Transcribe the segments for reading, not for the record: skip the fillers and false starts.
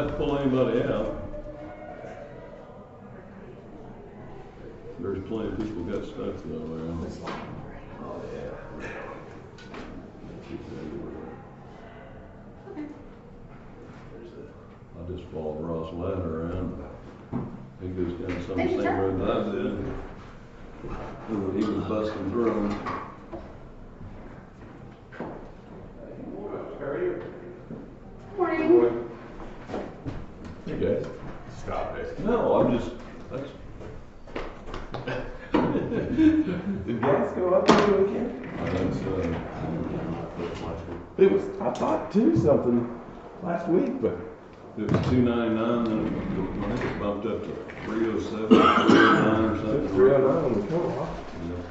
have to pull anybody out. There's plenty of people got stuck though there. Oh yeah. Okay. I just followed Ross Ladder around. He goes down some of the same road that I did. He was busting through them. Morning. Hey guys. Stop it. No, I'm just, that's. Did gas go up over the weekend? That's, It was, I thought too, something last week, but. it was $2.99, then it bumped up to $3.07, $3.09 or something. It's 309 on the co-op. Yeah.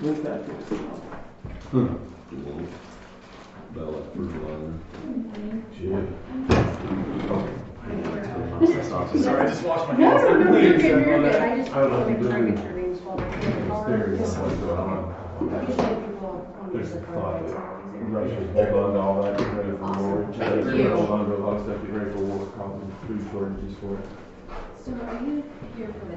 When's that? Wolff. About like fertilizer. Shit. Sorry, I just washed my No, hands. no, no, you're good, you're good. I just I don't know want to if make sure I you're get your names while I'm here. Usually people want to There's use the a card. thought It's that always easier. Russia's hold on to all that, get ready for war. Awesome. Thank you. Hold on to a lot of stuff, get ready for war, causing food shortages for it. So are you here for the?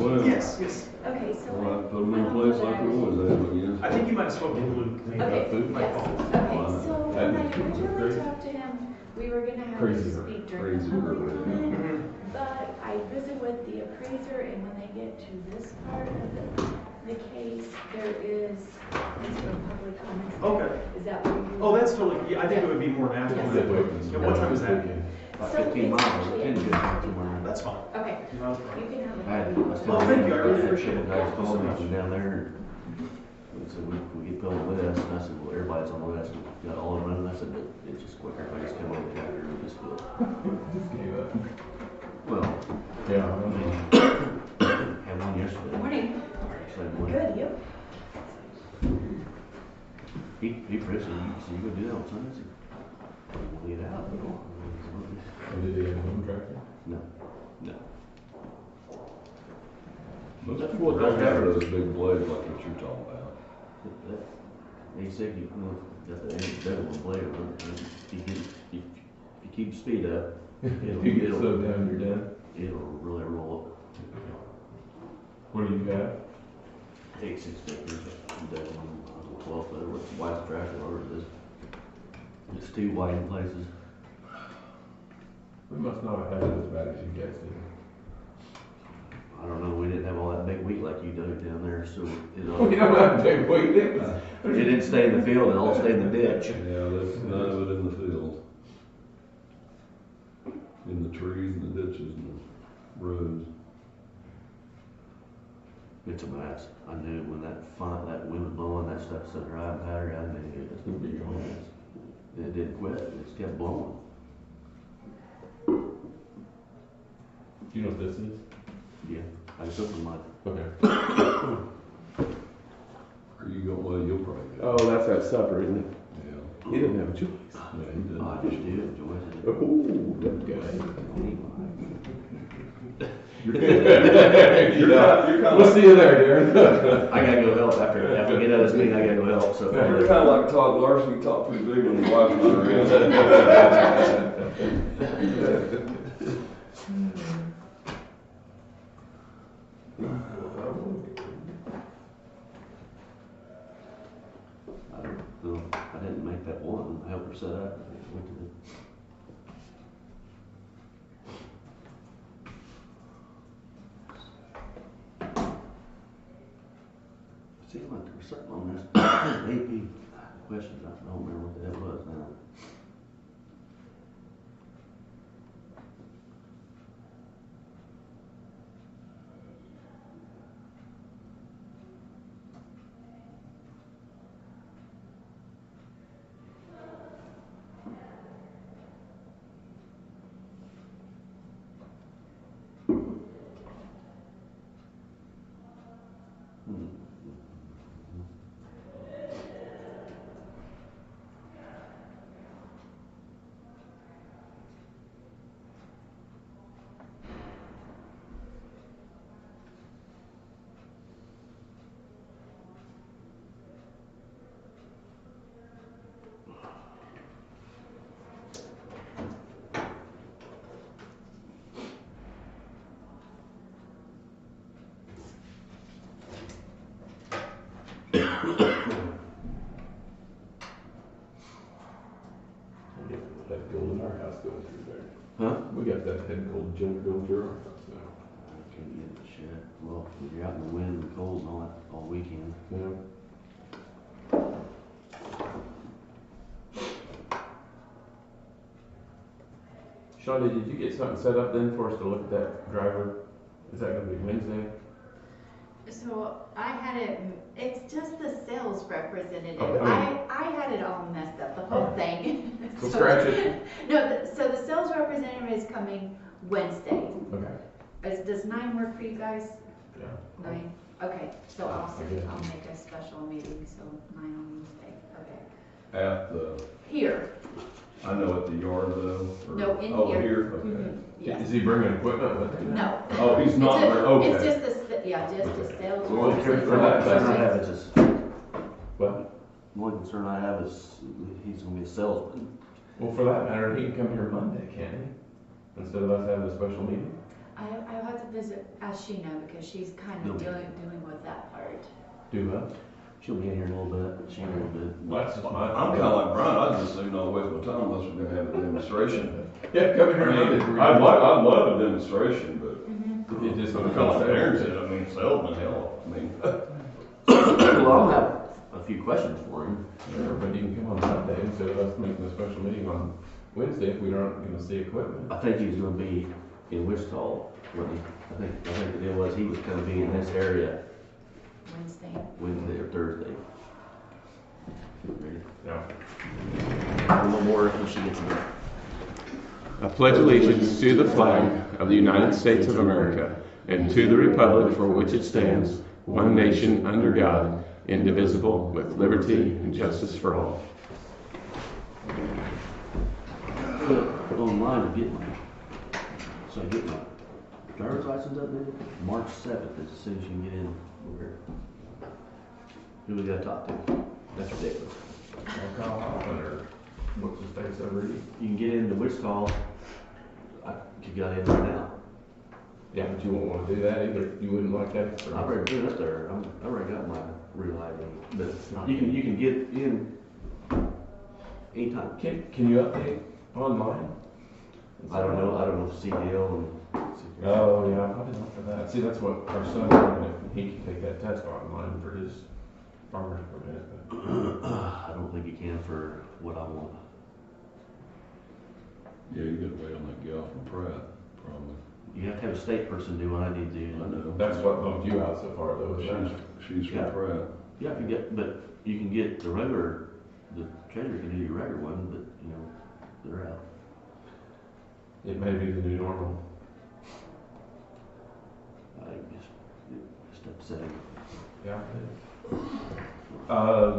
Well, Yes, yes. Okay, so. Well, I put them in place like it was there, but yeah. I think you might have spoken to Luke. Okay, food? yes. Okay, so when I originally Crazy. talked to him, we were gonna have Crazy him her. speak during Crazy the public her. comment. But I visited with the appraiser, and when they get to this part of the case, there is some public comments. Okay. Is that what you? Oh, that's totally, yeah, I think it would be more natural. Yes. Yeah, what time is that? So it's actually- That's fine. Okay, you can have I had, it. I still. Well, thank you, I really appreciate it. Guys called me from down there, and said, we get going west, and I said, well, everybody's on the west, and got all of them running, I said, but it's just quicker, if I just come over the tractor, and just go. Just gave up. Well, Yeah. I mean, had one yesterday. Morning. Same one. Good, you? He Chris said, so you go do that on Sunday? I said, we'll get out. Did they have a home tractor? No. Most people don't have those big blades like what you're talking about. He said, you know, got the better one blade, but if you keep the speed up, If you get slowed down, you're done. it'll really roll up. What do you got? 8 6-figures, that one, 12 footer, with the white tractor, or it's too wide in places. We must not have had it as bad as you guys did. I don't know, we didn't have all that big wheat like you do down there, so We don't have big weight. it didn't stay in the field, it all stayed in the ditch. Yeah, that's none of it in the field. In the trees and the ditches and the roads. It's a mess. I knew when that wind was blowing, that stuff started driving powder, I knew it was gonna be a mess. It didn't quit, it just kept blowing. Do you know what this is? Yeah, I took some money. Okay. Are you going, well, you'll probably go. Oh, that's that supper, isn't it? Yeah. He didn't have a choice. Yeah, he did. I just did, enjoy it. Oh, that guy. We'll see you there, Darren. I gotta go help after we get out of this meeting, I gotta go help, so. You're kind of like Todd Larson, you talk too big when your wife's not around. I don't know, I didn't make that one, I helped her set up. Went to the- Seemed like there was something on this AP questions, I don't remember what that was now. We got that gold in our house going through there. Huh? We got that head gold junk going through our house now. I can't get the shit. Well, if you're out in the wind and cold and all that all weekend. Yeah. Shawty, did you get something set up then for us to look at that driver? Is that gonna be Wednesday? So I had it, it's just the sales representative. Okay, I had it all messed up, the whole thing. So scratch it. No, so the sales representative is coming Wednesday. Okay. Does 9 work for you guys? Yeah. 9? Okay, so I guess. I'll make a special meeting, so 9 on Wednesday. Okay. At the, Here, I know at the yard though? or- No, in Oh, here. here, okay. Mhm, yes. Is he bringing equipment with him? No. Oh, he's not, It's a- okay. It's just the sales Well, representative. for that, The concern I have is just, Well, the only concern I have is he's gonna be a salesman. well, for that matter, he can come here Monday, can't he? Instead of us having a special meeting? I'll have to ask Sheena because she's kind You'll of be- dealing with that part. Do what? She'll be in here in a little bit, she a little bit. Well, that's just my. I'm kinda like Brian, I just assume not waste my time unless we're gonna have a demonstration. Yeah, come I here mean, Monday. I'd love a demonstration, but If you just I'm want to kinda come like Aaron there. said, I mean, salesman, hell, I mean. Well, I'll have a few questions for him. Sure, but you can come on Monday instead of us making a special meeting on Wednesday if we aren't gonna see equipment. I think he's gonna be in Wichita, wasn't he? I think the deal was he was gonna be in this area Wednesday. Wednesday or Thursday. Ready? Yeah. A little more if she gets it. I pledge allegiance to the flag of the United States of America and to the republic for which it stands, one nation under God, indivisible, with liberty and justice for all. Go online to get my, so I get my driver's license updated, March 7th, as soon as you can get in over here. Who we gotta talk to? That's ridiculous. I'll call Hoffman or what's his face over here. You can get into Wichita, you got in right now. Yeah, but you won't wanna do that either. You wouldn't like that. I've already been up there, I already got my real ID, but you can get in anytime. Can you update online? I don't know if CDL and. Oh, yeah, I probably not for that. See, that's what our son's doing, if he can take that test online for his farmer's permit. But I don't think you can for what I want. Yeah, you gotta wait on that gal from Pratt, probably. You have to have a state person do what I need to I do. know. That's what bumped you out so far though, is that? She's from Yeah. Pratt. Yeah, but you can get the regular, the treasurer can do your regular one, but, they're out. It may be the new normal. I just upsetting. Yeah.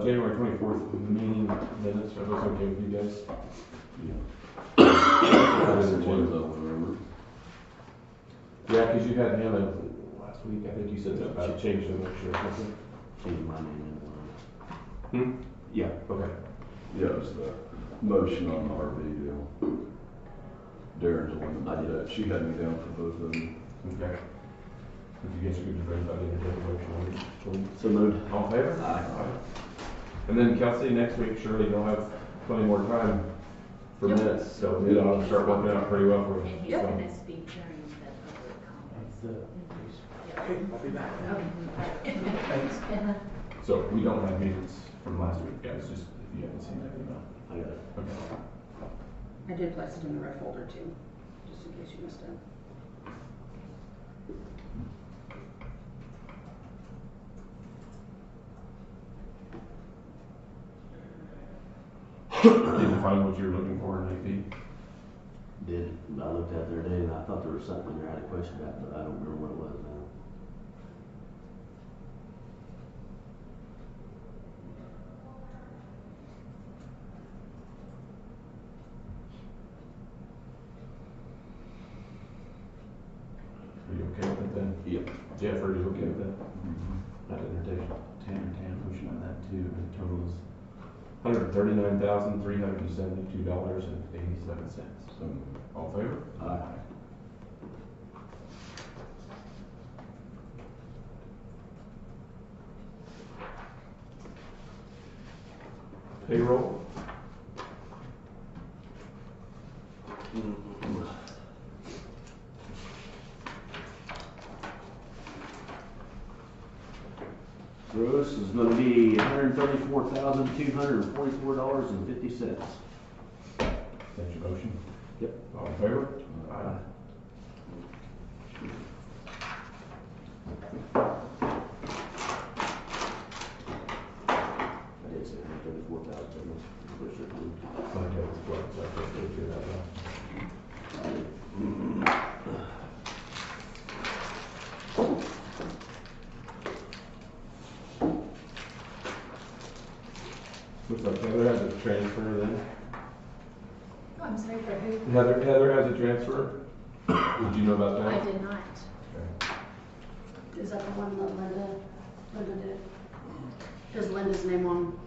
January 24th meeting minutes, are those okay with you guys? That's the ones I would remember. Yeah, because you had Hannah last week, I think you said something about change the motion or something. Change my name in one. Yeah. Okay. Yeah, it was the motion on the RV deal. Darren's the one that did that. She had me down for both of them. Okay. If you guys are good to bring that in, take a motion on it. So moved. All in favor? Aye. And then Kelsey, next week, surely you'll have plenty more time for Yep. minutes, so it'll start working out pretty well for you. And he's gonna speak during the public comments. Okay, I'll be back. Okay. So we don't have minutes from last week, guys, just if you haven't seen that email. I got it. Okay. I did place it in the red folder too, just in case you missed it. Did you find what you were looking for in AP? Did, I looked at the other day and I thought there was something there I had a question about, but I don't remember what it was now. Are you okay with it then? Yep. Jeff, are you okay with that? I'd entertain. Motion on that too, the total is $139,372.87. So, All in favor? Aye. payroll. Gross is gonna be $134,244.50. That's your motion? Yep. All in favor? Aye. I did say 134,000. Pretty sure. Okay, that's what, so I can't go through that now. Looks like Heather has a transfer then. Oh, I'm sorry, for who? Heather has a transfer. Did you know about that? I did not. Is that the one that Linda did? Does Linda's name on?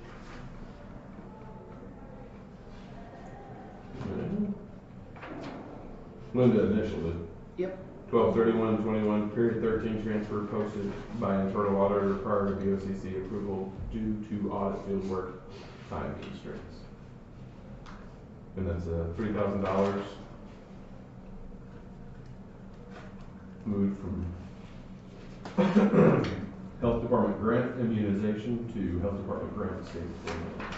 Linda initialed it. Yep. 12/31/21, period 13 transfer posted by internal auditor prior to BoCC approval due to audit field work time constraints. And that's $3,000 moved from Health Department grant immunization to Health Department grant state formula.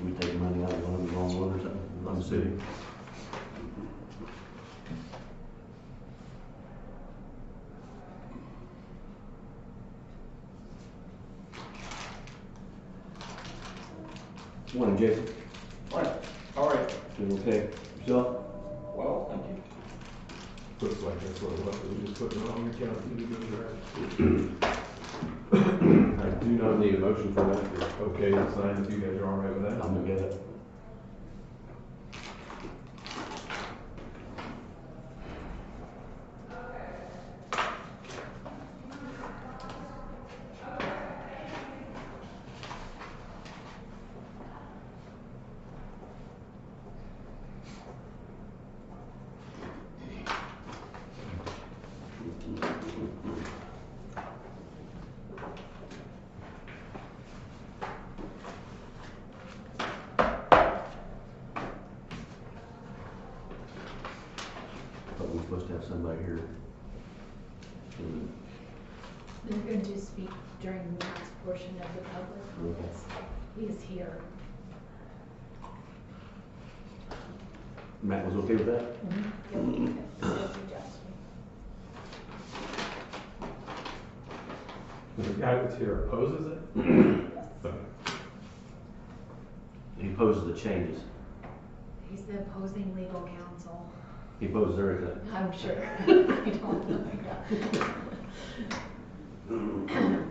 We take money out of one of the wrong one or something? I'm city. Morning, Jason. Morning. All right. Doing okay? Yourself? Well, thank you. Looks like that's what it was. We just put it on the account. I do not need a motion for that. It's okay to sign if you guys are all right with that. I'm gonna get it. But we're supposed to have somebody here. They're going to speak during Matt's portion of the public. Okay. He is here. Matt was okay with that? The guy that's here opposes it? He opposes the changes. He's the opposing legal counsel. He opposes everything. I'm sure. I don't know.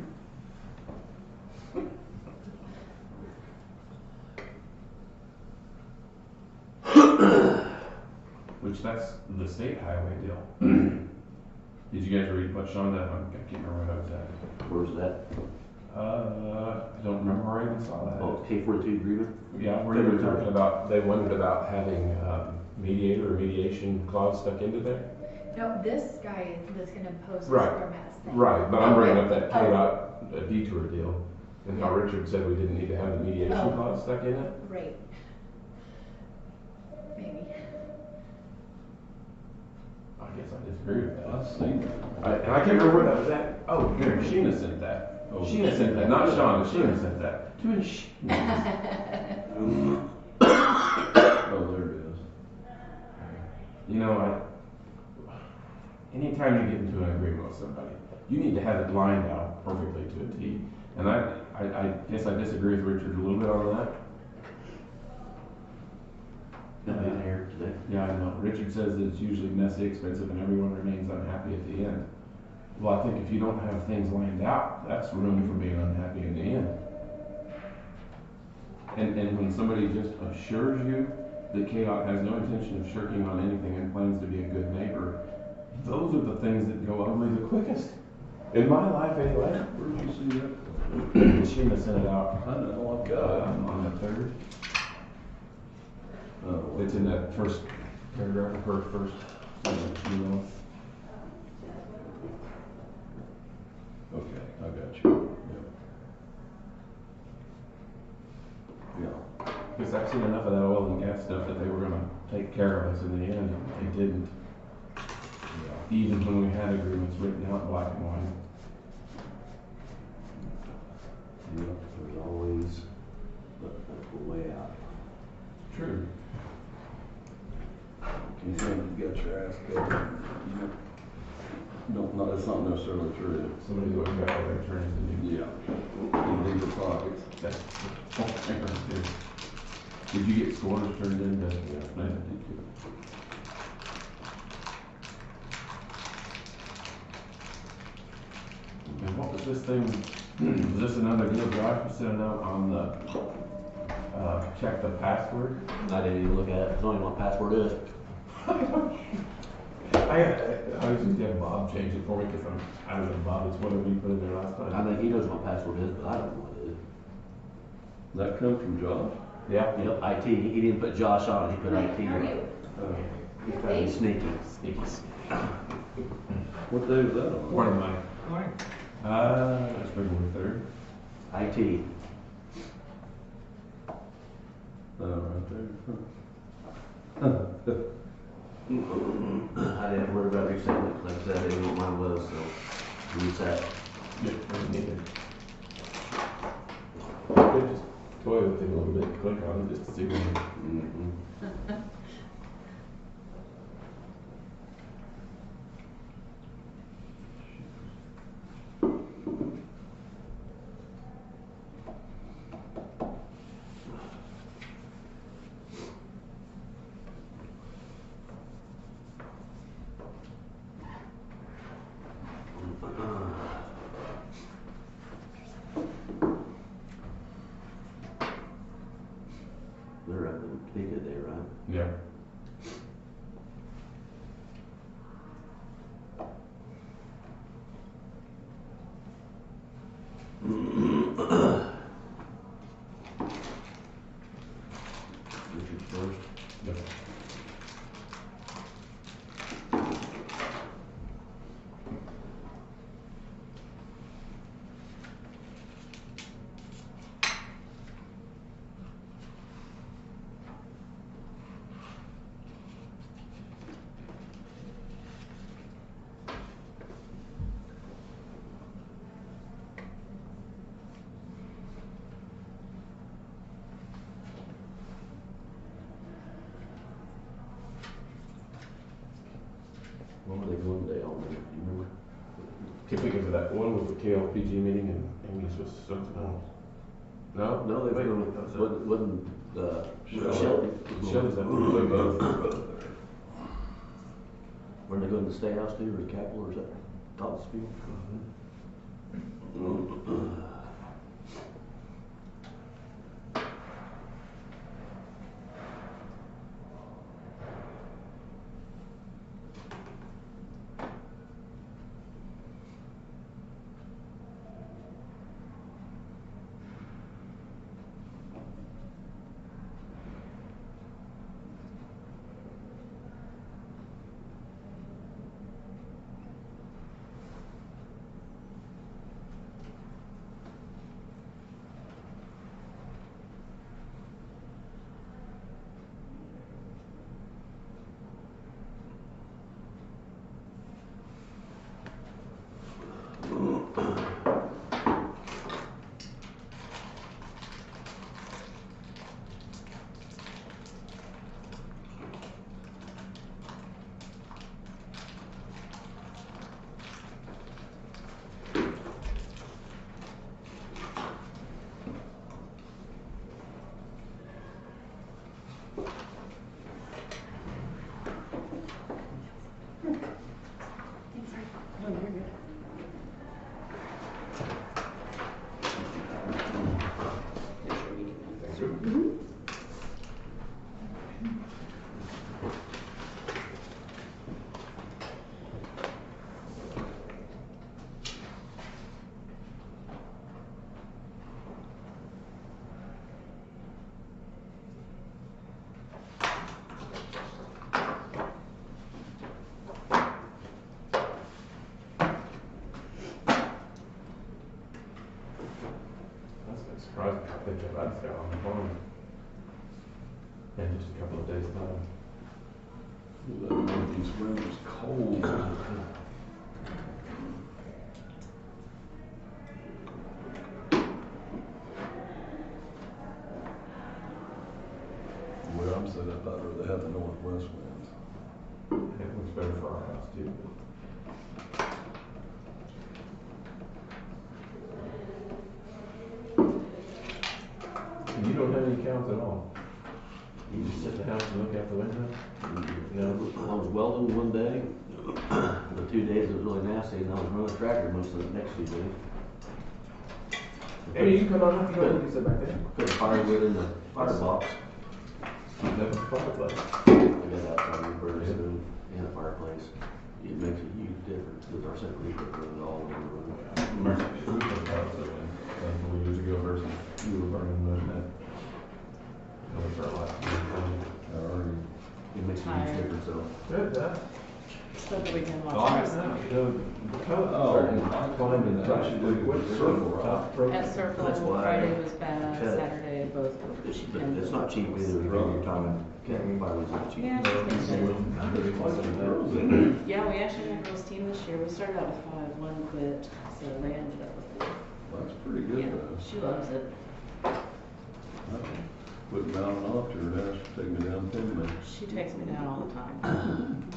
Which that's the state highway deal. Did you guys read much on that? I can't remember how it was at. Where's that? I don't remember where I even saw that. Oh, K-42 agreement? Yeah, where you were talking about, they wondered about having mediator or mediation clause stuck into there. No, this guy that's going to oppose this Right. Matt's thing. Right, but I'm bringing up that KDOT Detour deal, and how Richard said we didn't need to have the mediation clause stuck in it. Right. Maybe. I guess I disagree with that. I've seen that. And I can't remember where that was at. Oh, here, Sheena sent that. Oh, Sheena sent that, not Sean, Sheena sent that. To his Oh, there it is. You know, anytime you get into an agreement with somebody, you need to have it lined out perfectly to a T. And I guess I disagree with Richard a little bit on that. Got me in here today. Yeah, I know. Richard says that it's usually messy, expensive, and everyone remains unhappy at the end. Well, I think if you don't have things lined out, that's room for being unhappy in the end. And when somebody just assures you that KDOT has no intention of shirking on anything and plans to be a good neighbor, those are the things that go ugly the quickest. In my life, anyway. Where'd you see that? Sheena sent it out I know, I've got it. on the 3rd. Oh, It's in that first paragraph, her first email. okay, I got you. Yeah. Yeah. seen enough of that oil and gas stuff that they were gonna take care of us in the end, and they didn't. Even when we had agreements written out black and white. Yep, there's always a way out. True. You think you got your ass covered. No, it's not necessarily true. Somebody's looking back at their turns to do. Yeah. In deeper pockets. That's the whole thing right there. Did you get scores turned into? Yeah, I did too. And what was this thing? Was this another deal Josh was sending out on the, check the password? I didn't even look at it, I don't even know what password is. I was just have Bob change it for me because I don't know Bob, it's what we put in there last I time. think he knows what password is, but I don't know what it is. That come from Josh? Yeah. Yep, IT, he didn't put Josh on it, he put IT How are on you? it. He's trying to be sneaky. What day was that on? Morning, Mike. Morning. That's February 3rd. IT. Right there. I didn't worry about resetting it, like I said, I didn't know what mine was, so reset. Yeah, I needed. Could just toy with it a little bit, click on it just to see what it is. They're up in Topeka today, right? Yeah. Richard first. Yep. What were they going today on there, do you remember? Keep thinking of that one with the KLPG meeting and English was something else. No? No, they Wait, wasn't, Shelley. Shelley's that one. They both were there. were they going to the State House too, or the Capitol, or is that Topsfield? Surprised how they kept that stuff on the phone. in just a couple of days' time. That northeast wind was cold. Where I'm set up, I'd rather have the northwest winds. It looks better for our house too. You don't have any counts at all? You just sit in the house and look out the window? No? I was welding one day, the 2 days it was really nasty, and I was running a tractor most of the next 2 days. Hey, you can come on up, you can sit back there. Put firewood in the firebox. That's a fireplace. I got outside the burner stove and a fireplace. It makes a huge difference, because our central heater runs all over the room. Remember, we put a couple years ago versus you were burning wood that. That was our last year. It makes a huge difference, so. Good, huh? Spent the weekend Oh, I watching know, wrestling. you know, the coach starting climbing the top, circle, top rope. At Circle, That's why Friday was bad, cut it. Saturday both. It's not cheap either, your time, firewood's not cheap. Yeah, it's Yeah. Yeah, we actually had a girls' team this year. We started out with 5, one quit, so they ended up with 4. That's pretty good Yeah, though. she loves it. Put me down and off to her, now she'll take me down 10 minutes. She takes me down all the time.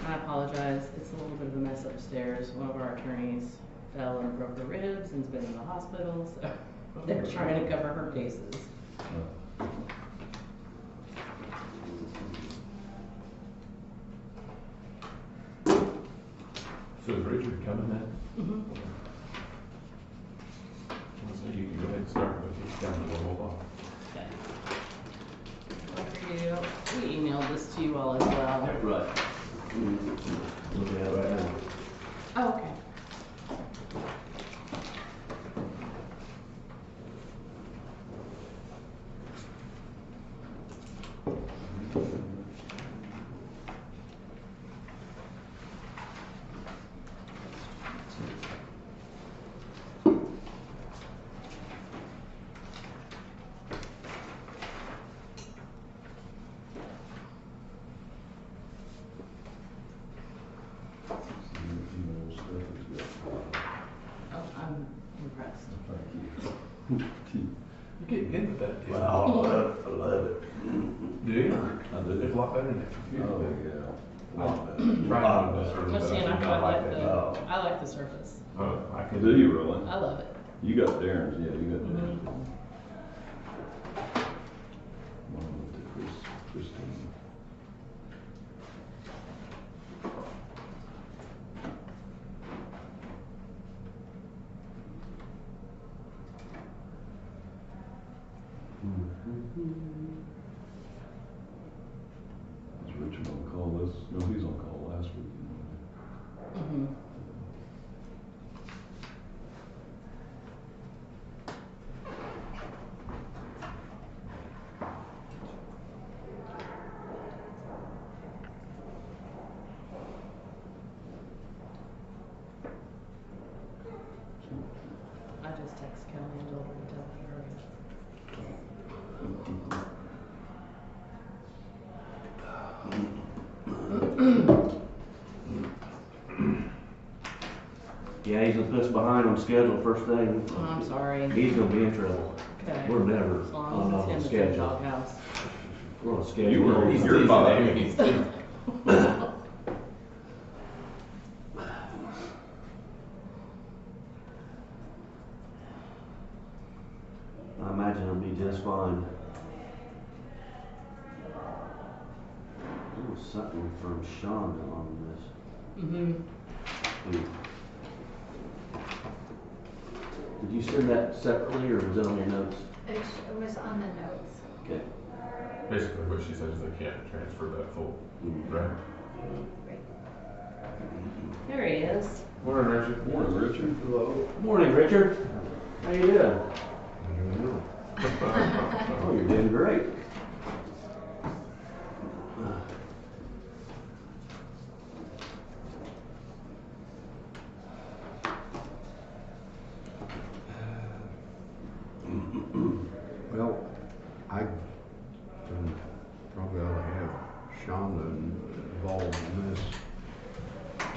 I apologize, it's a little bit of a mess upstairs. One of our attorneys fell and broke her ribs and's been in the hospital, so they're trying to cover her cases. So is Richard coming then? Mm-hmm. So you can go ahead and start, but he's down to hold off. Okay. For you, we emailed this to you all as well. Right. Look at it right now. Oh, okay. Oh, I'm impressed. You're getting good with that. Wow, I love it. Do you? I do. It's a lot better than that computer. Oh, yeah. A lot better. Right. That's sort of Let's the see, best and thing I like that. the, Oh. I like the surface. I can. Do you really? I love it. You got Darren's, yeah, you got Darren's. Mhm. Mine went to Christine. Is Richard on call this? No, he's on call last week. Mm-hmm. I just text Kelly and told her to tell me to hurry. Yeah, he's gonna put us behind on schedule first thing. Oh, I'm sorry. He's gonna be in trouble. Okay. We're never As on long as a it's in the schedule. doghouse. We're on schedule. You were, He's you're teasing fine. me. I imagine it'll be just fine. There was something from Shonda on this. Mm-hmm. Did you send that separately, or was it on your notes? It was on the notes. Okay. Basically, what she says is they can't transfer that full, right? There he is. Morning, Richard. Morning, Richard. Hello. Morning, Richard. How you doing? Oh, you're doing great.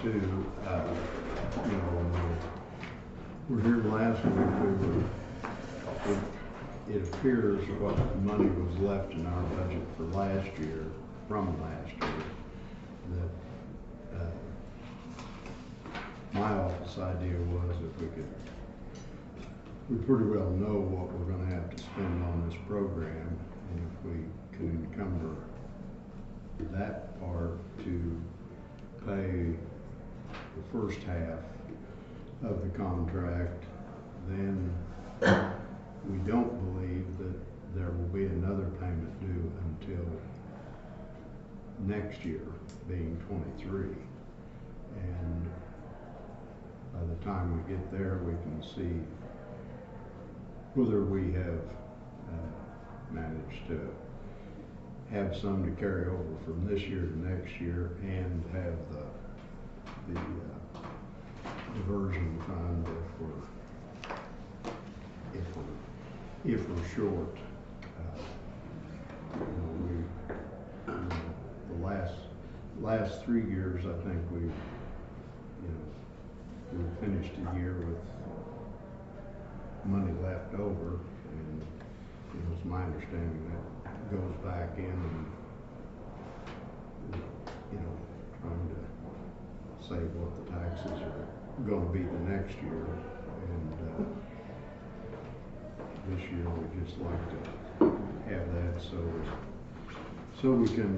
too. You know, when we were here last week, it appears what money was left in our budget for last year, from last year, that my office idea was if we pretty well know what we're gonna have to spend on this program, and if we can encumber that part to pay the first half of the contract, then we don't believe that there will be another payment due until next year, being 23. And by the time we get there, we can see whether we have managed to have some to carry over from this year to next year, and have the diversion fund if we're short. The last 3 years, I think we've finished the year with money left over, and it's my understanding that goes back in and trying to say what the taxes are going to be the next year, and this year we just like to have that so we can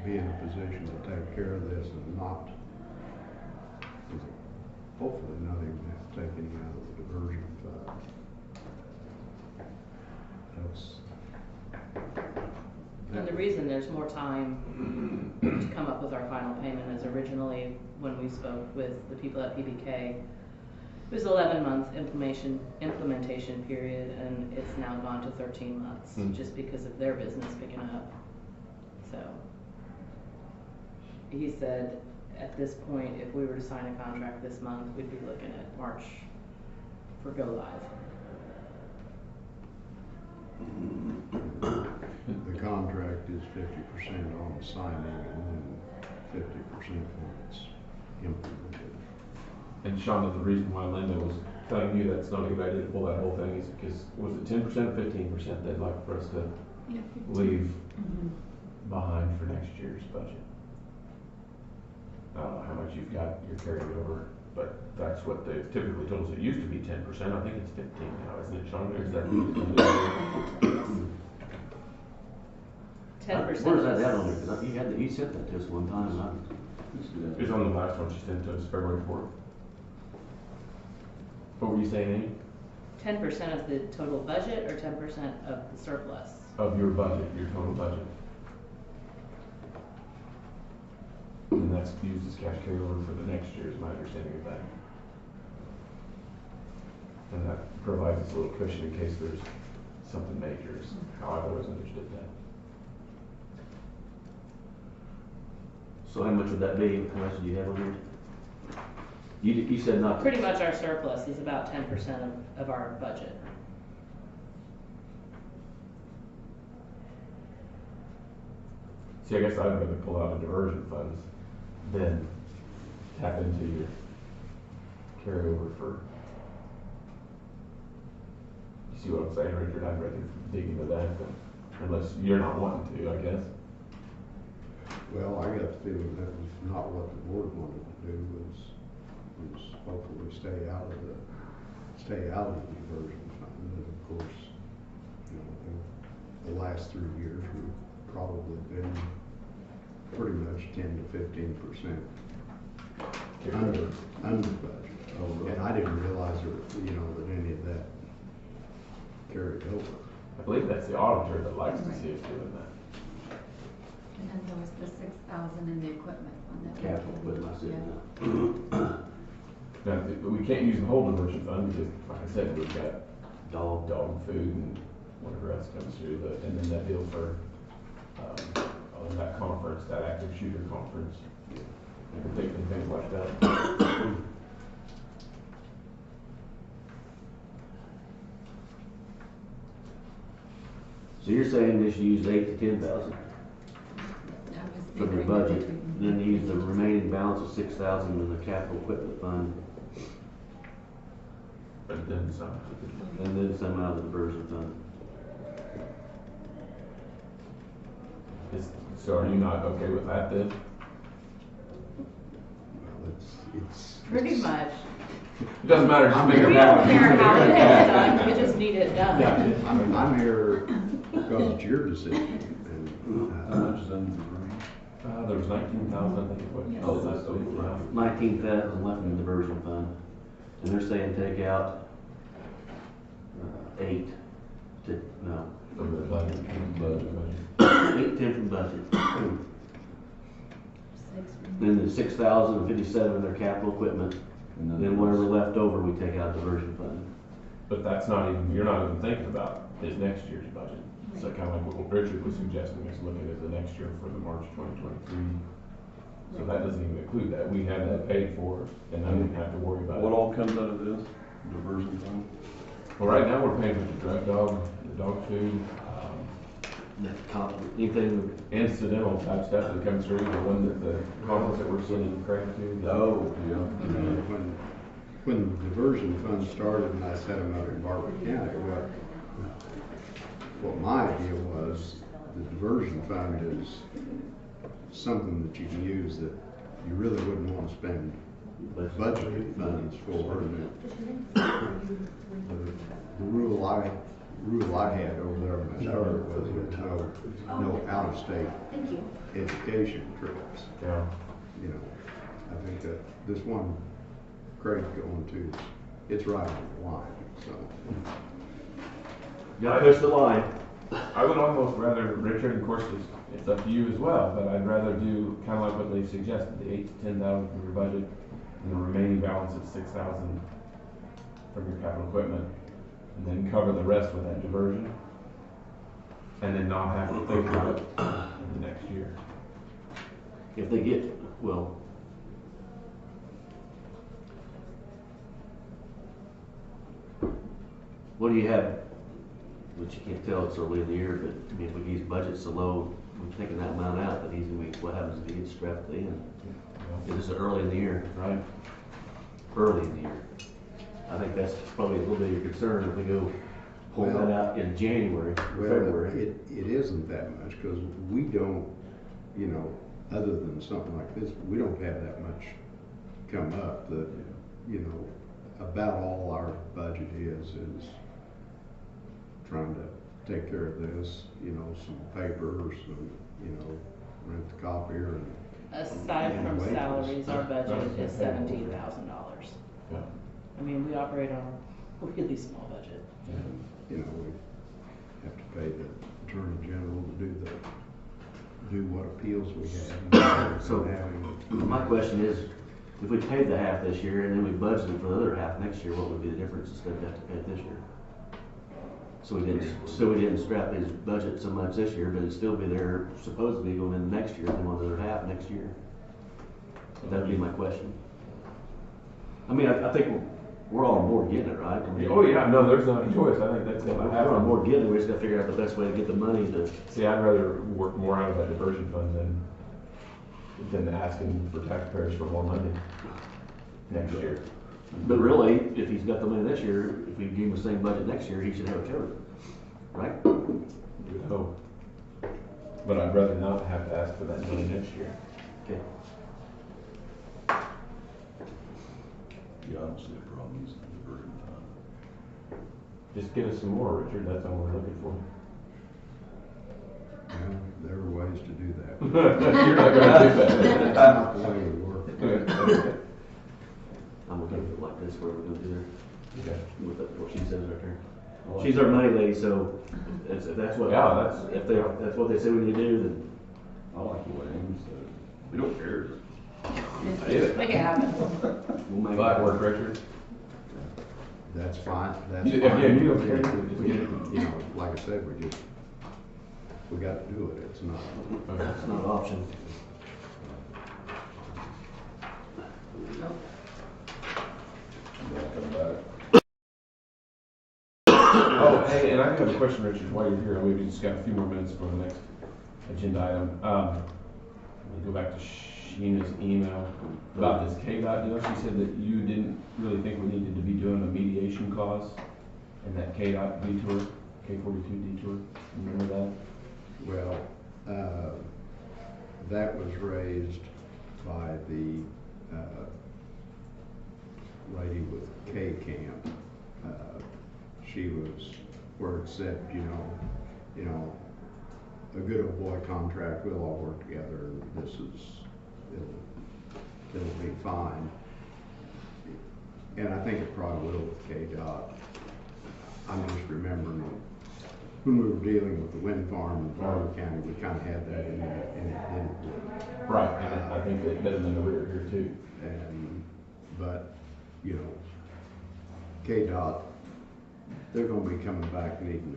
be in a position to take care of this and not, hopefully not even have to take any out of the diversion fund. And the reason there's more time to come up with our final payment is originally when we spoke with the people at PBK, it was 11-month implementation period, and it's now gone to 13 months just because of their business picking up. So he said at this point, if we were to sign a contract this month, we'd be looking at March for go live. The contract is 50% on the signing and then 50% when it's implemented. And Shonda, the reason why Linda was telling you that's not a good idea to pull that whole thing is because, was it 10% or 15% they'd like for us to leave behind for next year's budget? I don't know how much you've got your carried over, but that's what they've typically told us. It used to be 10%. I think it's 15 now, isn't it, Shonda? Is that 10%. Where's that at on there? 'Cause you said that to us one time, and It's on the last one she sent to us, February 4th. What were you saying, Amy? 10% of the total budget or 10% of the surplus? Of your budget, your total budget. And that's used as cash carryover for the next year, is my understanding of that. And that provides us a little cushion in case there's something major, is how I've always understood that. so how much would that be? How much do you have on here? You said not. Pretty much our surplus is about 10% of our budget. See, I guess I'd rather pull out the diversion funds than tap into your carryover for, you see what I'm saying, Richard? I'd rather dig into that than, unless you're not wanting to, I guess. Well, I got the feeling that was not what the board wanted to do, was hopefully stay out of the diversion fund. And of course, the last 3 years we've probably been pretty much 10 to 15% under budget. And I didn't realize that any of that carried over. I believe that's the auditor that likes to see us doing that. And then there was the 6,000 in the equipment fund that. Capital equipment, I said Yeah. Now, we can't use the whole diversion fund because, like I said, we've got dog food and whatever else comes through, and then that deal for that conference, that active shooter conference, and things like that. So you're saying this used 8,000 to 10,000? That was from your budget, then use the remaining balance of 6,000 in the capital equipment fund, But then some. and then some out of the diversion fund. So are you not okay with that then? Well, it's. Pretty much. It doesn't matter, just make it We happen. don't care how it gets done, we just need it done. I'm here because it's your decision, and, How much is in the room? There was 19,000, I think it was. Oh, that's over. 19,000 left in the diversion fund, and they're saying take out 8 to, no, From the budget. 8, 10 from budget. Then the 6,057 in their capital equipment, And then whatever left over, we take out diversion fund. But that's not even, you're not even thinking about is next year's budget. So kind of like what Richard was suggesting, is looking at the next year for the March 2023. So that doesn't even include that. We have that paid for, and I didn't have to worry about What it. all comes out of this diversion fund? Well, right now, we're paying for the drug dog, the dog food, Anything, incidental type stuff that comes through, the one that the calls that we're sending Craig to. Oh, yeah. when the diversion fund started and I set them up in Barber County, what my idea was, the diversion fund is something that you can use that you really wouldn't want to spend budgeted funds for. And the rule I had over there when I started was no out-of-state Thank you. education trips. Yeah. You know, I think that this one Craig's going to, it's right on the line, so. gotta push the line. I would almost rather, Richard, of course, it's up to you as well, but I'd rather do kind of like what they suggested, the 8 to 10,000 from your budget, and the remaining balance of 6,000 from your capital equipment, and then cover the rest with that diversion, and then not have to think about it in the next year. If they get, well, what do you have, which you can't tell it's early in the year, but I mean, if his budget's so low, we're taking that amount out, but he's gonna be, what happens if he gets strapped in? This is early in the year, right? Early in the year. I think that's probably a little bit of your concern if we go pull that out in January, February. It isn't that much, because we don't, you know, other than something like this, we don't have that much come up that, you know, about all our budget is trying to take care of this, you know, some paper, some, you know, rent the copier and. Aside from wages. salaries, our budget is $17,000. Yeah. I mean, we operate on a really small budget. You know, we have to pay the Attorney General to do what appeals we have. So, my question is, if we paid the half this year and then we budgeted for the other half next year, what would be the difference instead of have to pay it this year? So we didn't strap his budget so much this year, but it'd still be there supposedly going into next year, then on the other half next year. That'd be my question. I mean, I think we're all on board getting it, right? I mean, Oh, yeah, no, there's not a choice. I think that's we're gonna on happen. board getting it, we just gotta figure out the best way to get the money to. See, I'd rather work more out of that diversion fund than asking for taxpayers for more money next year. But really, if he's got the money this year, if we give him the same budget next year, he should have it covered, right? You'd hope. But I'd rather not have to ask for that money next year. Okay. Yeah, I don't see a problem using the diversion fund. Just get us some more, Richard, that's all we're looking for. Well, there are ways to do that. You're not gonna do that. That's not the way we work. I'm okay with it like this, where we're gonna do there, Okay. with what she says right there. She's our money lady, so if that's what, Yeah, that's what they say we need to do, then. I like the way Amy said it. We don't care. Make it happen. We'll make Black it work, Richard. That's fine, that's Yeah, fine. yeah, you don't care. You know, like I said, we got to do it, it's not. It's not an option. Come back. Oh, hey, and I do have a question, Richard, while you're here, maybe just got a few more minutes for the next agenda item. go back to Sheena's email about this KDOT deal. She said that you didn't really think we needed to be doing a mediation clause in that KDOT detour, K42 detour. Remember that? Well, that was raised by the lady with K-Camp. She was, where it said, you know, a good old boy contract, we'll all work together, and it'll be fine. And I think it probably will with KDOT. I'm just remembering when we were dealing with the wind farm in Florida County, we kind of had that in there, and it didn't. Right, and I think that doesn't in the rear here too. But, you know, KDOT, they're gonna be coming back needing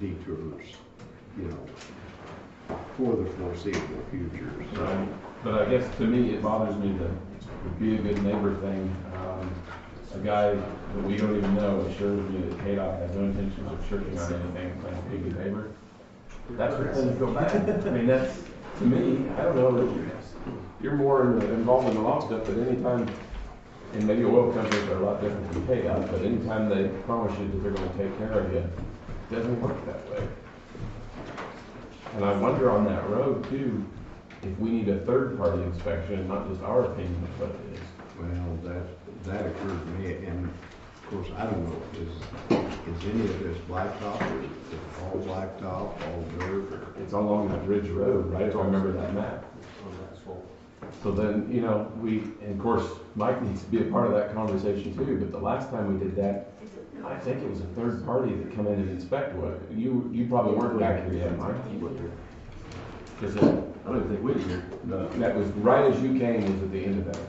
detours, you know, for the foreseeable future. So. Right. But I guess to me, it bothers me the be a good neighbor thing. A guy that we don't even know assures me that KDOT has no intentions of shirking on anything, like a good neighbor. That's where things go bad. I mean, that's, to me, I don't know, you're more involved in the law stuff, but anytime, and maybe oil companies are a lot different from KDOT, but anytime they promise you that they're gonna take care of you, it doesn't work that way. And I wonder on that road too, if we need a third-party inspection, not just our opinion of what it is. Well, that occurred to me, and of course, I don't know, is any of this blacktop, or is it all blacktop, all dirt, or? It's all along that ridge road, right, if I remember that map. So then, you know, and of course, Mike needs to be a part of that conversation too, but the last time we did that, I think it was a third party that come in and inspect what, you probably weren't back here yet, Mike. Cause I don't even think we were here. no, that was right as you came, was at the end of that thing.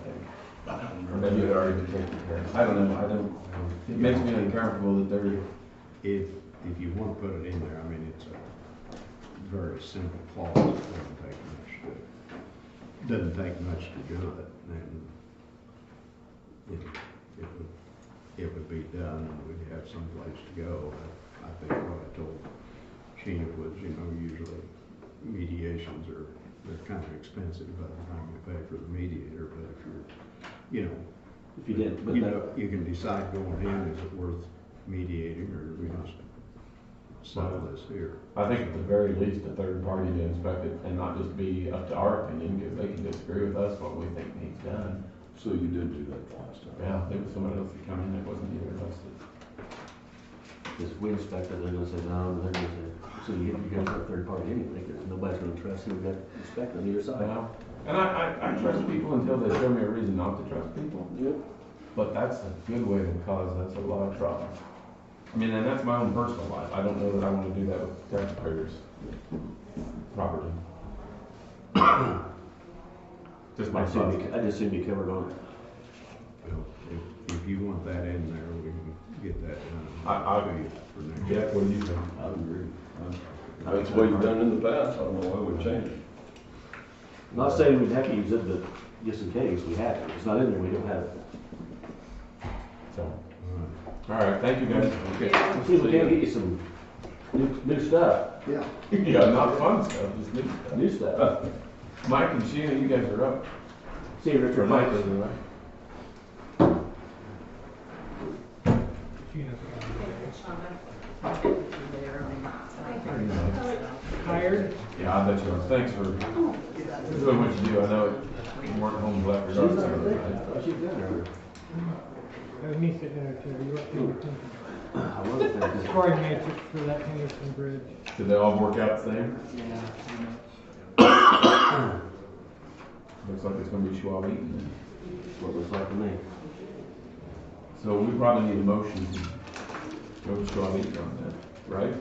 Or maybe it had already been taken care of. I don't know, it makes me uncomfortable that they're. If you want to put it in there, I mean, it's a very simple clause, it doesn't take much to do it, and it would be done, and we'd have some place to go. I think what I told Sheena was, you know, usually mediations they're kind of expensive by the time you pay for the mediator, but if you're, you know, If you didn't, but you can decide going in, is it worth mediating, or do we just settle this here? I think at the very least, a third party to inspect it and not just be up to our opinion, because they can disagree with us what we think needs done. So you did do that last time? Yeah, there was someone else that come in, it wasn't either of us. if we inspect it, they're gonna say no, they're gonna say, so you guys are a third party anyway, because nobody's gonna trust who got inspected on either side. Well, and I trust people until they show me a reason not to trust people. Yep. But that's a good way to cause us a lot of trouble. I mean, and that's my own personal life. I don't know that I want to do that with taxpayers' property. Just my thoughts. I just seem to be covered on it. Well, if you want that in there, we can get that done. I For next Jeff, what do you think? I agree. That's what you've done in the past, I don't know why we'd change it. Not saying we'd have to use it, but just in case we have it. It's not in there, we don't have it. So, all right, thank you guys. Okay. See if we can get you some new stuff. Yeah. Yeah, not fun stuff, just new stuff. New stuff. Mike and Sheena, you guys are up. See you, Or Richard. Mike is, right? Tired? Yeah, I bet you are. Thanks for doing what you do. I know you weren't home left She's regardless. not there. She's down there. That was me sitting there too. You weren't paying attention. I wasn't thinking. Scoring matrix for that Henderson bridge. Did they all work out the same? Yeah. Looks like it's gonna be Schwab Eaton. That's what it looks like to me. So we probably need a motion to go to Schwab Eaton on that, right?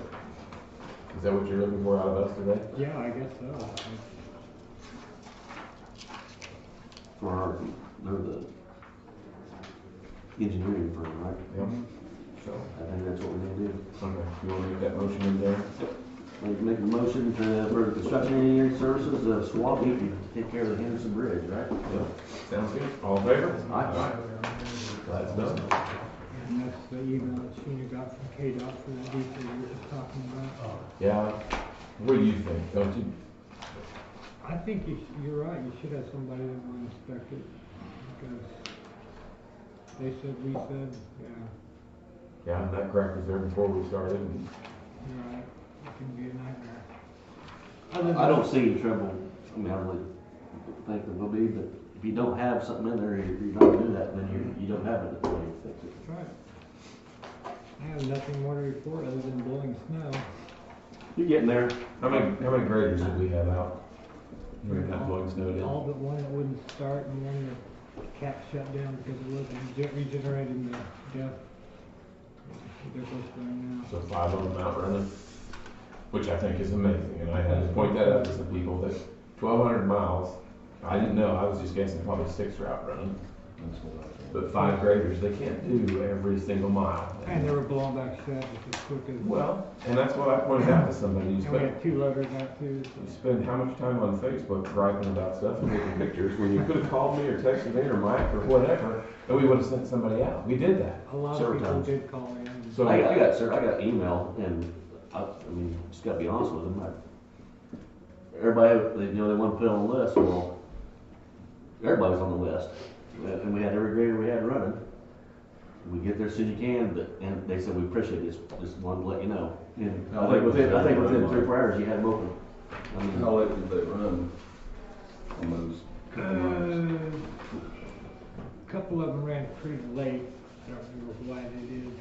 Is that what you're looking for out of us today? Yeah, I guess so. For the engineering firm, right? Yep. So, I think that's what we need to do. okay, you wanna make that motion in there? Make a motion for construction engineering services, Swab Eaton to take care of the Henderson Bridge, right? Yep. Sounds good. All in favor? Aye. That's done. And that's the email that Sheena got from KDOT for that detail you were just talking about. Yeah, What do you think, don't you? I think you're right, you should have somebody that will inspect it, because they said, we said, yeah, Yeah, and that crack was there before we started, and you're right, it can be a nightmare. I don't see any trouble, I mean, I really think there will be, but if you don't have something in there, you're not gonna do that, then you don't have it, that's why you fix it. That's right. I have nothing more to report other than blowing snow. You're getting there. how many graders did we have out? During that blowing snow day? All but one that wouldn't start and one that cap shut down because it wasn't regenerating the depth. They're supposed to run now. So 5 on them out running, which I think is amazing, and I had to point that out to some people, that 1,200 miles, I didn't know, I was just guessing probably 6 are out running. But 5 graders, they can't do every single mile. And they were blowing back shafts as quick as. Well, and that's what I pointed out to somebody, And we had 2 loaders out too. you spend how much time on Facebook griping about stuff and taking pictures, when you could have called me or texted me or Mike or whatever, and we would have sent somebody out. We did that. A lot of Several people times. did call in. So I got email, and I mean, just gotta be honest with them. Everybody, they want to put on the list. Well, everybody was on the list, and we had every grader we had running. We get there as soon as you can, and they said we appreciate this. Just wanted to let you know. And I think within 3 or 4 hours you had them open. I mean, How late did they run on those couple nights? A couple of them ran pretty late. I don't remember why they did,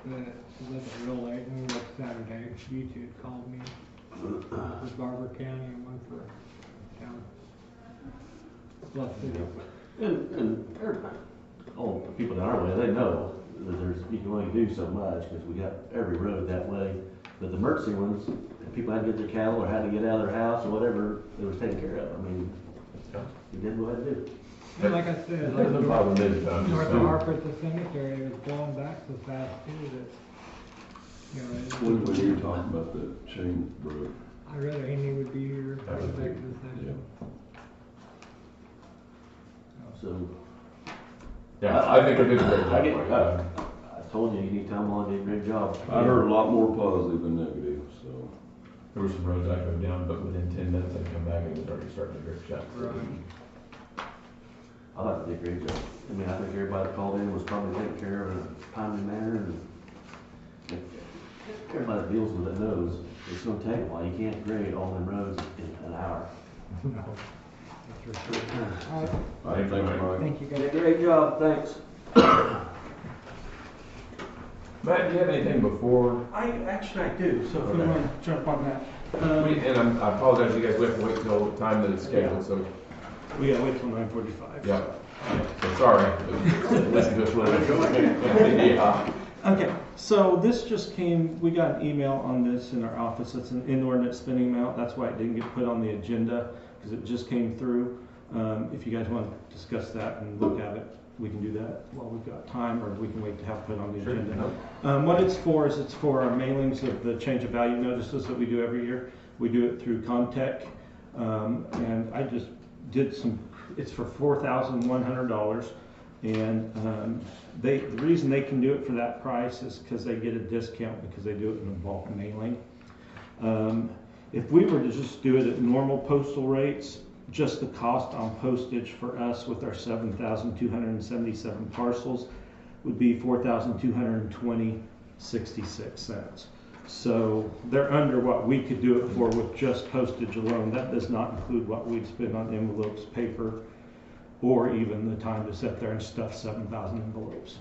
but it wasn't real late. And it was Saturday. YouTube called me for Barber County and one for town. Bluff City. and all the people down our way, they know that you can only do so much because we got every road that way. But the emergency ones, if people had to get their cattle or had to get out of their house or whatever, it was taken care of. I mean, you did what you had to do. And like I said, It like doesn't bother me, but I'm just north of saying. Harper at the cemetery, it was blowing back so fast too that, When were you talking about the chain broke? I'd rather he would be here for the executive session. So, Yeah, I think we did a great I job. told you, anytime I did a great job. I heard a lot more positive than negative, so. There were some roads I go down, but within 10 minutes I'd come back and it was already starting to drip shut. I thought they did a great job. I mean, I think everybody that called in was probably taken care of in a timely manner, and everybody that deals with it knows it's gonna take a while. You can't grade all them roads in an hour. No. That's for sure. All right, I think, Mike. thank you Did guys. a great job, thanks. Matt, do you have anything before? I do, so if we want to jump on that. And I apologize, you guys, we have to wait till the time that it's scheduled, so, We gotta wait till 9:45. yeah. So sorry. Listen to us later. Yeah. Okay, so this just came, we got an email on this in our office. It's an inordinate spending amount. That's why it didn't get put on the agenda, because it just came through. If you guys want to discuss that and look at it, we can do that while we've got time, or we can wait to have it put on the Sure. agenda. What it's for is it's for our mailings of the change of value notices that we do every year. We do it through Comtech, and I just did some, it's for $4,100. And the reason they can do it for that price is because they get a discount because they do it in a bulk mailing. If we were to just do it at normal postal rates, just the cost on postage for us with our 7,277 parcels would be $4,220.66. So they're under what we could do it for with just postage alone. That does not include what we'd spend on envelopes, paper, or even the time to sit there and stuff 7,000 envelopes.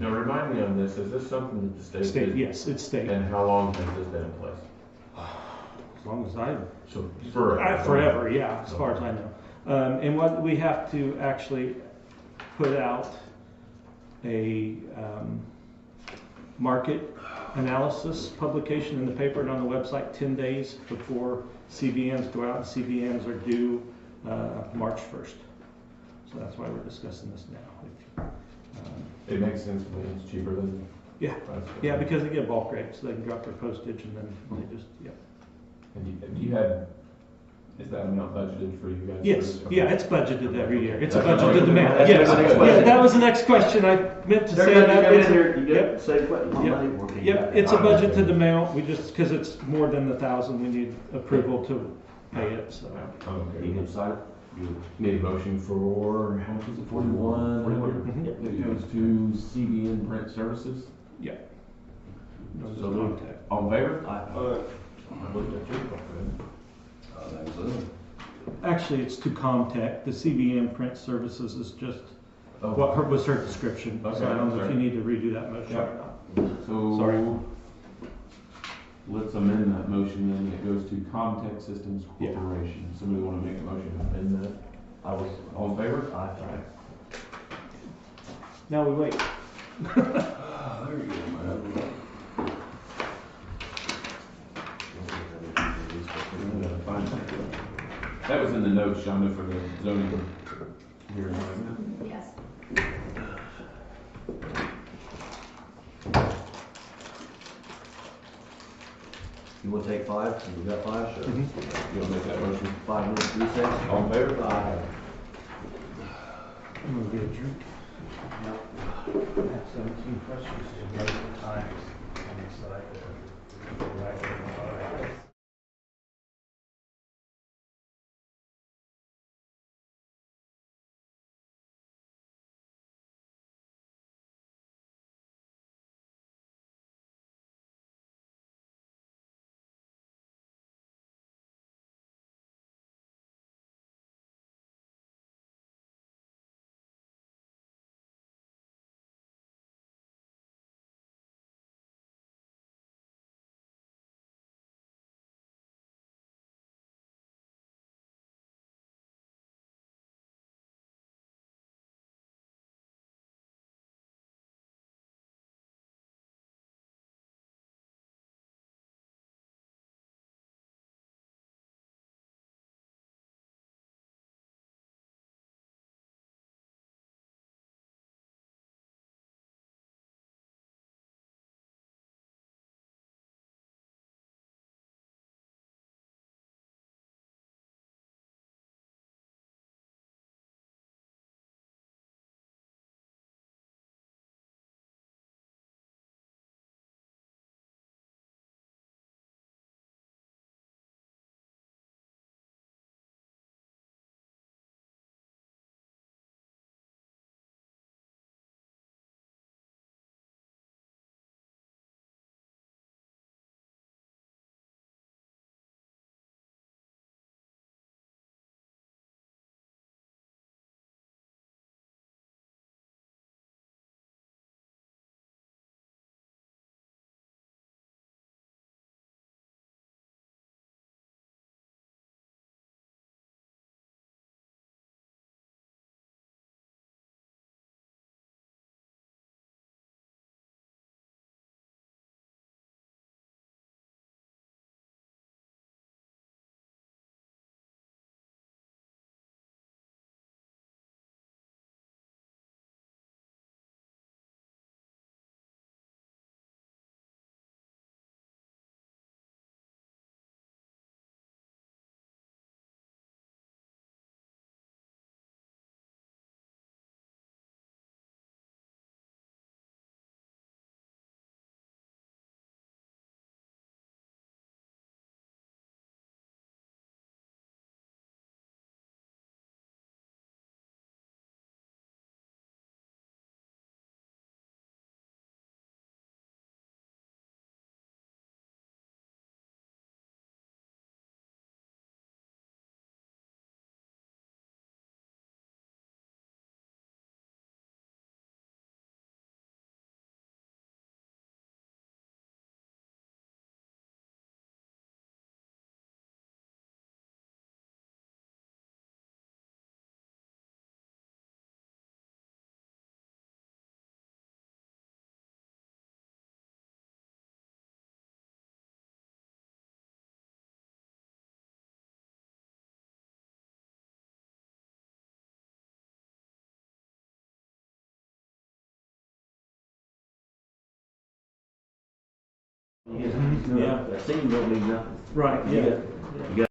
Now, remind me on this, is this something that the state did? Yes, it's state. And how long has this been in place? As long as I, So forever. forever, yeah, as far as I know. And what we have to actually put out a market analysis publication in the paper and on the website 10 days before CBNs go out, and CBNs are due March 1st. So that's why we're discussing this now. It makes sense to me, it's cheaper than. Yeah, yeah, because they get bulk rates, so they can drop their postage and then they just, yeah. And you had Is that amount budgeted for you guys? Yes, Okay. yeah, it's budgeted every year. It's a That's budgeted amount, That's yes. my next Yeah, question. that was the next question. I meant to say Every time that. you come in It's a- here, you get Yep. the same question, my Yep. money working. Yep, it's a budgeted amount. We just, because it's more than 1,000, we need approval to pay it, so. Okay. You can sign it. You- Need a motion for, how much is it, 41? Mhm. It goes to CBN Print Services. Yeah. No, So there's moved. contact. All in favor? I- I looked at your book, I think so. Actually, it's to Comtech. The CBN Print Services is just Oh. what was her description. So Okay, I don't know if sorry. you need to redo that motion or not. So, Sorry. let's amend that motion then, it goes to Comtech Systems Yeah. Corporation. Somebody wanna make a motion to amend that? I was, All in favor? Now we wait. Ah, there you go, man. That was in the notes, Shonda, for the zoning hearing. Yes. you wanna take 5? You got 5? Sure. You wanna make that motion? 5 minutes recess? All in favor? I'm gonna get a drink. I have 17 questions to multiple times on the side there. Right there. Yeah, that scene don't mean nothing. Right, yeah. You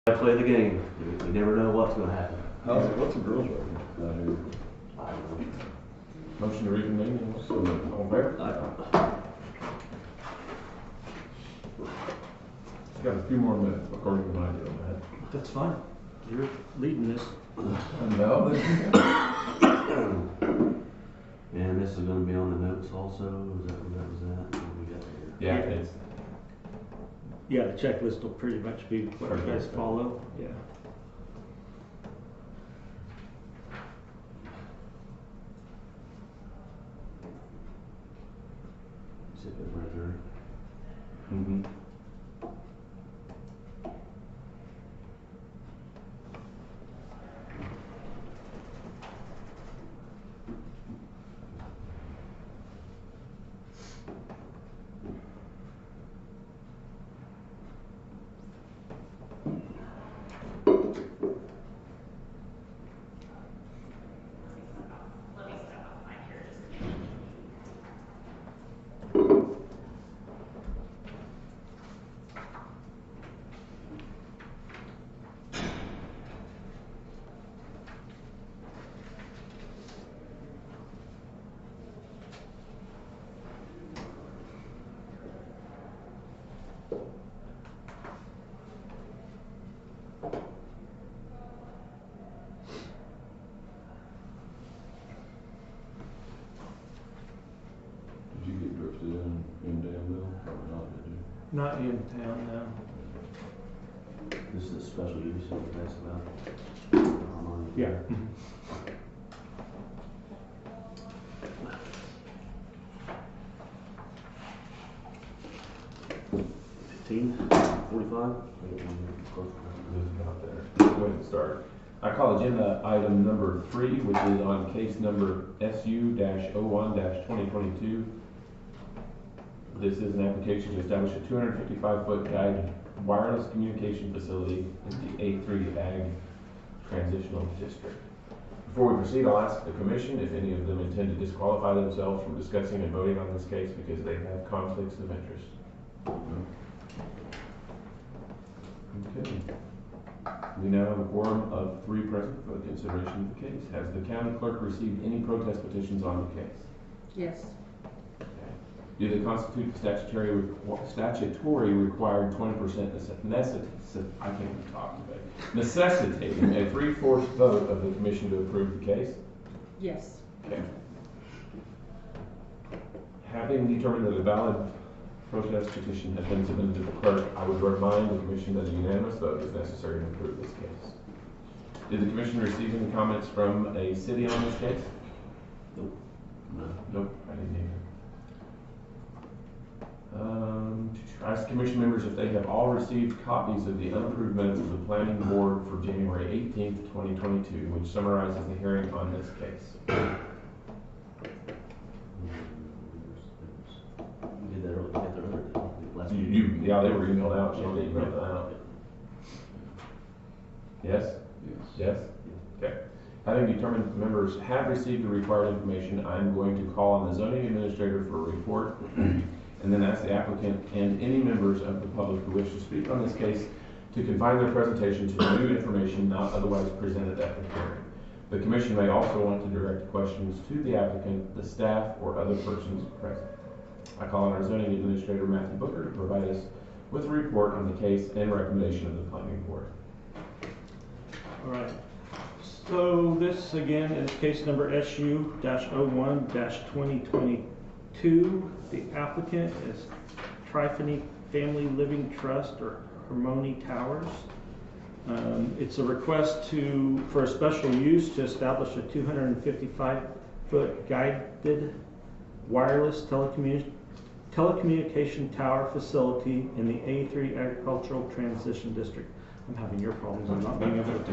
got play the game. We never know what's gonna happen. What's the girls' record out here? I don't know. Motion to reconvene, So, all in favor? Got a few more minutes according to my deal, man. That's fine. You're leading this. No, And this is gonna be on the notes also, was that what we got here? yeah, it's, Yeah, the checklist will pretty much be what you guys follow, yeah. Sit there right there. mm-hmm. Did you get drifted in Danville? Probably not, did you? Not in town, no. This is a special use that we asked about. Yeah. 15:45. Out there. Go ahead and start. I call agenda item number 3, which is on case number SU-01-2022. This is an application to establish a 255-foot guide wireless communication facility in the A3 Ag Transitional District. Before we proceed, I'll ask the commission if any of them intend to disqualify themselves from discussing and voting on this case because they have conflicts of interest. Okay. We now have a quorum of 3 present for the consideration of the case. Has the county clerk received any protest petitions on the case? Yes. Do they constitute the statutory required 20% I can't even talk today, necessitating a 3/4 vote of the commission to approve the case? Yes. Okay. Having determined that a valid protest petition has been submitted to the clerk, I would remind the commission that a unanimous vote is necessary to approve this case. Did the commission receive any comments from a city on this case? Nope. No. Nope, I didn't either. Ask commission members if they have all received copies of the unapproved minutes of the planning board for January 18th, 2022, which summarizes the hearing on this case. We did that earlier, last week. Yeah, they were emailed out, Sheena emailed them out. Yes? Yes? Okay. Having determined that the members have received the required information, I'm going to call on the zoning administrator for a report, and then ask the applicant and any members of the public who wish to speak on this case to confine their presentation to new information not otherwise presented at the hearing. The commission may also want to direct questions to the applicant, the staff, or other persons present. I call on our zoning administrator, Matthew Booker, to provide us with a report on the case and recommendation of the planning board. All right. So this again is case number SU-01-2022. The applicant is Tryphena Family Living Trust or Harmony Towers. It's a request for a special use to establish a 255-foot guided wireless telecommunication tower facility in the A3 Agricultural Transition District. I'm having your problems. I'm not being able to.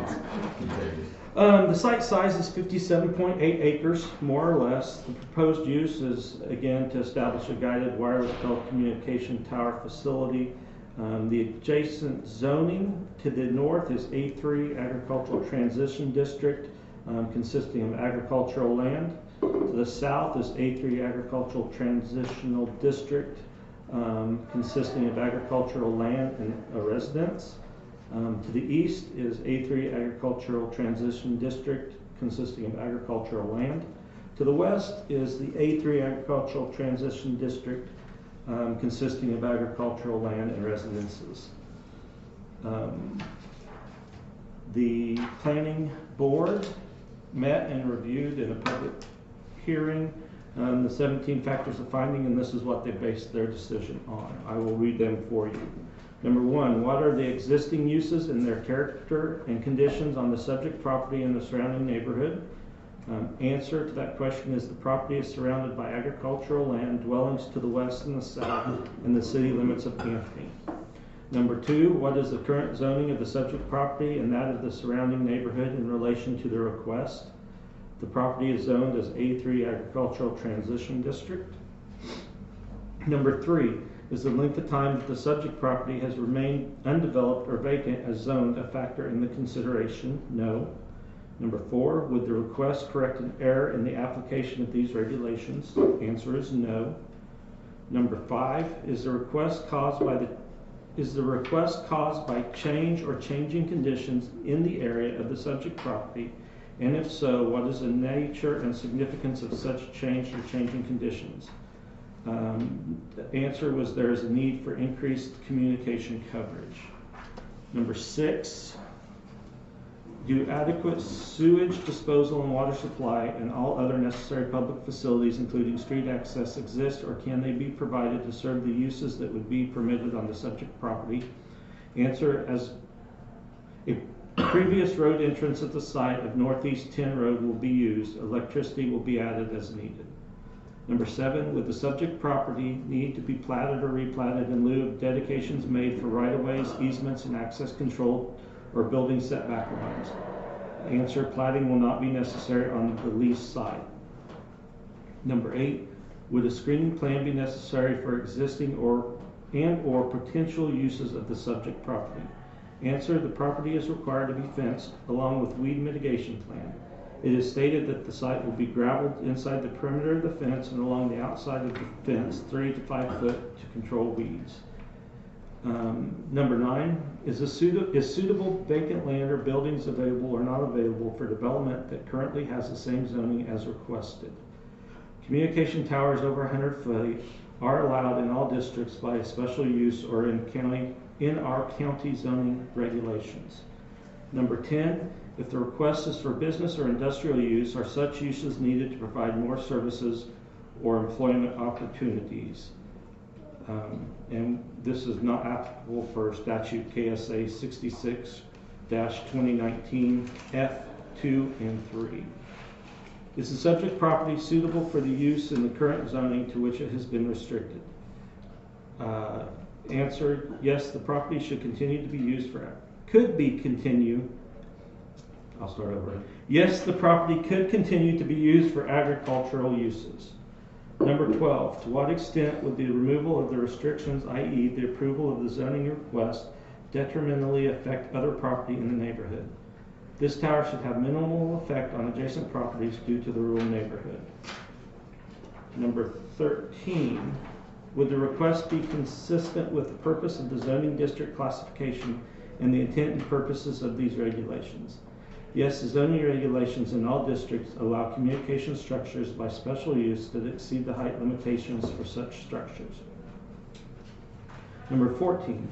The site size is 57.8 acres, more or less. The proposed use is, again, to establish a guided wireless telecommunication tower facility. The adjacent zoning to the north is A3 Agricultural Transition District, consisting of agricultural land. To the south is A3 Agricultural Transitional District, consisting of agricultural land and a residence. To the east is A3 Agricultural Transition District consisting of agricultural land. To the west is the A3 Agricultural Transition District consisting of agricultural land and residences. The planning board met and reviewed in a public hearing the 17 factors of finding, and this is what they based their decision on. I will read them for you. Number 1, what are the existing uses and their character and conditions on the subject property and the surrounding neighborhood? Answer to that question is the property is surrounded by agricultural land, dwellings to the west and the south, and the city limits of Anthony. Number 2, what is the current zoning of the subject property and that of the surrounding neighborhood in relation to the request? The property is zoned as A3 Agricultural Transition District. Number 3, is the length of time that the subject property has remained undeveloped or vacant as zoned a factor in the consideration? No. Number 4, would the request correct an error in the application of these regulations? Answer is no. Number 5, is the request caused by change or changing conditions in the area of the subject property? And if so, what is the nature and significance of such change or changing conditions? The answer was there is a need for increased communication coverage. Number 6, do adequate sewage disposal and water supply and all other necessary public facilities, including street access, exist, or can they be provided to serve the uses that would be permitted on the subject property? Answer, as a previous road entrance at the site of Northeast 10 Road will be used, electricity will be added as needed. Number 7, would the subject property need to be platted or replatted in lieu of dedications made for right-of-ways, easements, and access control or building setback lines? Answer, platting will not be necessary on the leased site. Number 8, would a screening plan be necessary for existing or potential uses of the subject property? Answer, the property is required to be fenced along with weed mitigation plan. It is stated that the site will be gravelled inside the perimeter of the fence and along the outside of the fence 3 to 5 foot to control weeds. Number 9, is suitable vacant land or buildings available or not available for development that currently has the same zoning as requested? Communication towers over 100 feet are allowed in all districts by special use or in our county zoning regulations. Number 10, if the request is for business or industrial use, are such uses needed to provide more services or employment opportunities? And this is not applicable for statute KSA 66-2019 F2 and 3. Is the subject property suitable for the use in the current zoning to which it has been restricted? Answer, yes, the property should continue to be used for, I'll start over. Yes, the property could continue to be used for agricultural uses. Number 12, to what extent would the removal of the restrictions, i.e. the approval of the zoning request, detrimentally affect other property in the neighborhood? This tower should have minimal effect on adjacent properties due to the rural neighborhood. Number 13, would the request be consistent with the purpose of the zoning district classification and the intent and purposes of these regulations? Yes, the zoning regulations in all districts allow communication structures by special use that exceed the height limitations for such structures. Number 14,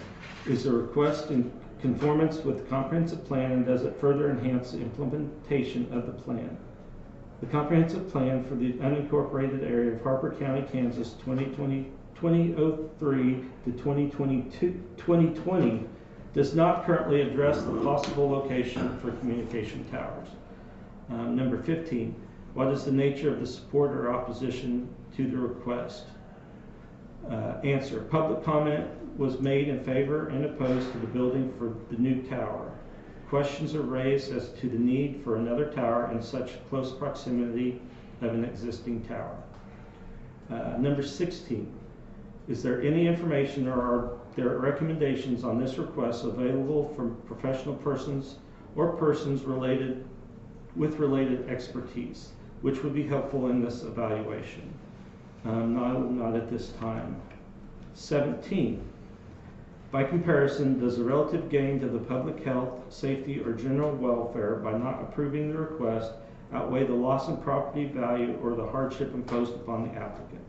is the request in conformance with the comprehensive plan and does it further enhance the implementation of the plan? The comprehensive plan for the unincorporated area of Harper County, Kansas 2003 to 2020 does not currently address the possible location for communication towers. Number 15, what is the nature of the support or opposition to the request? Answer, public comment was made in favor and opposed to the building for the new tower. Questions are raised as to the need for another tower in such close proximity of an existing tower. Number 16, is there any information or are there recommendations on this request available from professional persons or persons with related expertise, which would be helpful in this evaluation? Not at this time. 17, By comparison, does the relative gain to the public health, safety, or general welfare by not approving the request outweigh the loss in property value or the hardship imposed upon the applicant?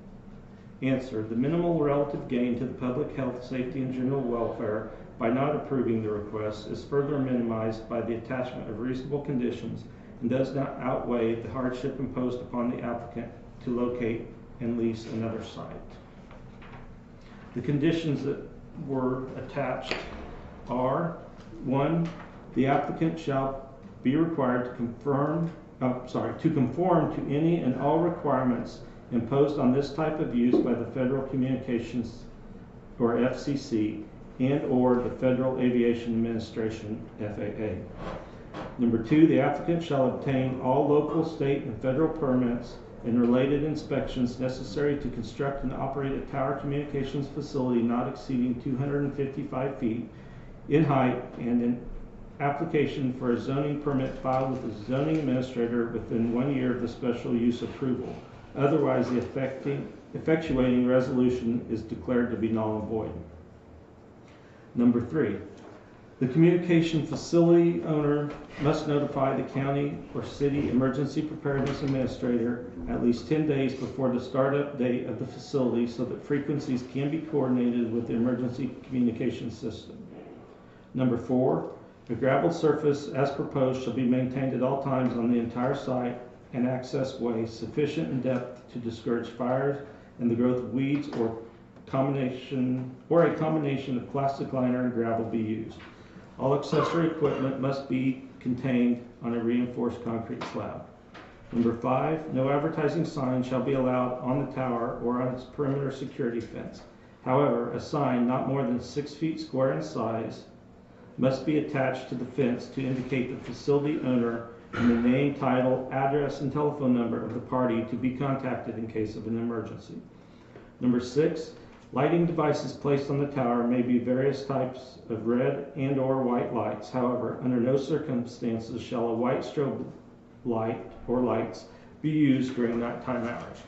Answer: the minimal relative gain to the public health, safety, and general welfare by not approving the request is further minimized by the attachment of reasonable conditions and does not outweigh the hardship imposed upon the applicant to locate and lease another site. The conditions that were attached are: 1, the applicant shall be required to conform to any and all requirements imposed on this type of use by the Federal Communications or FCC and or the Federal Aviation Administration, FAA. Number 2, the applicant shall obtain all local, state, and federal permits and related inspections necessary to construct and operate a tower communications facility not exceeding 255 feet in height and an application for a zoning permit filed with the zoning administrator within 1 year of the special use approval. Otherwise, the effectuating resolution is declared to be null and void. Number 3, the communication facility owner must notify the county or city emergency preparedness administrator at least 10 days before the startup date of the facility so that frequencies can be coordinated with the emergency communication system. Number 4, the gravel surface as proposed shall be maintained at all times on the entire site and access ways sufficient in depth to discourage fires and the growth of weeds or a combination of plastic liner and gravel be used. All accessory equipment must be contained on a reinforced concrete slab. Number 5, no advertising sign shall be allowed on the tower or on its perimeter security fence. However, a sign not more than 6 feet square in size must be attached to the fence to indicate the facility owner and the name, title, address, and telephone number of the party to be contacted in case of an emergency. Number 6, lighting devices placed on the tower may be various types of red and or white lights. However, under no circumstances shall a white strobe light or lights be used during nighttime hours.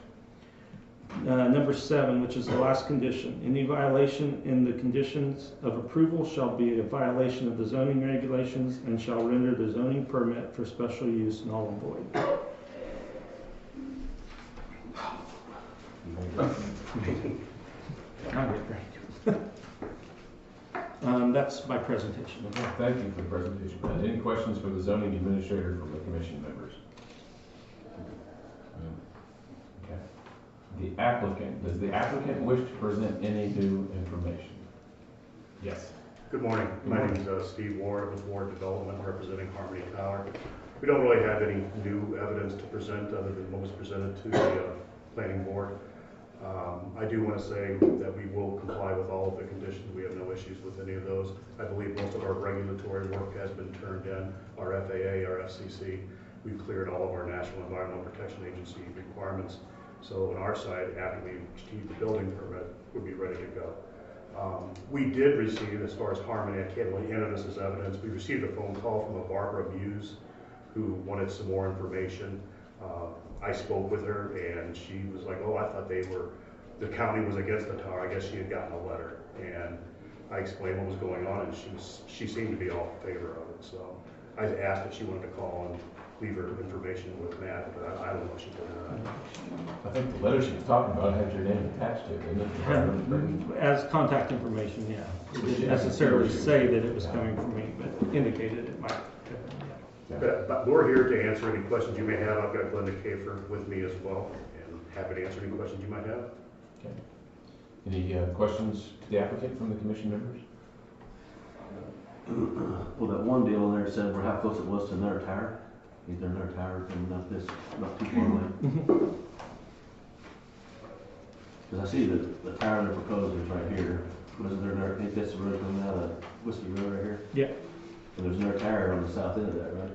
Number 7, which is the last condition. Any violation in the conditions of approval shall be a violation of the zoning regulations and shall render the zoning permit for special use null and void. That's my presentation. Thank you for the presentation. Any questions for the zoning administrator from the commission members? Okay. The applicant, does the applicant wish to present any new information? Yes. Good morning. My name is Steve Ward with Ward Development, representing Harmony Tower. We don't really have any new evidence to present other than what was presented to the planning board. I do want to say that we will comply with all of the conditions. We have no issues with any of those. I believe most of our regulatory work has been turned in. Our FAA, our FCC, we've cleared all of our National Environmental Protection Agency requirements. So on our side, after we achieve the building permit, we'll be ready to go. We did receive, as far as Harmony, I can't really enter this as evidence, we received a phone call from a Barbara Muse who wanted some more information. I spoke with her and she was like, oh, I thought the county was against the tower. I guess she had gotten a letter, and I explained what was going on, and she seemed to be all in favor of it. So I asked if she wanted to call and leave her information with Matt, but I don't know if she did or not. I think the letter she was talking about had your name attached to it, didn't it? As contact information, yeah. It didn't necessarily say that it was coming from me, but indicated it might. But we're here to answer any questions you may have. I've got Glenda Kafer with me as well, and happy to answer any questions you might have. Okay. Any questions to the applicant from the commission members? Well, that one deal in there said where how close it was to another tower. Is there another tower coming up this, not too far away? Because I see the tower they're proposing is right here. Wasn't there another, I think that's the road coming out of Whiskey Road right here? Yeah. And there's another tower on the south end of that, right?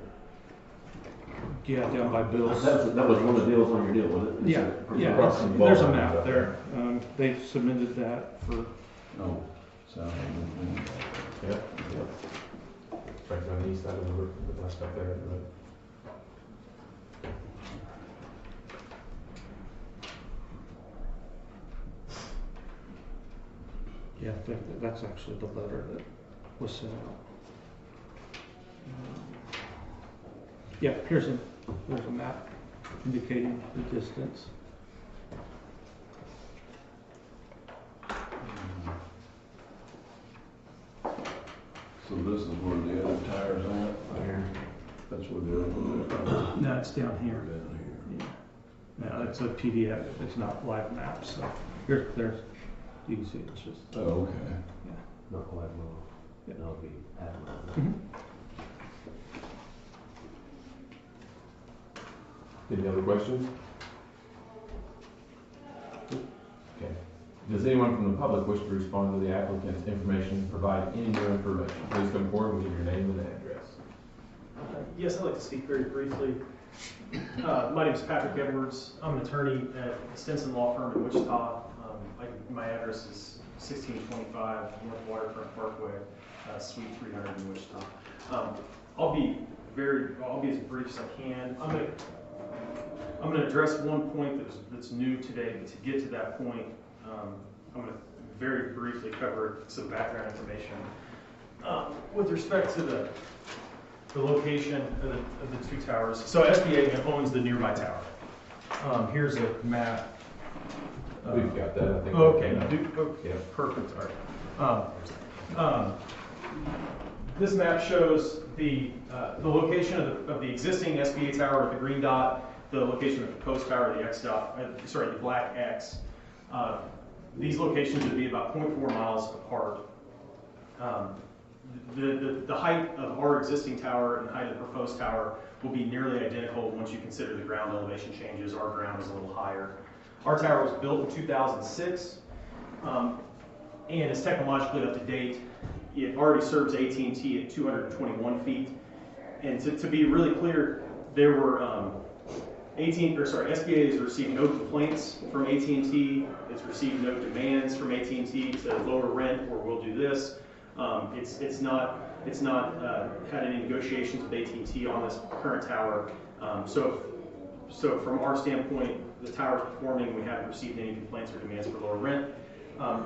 Yeah, down by Bill's. That was one of the deals on your deal, was it? Yeah, there's a map there. They submitted that for. Oh, so. Yep. Right on the east side of the river, the bus up there. Yeah, I think that's actually the letter that was sent out. Yeah, there's a map indicating the distance. So this is where the other tire's at? Here. That's where the other one is. No, it's down here. Down here. Yeah. No, it's a PDF. It's not live map. So there's you can see it's just. Oh, okay. Yeah. Not quite well. Yeah. That'll be admirable. Mm-hmm. Any other questions? Okay. Does anyone from the public wish to respond to the applicant's information, provide any new information? Please come forward and give your name and address. Yes, I'd like to speak very briefly. My name is Patrick Edwards. I'm an attorney at Stinson Law Firm in Wichita. My address is 1625 North Waterfront Parkway, Suite 300 in Wichita. I'll be as brief as I can. I'm going to address one point that's new today, but to get to that point, I'm going to very briefly cover some background information. With respect to the location of the two towers, so SBA owns the nearby tower. Here's a map. We've got that, I think. Okay, okay, perfect. All right. This map shows the location of the existing SBA tower with the green dot, the location of the proposed tower, the X dot, the black X. These locations would be about 0.4 miles apart. The height of our existing tower and the height of the proposed tower will be nearly identical once you consider the ground elevation changes. Our ground is a little higher. Our tower was built in 2006 and is technologically up to date. It already serves AT&T at 221 feet. And to be really clear, there were SBA has received no complaints from AT&T. It's received no demands from AT&T to lower rent or we'll do this. It's not had any negotiations with AT&T on this current tower. So from our standpoint, the tower is performing. We haven't received any complaints or demands for lower rent.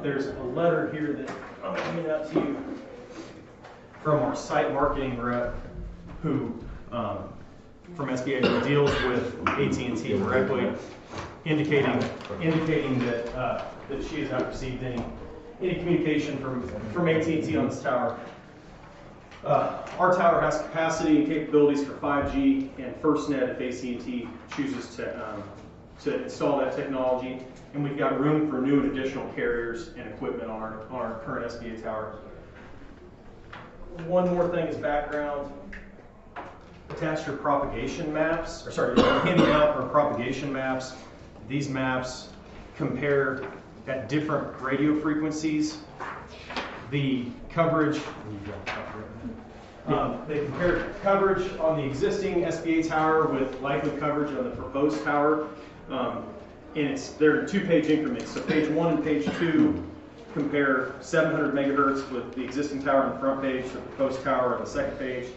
There's a letter here that I'm going to hand out to you from our site marketing rep, who from SBA who deals with AT&T directly, indicating that she has not received any communication from AT&T on this tower. Our tower has capacity and capabilities for 5G and FirstNet if AT&T chooses to install that technology, and we've got room for new and additional carriers and equipment on our current SBA tower. One more thing is background. Attach your propagation maps, handing out our propagation maps. These maps compare at different radio frequencies the coverage. They compare coverage on the existing SBA tower with likely coverage on the proposed tower. And they're in 2-page increments. So page 1 and page 2 compare 700 megahertz with the existing tower on the front page, the proposed tower on the second page.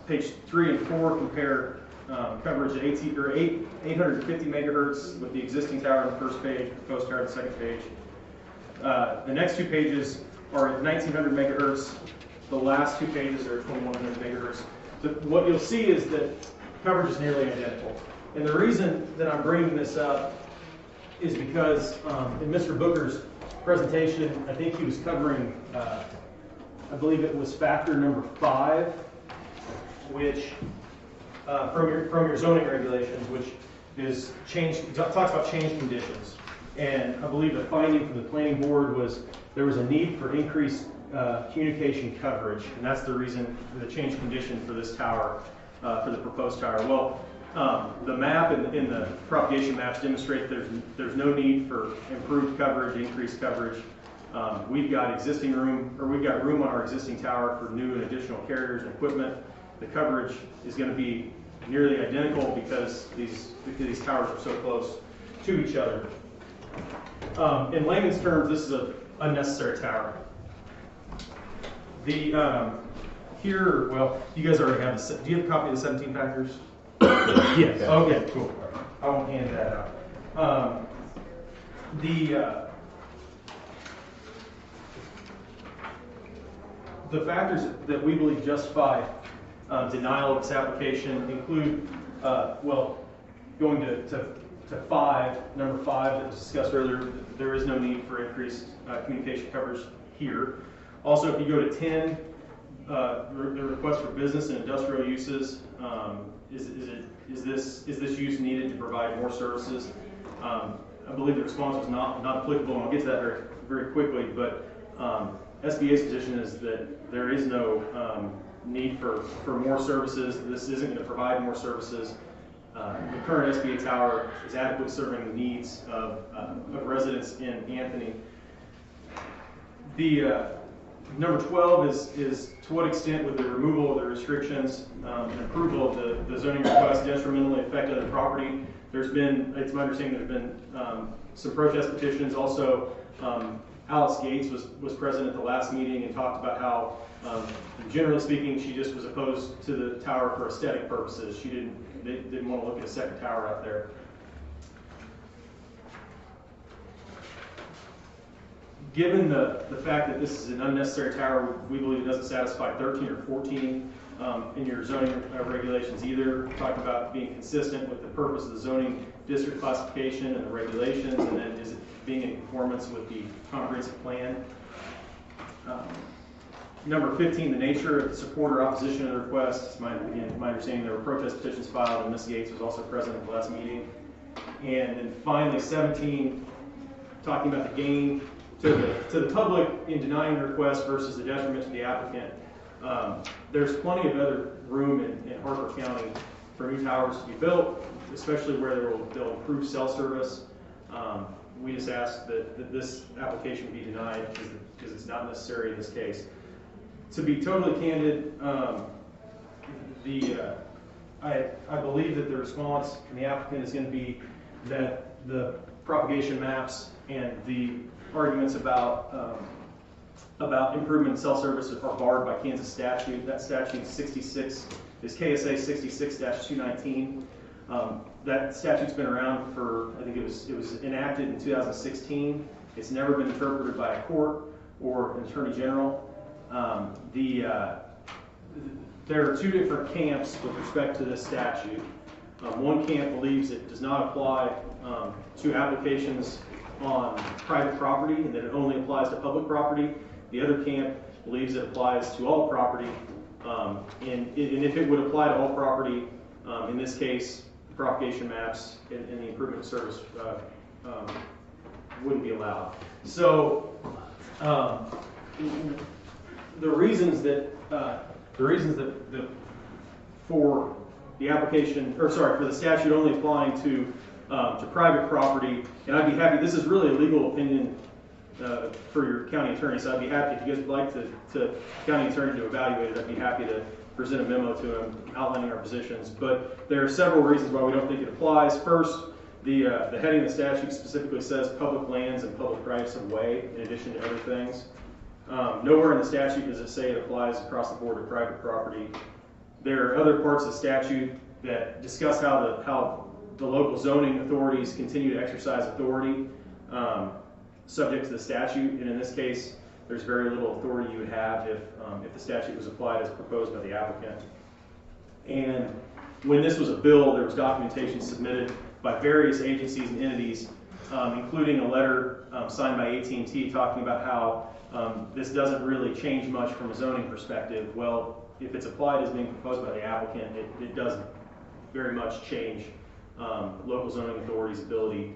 Page 3 and 4 compare coverage at 850 megahertz with the existing tower on the first page, proposed tower on the second page. The next 2 pages are at 1900 megahertz. The last 2 pages are at 2100 megahertz. So what you'll see is that coverage is nearly identical. And the reason that I'm bringing this up is because in Mr. Booker's presentation, I think he was covering, I believe it was factor number 5, which from your zoning regulations, which is talks about change conditions. And I believe the finding from the planning board was there was a need for increased communication coverage, and that's the reason for the change condition for this tower, for the proposed tower. Well, the map and the propagation maps demonstrate there's no need for improved coverage, increased coverage. We've got room on our existing tower for new and additional carriers and equipment. The coverage is going to be nearly identical because these towers are so close to each other. In layman's terms, this is an unnecessary tower. You guys already have do you have a copy of the 17 factors? Yes. Okay, cool. I won't hand that out. the factors that we believe justify denial of this application include, going to number 5 that was discussed earlier, there is no need for increased communication coverage here. Also, if you go to 10, the request for business and industrial uses, is this use needed to provide more services? I believe the response was not applicable, and I'll get to that very, very quickly, but SBA's position is that there is no need for more services. This isn't going to provide more services. The current SBA tower is adequately serving the needs of residents in Anthony. The number 12 is to what extent would the removal of the restrictions and approval of the zoning request detrimentally affect other property? It's my understanding there's been some protest petitions. Also, Alice Gates was present at the last meeting and talked about how, generally speaking, she just was opposed to the tower for aesthetic purposes. They didn't want to look at a second tower out there. Given the fact that this is an unnecessary tower, we believe it doesn't satisfy 13 or 14 in your zoning regulations either. Talking about being consistent with the purpose of the zoning district classification and the regulations, and then is it being in conformance with the comprehensive plan. Number 15, the nature of the support or opposition of the request. My understanding there were protest petitions filed, and Ms. Gates was also present at the last meeting. And then finally, 17, talking about the gain to the public in denying the request versus the detriment to the applicant. There's plenty of other room in Harper County for new towers to be built, especially where they'll improve cell service. We just ask that this application be denied because it's not necessary in this case. To be totally candid, I believe that the response from the applicant is going to be that the propagation maps and the arguments about improvement in cell service are barred by Kansas statute. That statute is KSA 66-219. That statute's been around for, I think it was enacted in 2016. It's never been interpreted by a court or an attorney general. There are two different camps with respect to this statute. One camp believes it does not apply to applications on private property and that it only applies to public property. The other camp believes it applies to all property. And if it would apply to all property, in this case, the propagation maps and the improvement of service wouldn't be allowed. So the reasons that for the application, or sorry, for the statute only applying to private property, and I'd be happy. This is really a legal opinion for your county attorney, so I'd be happy if you guys would like the county attorney to evaluate it. I'd be happy to present a memo to him outlining our positions. But there are several reasons why we don't think it applies. First, the heading of the statute specifically says public lands and public rights of way, in addition to other things. Nowhere in the statute does it say it applies across the board to private property. There are other parts of the statute that discuss how the local zoning authorities continue to exercise authority subject to the statute, and in this case, there's very little authority you would have if the statute was applied as proposed by the applicant. And when this was a bill, there was documentation submitted by various agencies and entities, including a letter signed by AT&T talking about how this doesn't really change much from a zoning perspective. Well, if it's applied as being proposed by the applicant, it does very much change local zoning authorities' ability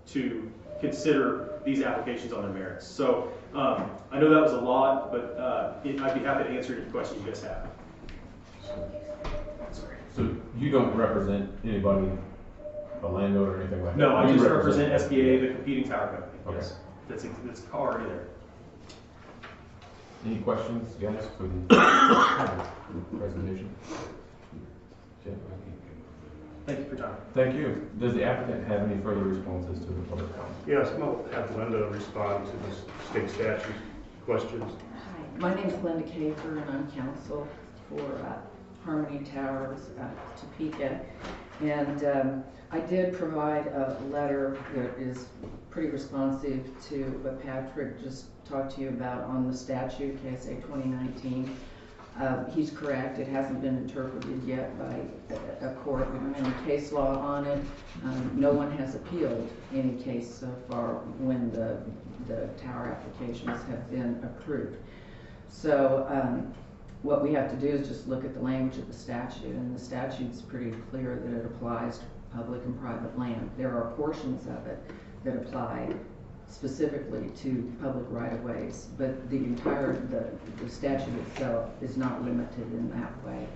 to consider these applications on their merits. So I know that was a lot, but I'd be happy to answer any questions you guys have. So you don't represent anybody, a landowner or anything like that? No, I just represent SBA, the competing tower company. Okay. Yes, that's already there. Any questions, guys, for the presentation? Thank you for your time. Thank you. Does the applicant have any further responses to the public comment? Yes, I'll have Linda respond to the state statute questions. Hi, my name is Linda Kafer, and I'm counsel for Harmony Towers, Topeka. And I did provide a letter that is pretty responsive to what Patrick just talked to you about on the statute, KSA 2019. He's correct, it hasn't been interpreted yet by a court. We don't have any case law on it. No one has appealed any case so far when the tower applications have been approved. So what we have to do is just look at the language of the statute, and the statute's pretty clear that it applies to public and private land. There are portions of it that apply specifically to public right-of-ways, but the statute itself is not limited in that way.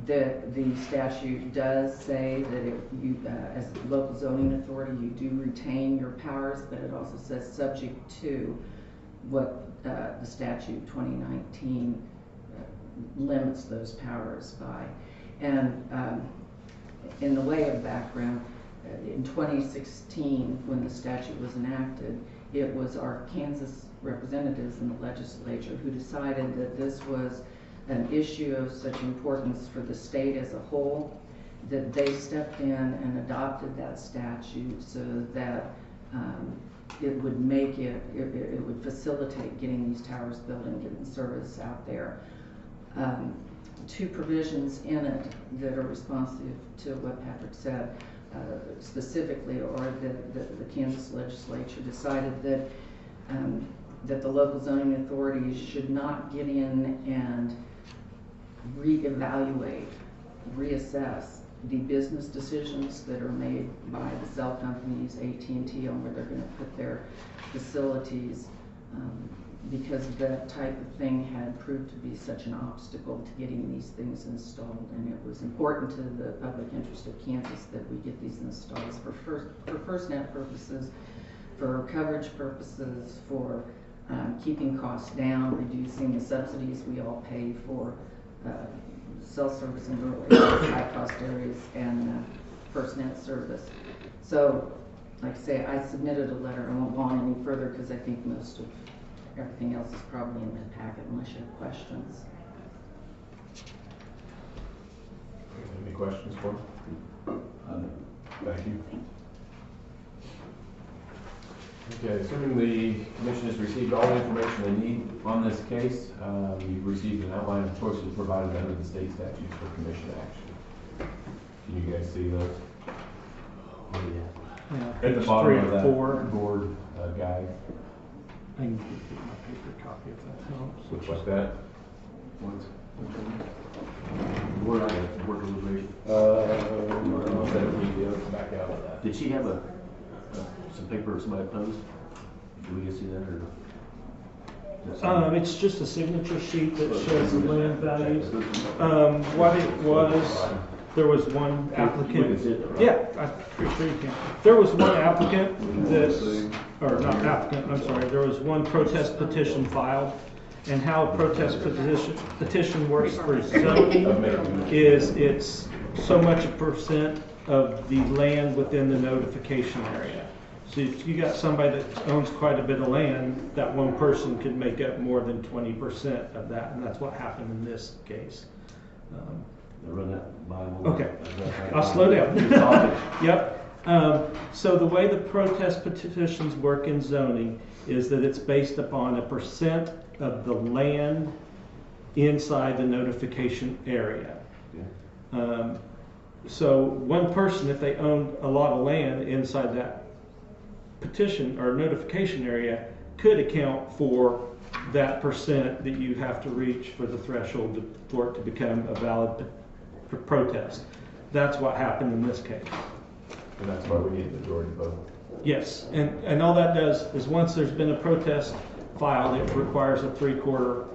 The statute does say that as a local zoning authority, you do retain your powers, but it also says subject to what the statute 2019 limits those powers by. And in the way of background, in 2016, when the statute was enacted, it was our Kansas representatives in the legislature who decided that this was an issue of such importance for the state as a whole that they stepped in and adopted that statute so that it would make it would facilitate getting these towers built and getting service out there. Two provisions in it that are responsive to what Patrick said. Specifically, or the Kansas legislature decided that that the local zoning authorities should not get in and reevaluate, reassess the business decisions that are made by the cell companies, AT&T, on where they're going to put their facilities, because that type of thing had proved to be such an obstacle to getting these things installed, and it was important to the public interest of Kansas that we get these installed for FirstNet purposes, for coverage purposes, for keeping costs down, reducing the subsidies we all pay for cell service in rural high-cost areas, and FirstNet service. So, like I say, I submitted a letter. I won't go on any further because I think most of everything else is probably in the packet unless you have questions. Any questions for him? Thank you. Okay, assuming the commission has received all the information they need on this case, you've received an outline of choices provided under the state statutes for commission action. Can you guys see those? Oh, yeah. At the bottom of that 4. board guide. I can get my paper copy if that helps. Looks like that. Where are you? Work deliberation? I'll send a video back out of that. Did she have some paper somebody posed? Do we get to see that or? It's just a signature sheet that shows the land values. What it was, there was one applicant. Yeah, I'm pretty sure you can. There was one applicant or not applicant, I'm sorry, there was one protest petition filed. And how a protest petition works for zoning is it's so much a percent of the land within the notification area. So if you got somebody that owns quite a bit of land, that one person could make up more than 20% of that, and that's what happened in this case. Run that by them. Okay, I'll slow down. Yep. So the way the protest petitions work in zoning is that it's based upon a percent of the land inside the notification area. So one person, if they own a lot of land inside that petition or notification area, could account for that percent that you have to reach for the threshold for it to become a valid protest. That's what happened in this case. And that's why we need the majority vote. Yes, and all that does is once there's been a protest filed, it requires a 3/4,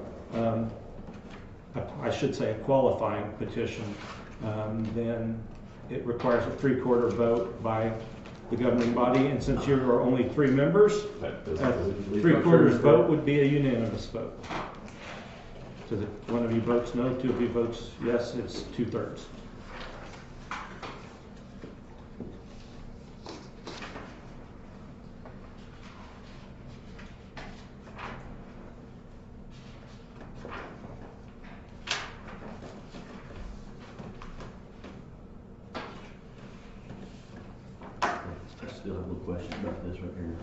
I should say a qualifying petition, then it requires a 3/4 vote by the governing body, and since you are only 3 members, a 3/4 vote would be a unanimous vote. So that one of you votes no, 2 of you votes yes, it's 2/3. still have a little question about this right here.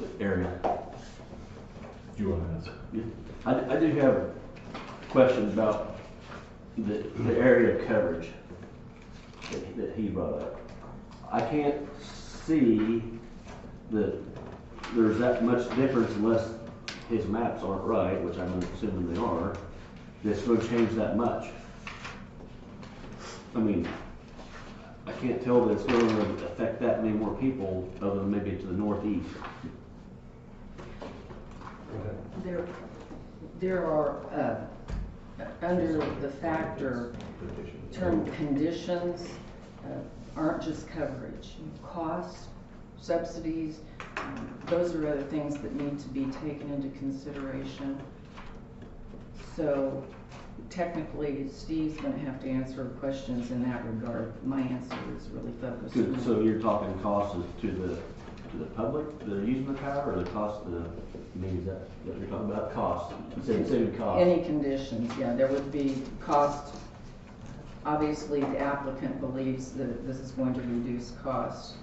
The area. Do you want to answer? Yeah. I do have questions about the area coverage that he brought up. I can't see that there's that much difference unless his maps aren't right, which I'm assuming they are, that's going to change that much. I mean, I can't tell that it's going to affect that many more people other than maybe to the northeast. There are, under the factor term conditions, aren't just coverage. Costs, subsidies, those are other things that need to be taken into consideration. So technically, Steve's going to have to answer questions in that regard. My answer is really focused on. So you're talking costs to the public that are using the power, or the cost to the, I mean, is that what you're talking about? Cost. Saving cost. Any conditions, yeah, there would be cost. Obviously, the applicant believes that this is going to reduce costs.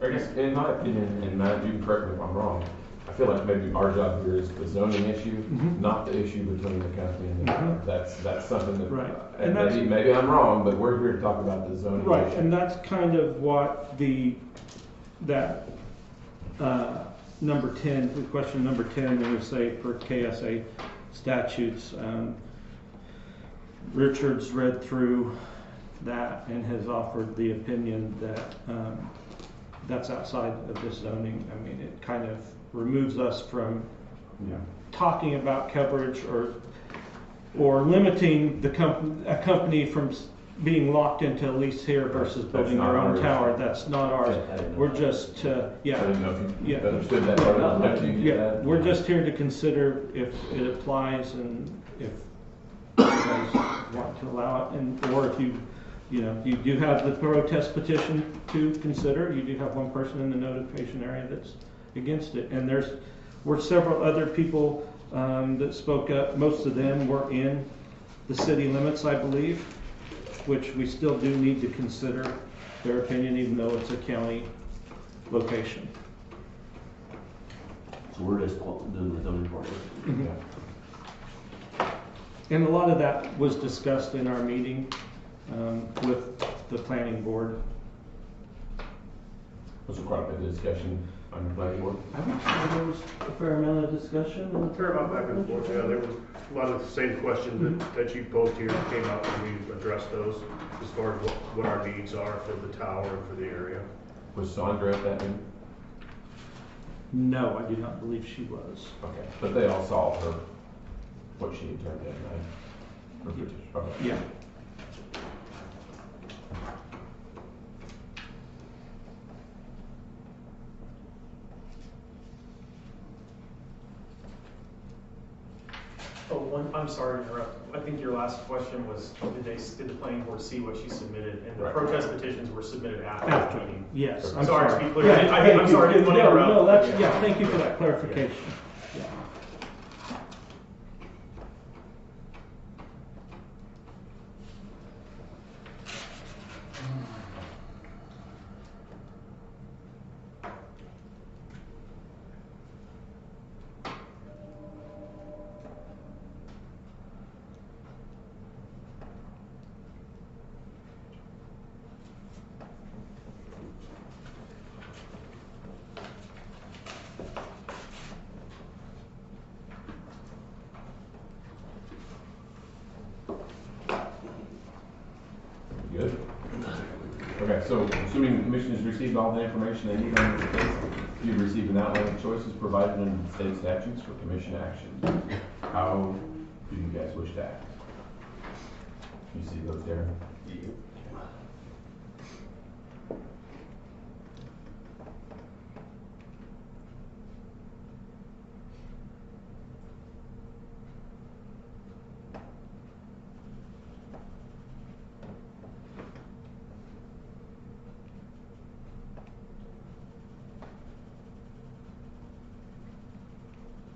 I guess, in my opinion, and Matt, you can correct me if I'm wrong, I feel like maybe our job here is the zoning issue, not the issue between the county and the that's something that, right. And maybe I'm wrong, but we're here to talk about the zoning right, issue. and that's kind of what number 10, the question number 10, when we say for KSA statutes, Richard's read through that and has offered the opinion that that's outside of this zoning. I mean, it kind of removes us from talking about coverage or limiting a company from being locked into a lease here versus building their own tower. That's not ours. We're just, I didn't know if you understood that part of the we're just here to consider if it applies and if you guys want to allow it, and or if you do have the protest petition to consider. You do have one person in the notification area that's against it, and were several other people that spoke up. Most of them were in the city limits, I believe, which we still do need to consider their opinion, even though it's a county location. So we're just doing the zoning part. Mm-hmm. And a lot of that was discussed in our meeting with the planning board. Was there quite a bit of discussion on the planning board? I would say there was a fair amount of discussion. Fair amount back and forth, yeah. There was a lot of the same questions that you posed here came up, and we addressed those as far as what our needs are for the tower and for the area. Was Sandra at that meeting? No, I do not believe she was. Okay, but they all saw what she had turned in, right? Okay. Yeah. Oh, I'm sorry to interrupt. I think your last question was, did the planning board see what she submitted? And the protest petitions were submitted after the meeting. Yes. I'm sorry to be clear. I'm sorry, I didn't want to interrupt. No, that's, thank you for that clarification. Yeah. Good. Okay, so assuming the commission has received all the information they need on this case, you've received an outline of choices provided under the state statutes for commission action. How do you guys wish to act? You see those, Darren?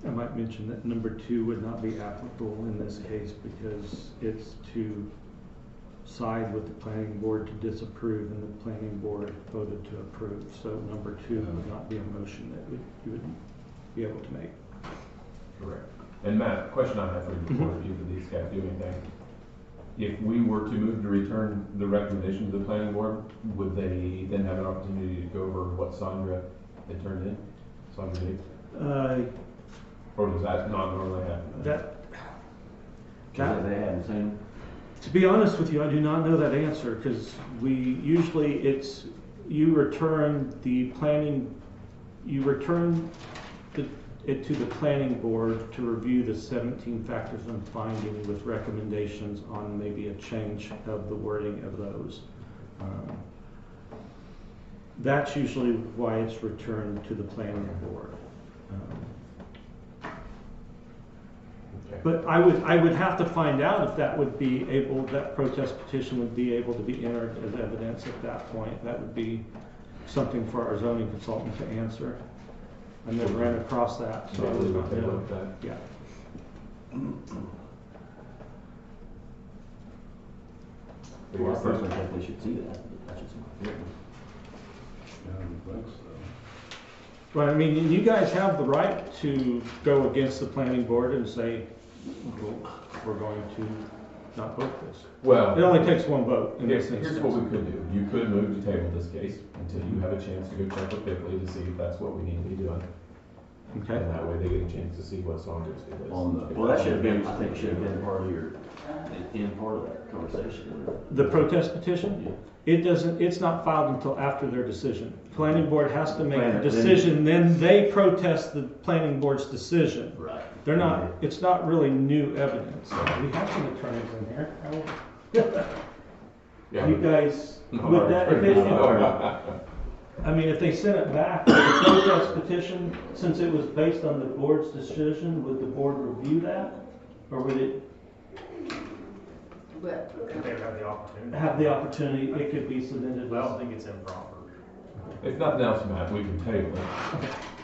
I might mention that number 2 would not be applicable in this case because it's to side with the planning board to disapprove, and the planning board voted to approve. So number 2 would not be a motion that you would be able to make. Correct. And Matt, question I have for you before either of these guys do anything. If we were to move to return the recommendation to the planning board, would they then have an opportunity to go over what Sandra had turned in? Sandra did? Or does that not normally happen? That they haven't seen. To be honest with you, I do not know that answer, because we usually you return it to the planning board to review the 17 factors and finding with recommendations on maybe a change of the wording of those. That's usually why it's returned to the planning board. But I would have to find out if that would be able, that protest petition would be able to be entered as evidence at that point. That would be something for our zoning consultant to answer. I never ran across that, so I would not know. Yeah. Well, I personally think they should see that, but that's just my feeling. I don't think so. Well, I mean, you guys have the right to go against the planning board and say, we're going to not vote this. Well, it only takes one vote in this instance. Here's what we could do. You could move to table this case until you have a chance to go check with Bickley to see if that's what we need to be doing. Okay. And that way they get a chance to see what Saunders did. Well, that should have been, I think, should have been part of that conversation. The protest petition? Yeah. It doesn't, it's not filed until after their decision. Planning board has to make a decision, then they protest the planning board's decision. Right. They're not, it's not really new evidence. We have some attorneys in here. Yeah. You guys, would that, I mean, if they sent it back, the protest petition, since it was based on the board's decision, would the board review that? Or would it? If they have the opportunity. Have the opportunity, it could be submitted. I don't think it's improper. If nothing else, Matt, we can table it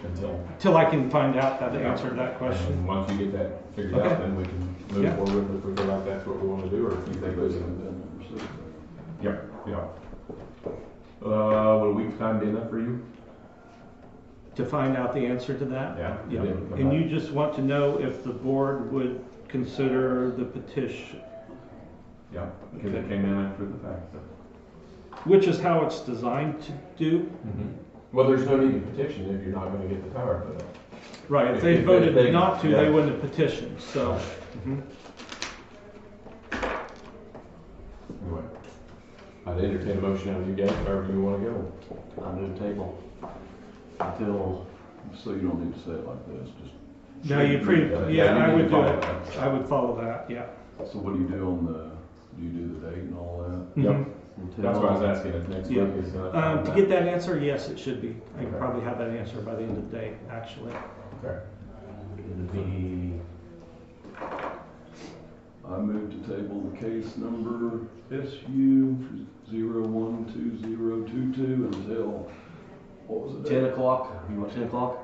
until I can find out how to answer that question. And once you get that figured out, then we can move forward if we feel like that's what we want to do, or if you think those are. Yeah. Would a week's time be enough for you? To find out the answer to that? Yeah. And you just want to know if the board would consider the petition? Yeah, because it came in after the fact. So. Which is how it's designed to do. Mm-hmm. Well, there's no need to petition if you're not going to get the power put up. Right, if they voted not to, they wouldn't have petitioned, so. Anyway, I'd entertain a motion out of you guys, wherever you want to go. I move table until. So you don't need to say it like this, just. No, I would do it. I would follow that, yeah. So what do you do on do you do the date and all that? Yep. That's what I was asking if next week is to get that answer, yes, it should be. I can probably have that answer by the end of the day, actually. Okay. I move to table the case number SU 012022 until, what was it? 10 o'clock. You want 10 o'clock?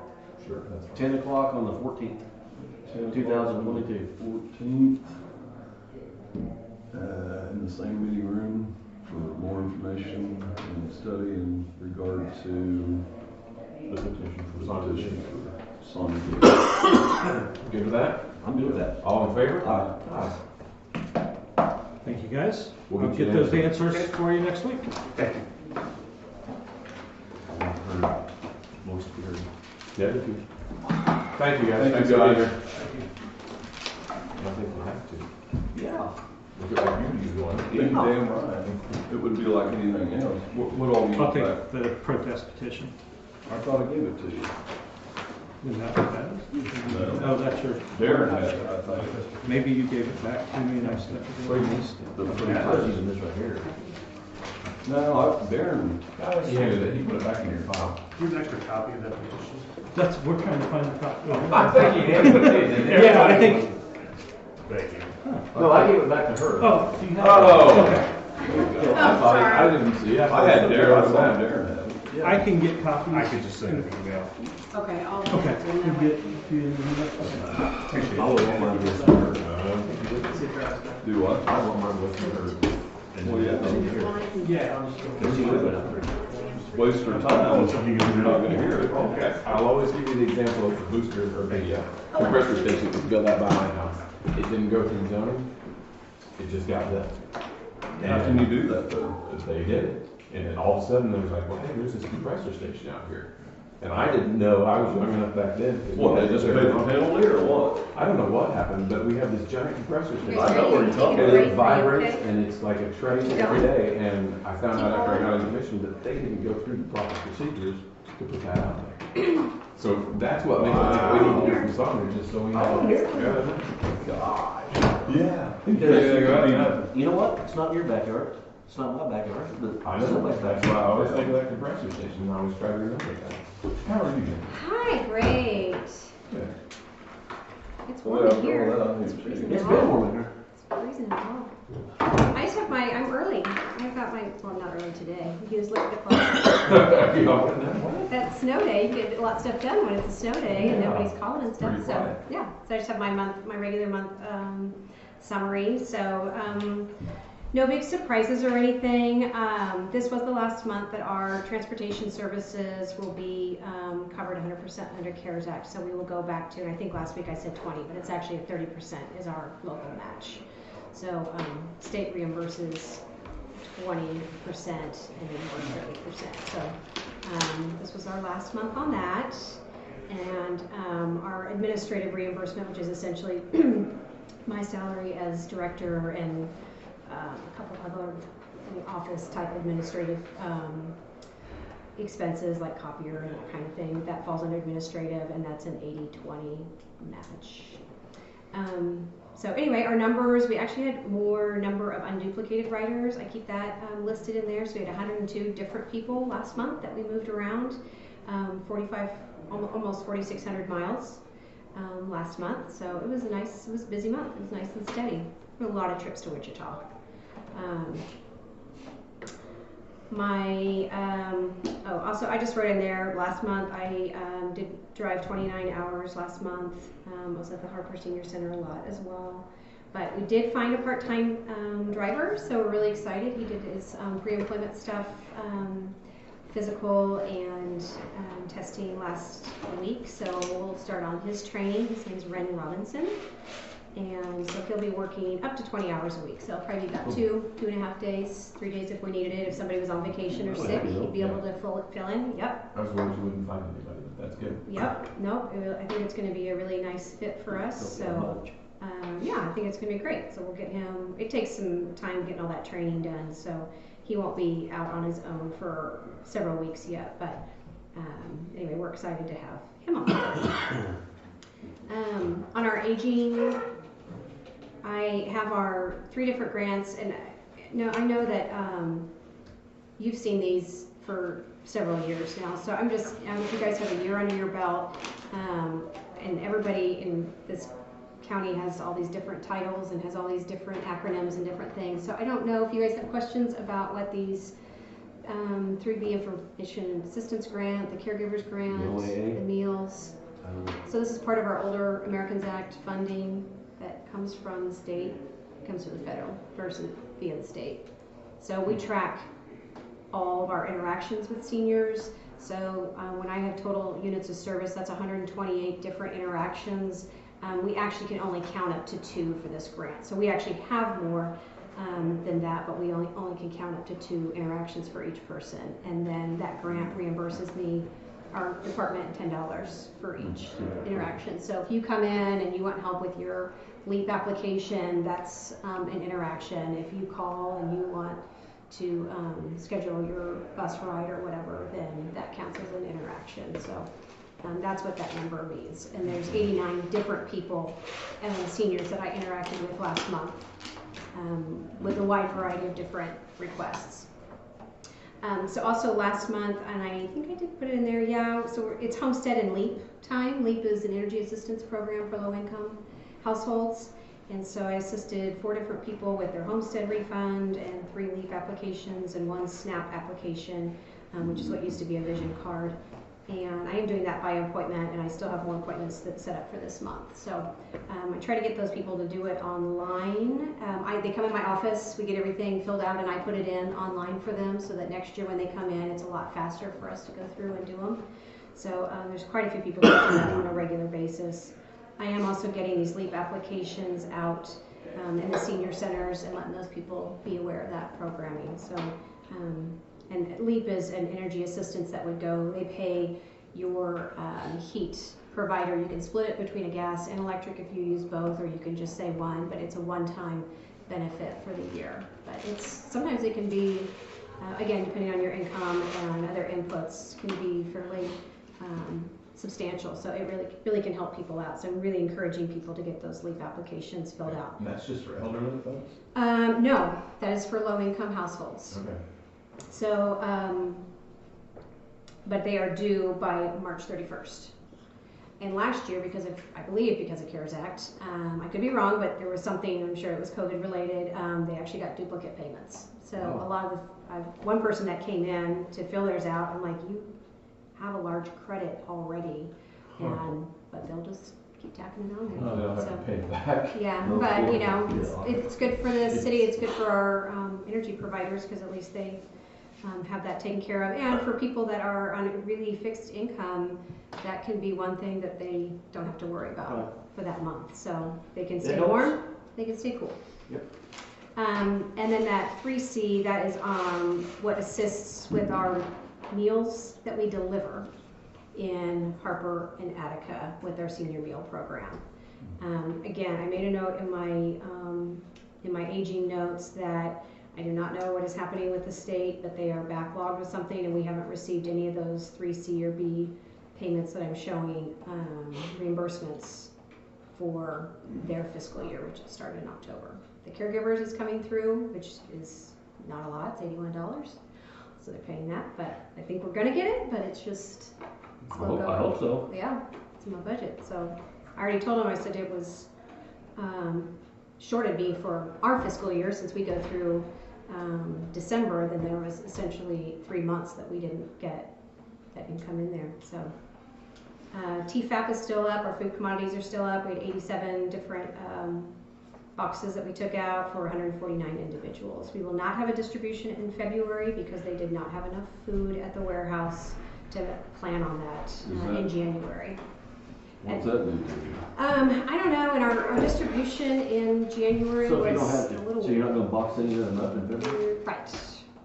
Sure. That's fine. 10 o'clock on the 14th, 2022. 14th. In the same meeting room for more information and study in regard to the petition for Sonny. Good with that? I'm good with that. All in favor? Aye. Thank you, guys. We'll get those answers for you next week. Thank you. Most of your. Yeah. Thank you, guys. Thanks for being here. I think we'll have to. Yeah. Look at what you do on it. You're damn right. It would be like anything else. What all you I'll take back? the protest petition. I thought I gave it to you. Isn't that what that is? No. Oh, that's your. Darren had it, I think. Maybe you gave it back to me and I stepped it in. I was using this right here. No, Darren. He handed it. He put it back in your file. Here's an extra copy of that petition. We're trying to find the copy. I think he handed it to you. Yeah, I think. Thank you. No, I gave it back to her. Oh, you have okay. sorry. I didn't see it. I had Darren. I thought Darren had it. Yeah. I can get copies. I could just send an email. Okay, I'll. Okay. I would want mine with her. Do what? I want mine with her. Well, yeah. Yeah, I'm just. Where's he living up there? Waste their time, you're not gonna hear it. Okay, I'll always give you the example of the booster or the compressor station that was built out by my house. It didn't go through zoning, it just got built. How can you do that though? They did it, and then all of a sudden, there was like, well, hey, there's this compressor station out here. And I didn't know, I was young enough back then. What, they just paid the penalty or what? I don't know what happened, but we have this giant compressor station. I know where you're talking And about. it vibrates, and it's like a train every day, and I found out after I got in commission that they didn't go through the proper procedures to put that out there. So that's what makes me think we need to do some something, just so we know. Yeah. You know what? It's not your backyard. It's not my backyard, but I know, somebody's that's why I always think of that compressor station, and I always try to remember that. How are you doing? Hi, great. Yeah. It's warm in here. It's freezing It's it been off. warm in here. It's freezing it off. I just have I'm early. I've got well, not early today. You can just look at the clock. That snow day, you get a lot of stuff done when it's a snow day and nobody's calling and stuff. Pretty So, quiet. yeah. So I just have my regular month summary. So, no big surprises or anything. This was the last month that our transportation services will be covered 100% under CARES Act. So we will go back to, and I think last week I said 20, but it's actually 30% is our local match. So state reimburses 20% and then we're 30%. So this was our last month on that. And our administrative reimbursement, which is essentially my salary as director and a couple other office type administrative expenses like copier and that kind of thing. That falls under administrative, and that's an 80-20 match. So anyway, our numbers, we actually had more number of unduplicated riders. I keep that listed in there. So we had 102 different people last month that we moved around, 45, almost 4,600 miles last month. So it was it was a busy month. It was nice and steady. A lot of trips to Wichita. Also I just wrote in there last month I did drive 29 hours last month. I was at the Harper Senior Center a lot as well. But we did find a part-time driver, so we're really excited. He did his pre-employment stuff, physical and testing last week, so we'll start on his training. His name's Ren Robinson. And so he'll be working up to 20 hours a week. So it'll probably be about 2.5 days, 3 days if we needed it. If somebody was on vacation or sick, he'd be able to fill in. Yep. I was worried you wouldn't find anybody, but that's good. Yep. Nope. I think it's going to be a really nice fit for us. So yeah, I think it's going to be great. So we'll get him. It takes some time getting all that training done. So he won't be out on his own for several weeks yet. But anyway, we're excited to have him on board. On our aging, I have our 3 different grants, and I know that you've seen these for several years now. So you guys have a year under your belt, and everybody in this county has all these different titles and has all these different acronyms and different things. So I don't know if you guys have questions about what these 3B Information Assistance Grant, the Caregivers Grant, the meals. So this is part of our Older Americans Act funding that comes from the state, comes from the federal versus via the state. So we track all of our interactions with seniors. So when I have total units of service, that's 128 different interactions. We actually can only count up to 2 for this grant. So we actually have more than that, but we only can count up to 2 interactions for each person. And then that grant reimburses our department $10 for each interaction. So if you come in and you want help with your LEAP application, that's an interaction. If you call and you want to schedule your bus ride or whatever, then that counts as an interaction. So that's what that number means. And there's 89 different people and seniors that I interacted with last month with a wide variety of different requests. So also last month, and I think I did put it in there, yeah, so it's Homestead and LEAP time. LEAP is an energy assistance program for low-income households. And so I assisted 4 different people with their homestead refund and 3 LEAP applications and 1 SNAP application, which is what used to be a vision card. And I am doing that by appointment, and I still have more appointments that's set up for this month. So I try to get those people to do it online. I they come in my office, we get everything filled out, and I put it in online for them, so that next year when they come in, it's a lot faster for us to go through and do them. So there's quite a few people that do that on a regular basis. I am also getting these LEAP applications out in the senior centers and letting those people be aware of that programming. So, and LEAP is an energy assistance that would go, they pay your heat provider. You can split it between a gas and electric if you use both, or you can just say one, but it's a one-time benefit for the year. But it's, sometimes it can be, again, depending on your income and other inputs, can be fairly substantial. So it really can help people out. So I'm really encouraging people to get those LEAP applications filled out. And that's just for elderly folks? No, that is for low-income households. Okay. So, but they are due by March 31st. And last year, I believe because of CARES Act, I could be wrong, but there was something, I'm sure it was COVID related, they actually got duplicate payments. So a lot of one person that came in to fill theirs out, I'm like, you have a large credit already, but they'll just keep tacking it on there. Oh, they'll have to pay back. Yeah, but you know, it's good for the city, it's good for our energy providers, because at least they have that taken care of. And for people that are on a really fixed income, that can be one thing that they don't have to worry about for that month. So they can stay warm, they can stay cool. Yep. And then that 3C, that is what assists with our meals that we deliver in Harper and Attica with our senior meal program. Again, I made a note in my aging notes that I do not know what is happening with the state, but they are backlogged with something, and we haven't received any of those 3C or B payments that I'm showing, reimbursements for their fiscal year, which started in October. The caregivers is coming through, which is not a lot, it's $81. So they're paying that, but I think we're gonna get it, but it's just slow going. I hope so. Yeah, it's in my budget. So I already told them, I said it was shorted me for our fiscal year, since we go through December, then there was essentially 3 months that we didn't get that income in there. So TFAP is still up, our food commodities are still up. We had 87 different boxes that we took out for 149 individuals. We will not have a distribution in February because they did not have enough food at the warehouse to plan on that in January. What's that do to you? I don't know, and our distribution in January So if you was don't have a to, little so you're not gonna box any of them up in February?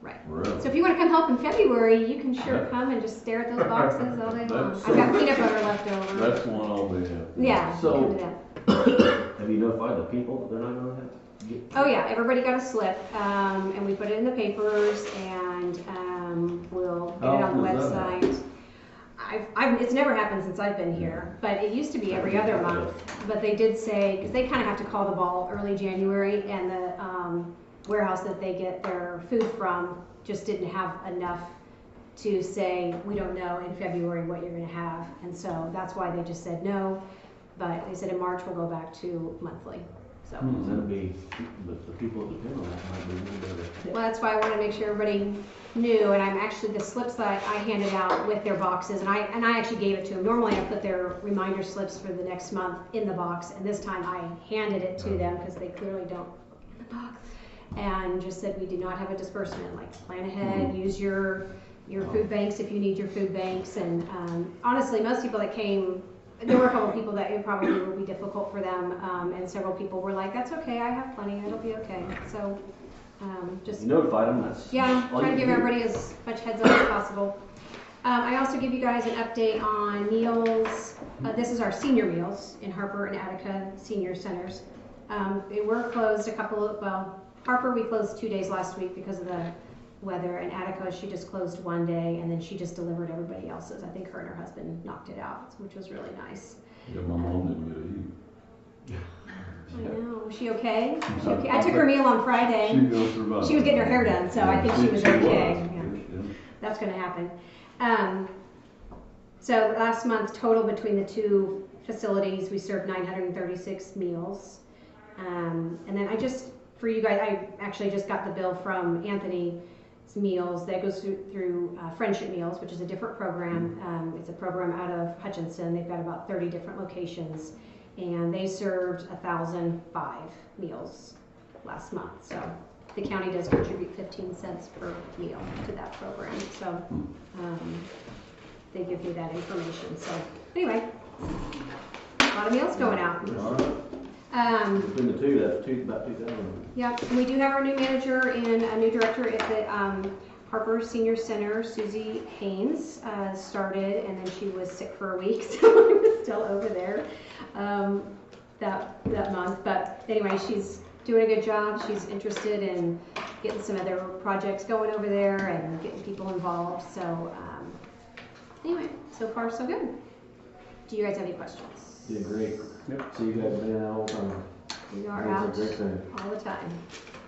Right. Really? So if you want to come help in February, you can sure come and just stare at those boxes all day long. I've got peanut butter left over. That's one I'll be happy. Yeah. So- you can do that. Have you notified the people that they're not gonna have to get? Oh yeah, everybody got a slip, and we put it in the papers, and we'll get it on the How often does that website. It's never happened since I've been here, but it used to be every other month. But they did say, because they kind of have to call the ball early January, and the warehouse that they get their food from just didn't have enough to say, we don't know in February what you're going to have. And so that's why they just said no. But they said in March we'll go back to monthly. So. That'll be, the people that depend on that might be a little better. Well, that's why I want to make sure everybody knew, and I'm actually, the slips that I handed out with their boxes, and I actually gave it to them. Normally I put their reminder slips for the next month in the box, and this time I handed it to them because they clearly don't look in the box, and just said we do not have a disbursement, like plan ahead, use your food banks if you need your food banks. And honestly, most people that came, there were a couple of people that it probably will be difficult for them, and several people were like, that's okay, I have plenty, it'll be okay. So just You notified them, that's. yeah, all try to you give can do. everybody as much heads up as possible. I also give you guys an update on meals. This is our senior meals in Harper and Attica senior centers. They were closed Harper we closed 2 days last week because of the weather, and Attica she just closed 1 day, and then she just delivered everybody else's. I think her and her husband knocked it out, which was really nice. Yeah, my mom didn't get to eat. I know. Was she okay? She okay? I took her meal on Friday. She goes survive. She was getting her hair done, so I think she was okay. Yeah. Yeah. That's going to happen. So last month, total between the two facilities, we served 936 meals. And then for you guys, I actually just got the bill from Anthony's Meals. That goes through Friendship Meals, which is a different program. It's a program out of Hutchinson. They've got about 30 different locations, and they served 1,005 meals last month. So the county does contribute 15 cents per meal to that program. So they give me that information. So anyway, a lot of meals going out. Between the two, that's about 2,000. Yeah, and we do have our new manager and a new director at the Harper Senior Center. Susie Haynes started, and then she was sick for a week, so I was still over there that month. But anyway, she's doing a good job. She's interested in getting some other projects going over there and getting people involved. So anyway, so far so good. Do you guys have any questions? Did great. Yep. So you guys have been out all the time. We are out all the time.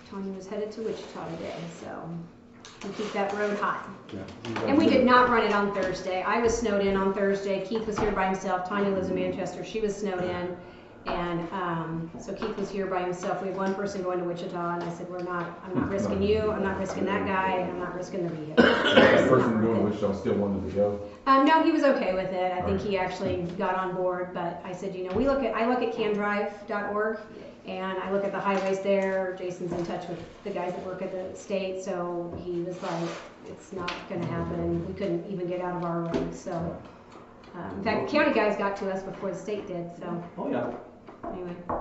Tony was headed to Wichita today, so we keep that road hot. Yeah. And we did not run it on Thursday. I was snowed in on Thursday. Keith was here by himself. Tanya lives in Manchester. She was snowed in. And so Keith was here by himself. We had one person going to Wichita, and I said, I'm not risking you. I'm not risking that guy. And I'm not risking the vehicle. That person going to Wichita still wanted to go? No, he was okay with it. I think he actually got on board. But I said, I look at candrive.org, and I look at the highways there. Jason's in touch with the guys that work at the state, so he was like, it's not going to happen. We couldn't even get out of our road. So, in fact, county guys got to us before the state did. So. Oh yeah. Anyway, I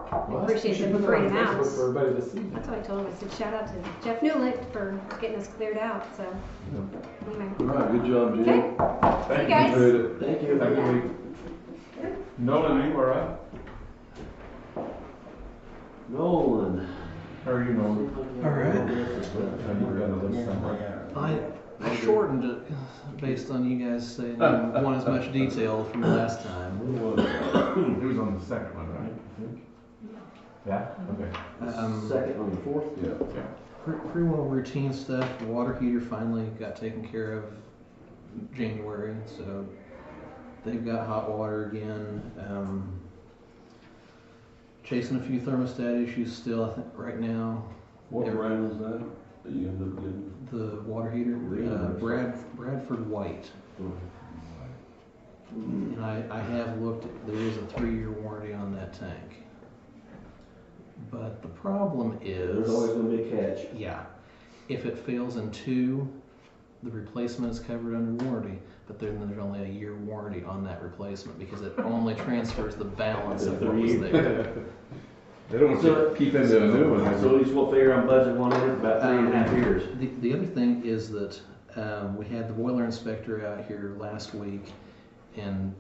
appreciate them for bringing them out. For everybody to see. That's what I told him. I said, shout out to Jeff Newlett for getting us cleared out. So, anyway. All right, good job, Jim. Okay. Thank you guys. you. Thank you. Have a good week. Nolan, you all right? Nolan. How are you, Nolan? All right. I shortened it based on you guys saying you want as much detail from the last time. It was on the second one, right? I think. Yeah? Okay. Second on the fourth? Yeah. Pretty well routine stuff. The water heater finally got taken care of January, so they've got hot water again. Chasing a few thermostat issues still, I think, right now. What brand is that you ended up getting? The water heater, Bradford White. And I have looked, there is a 3-year warranty on that tank. But the problem is... There's always going to be a catch. Yeah. If it fails in 2, the replacement is covered under warranty, but then there's only a year warranty on that replacement because it only transfers the balance of what was there. They don't want to keep into a new one. So at least we'll figure on budget one in about 3.5 years. The other thing is that we had the boiler inspector out here last week, and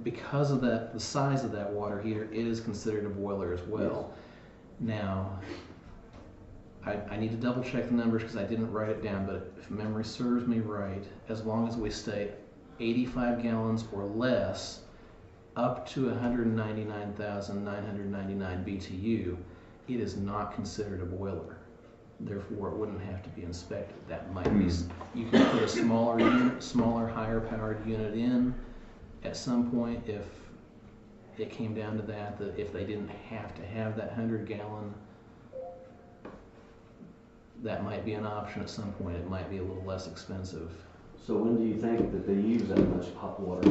because of that, the size of that water heater, it is considered a boiler as well. Yes. Now, I need to double check the numbers because I didn't write it down, but if memory serves me right, as long as we stay 85 gallons or less, up to 199,999 BTU, it is not considered a boiler. Therefore, it wouldn't have to be inspected. That might be, you can put a smaller unit, higher powered unit in at some point if it came down to that if they didn't have to have that 100-gallon, that might be an option at some point. It might be a little less expensive. So when do you think that they use that much hot water?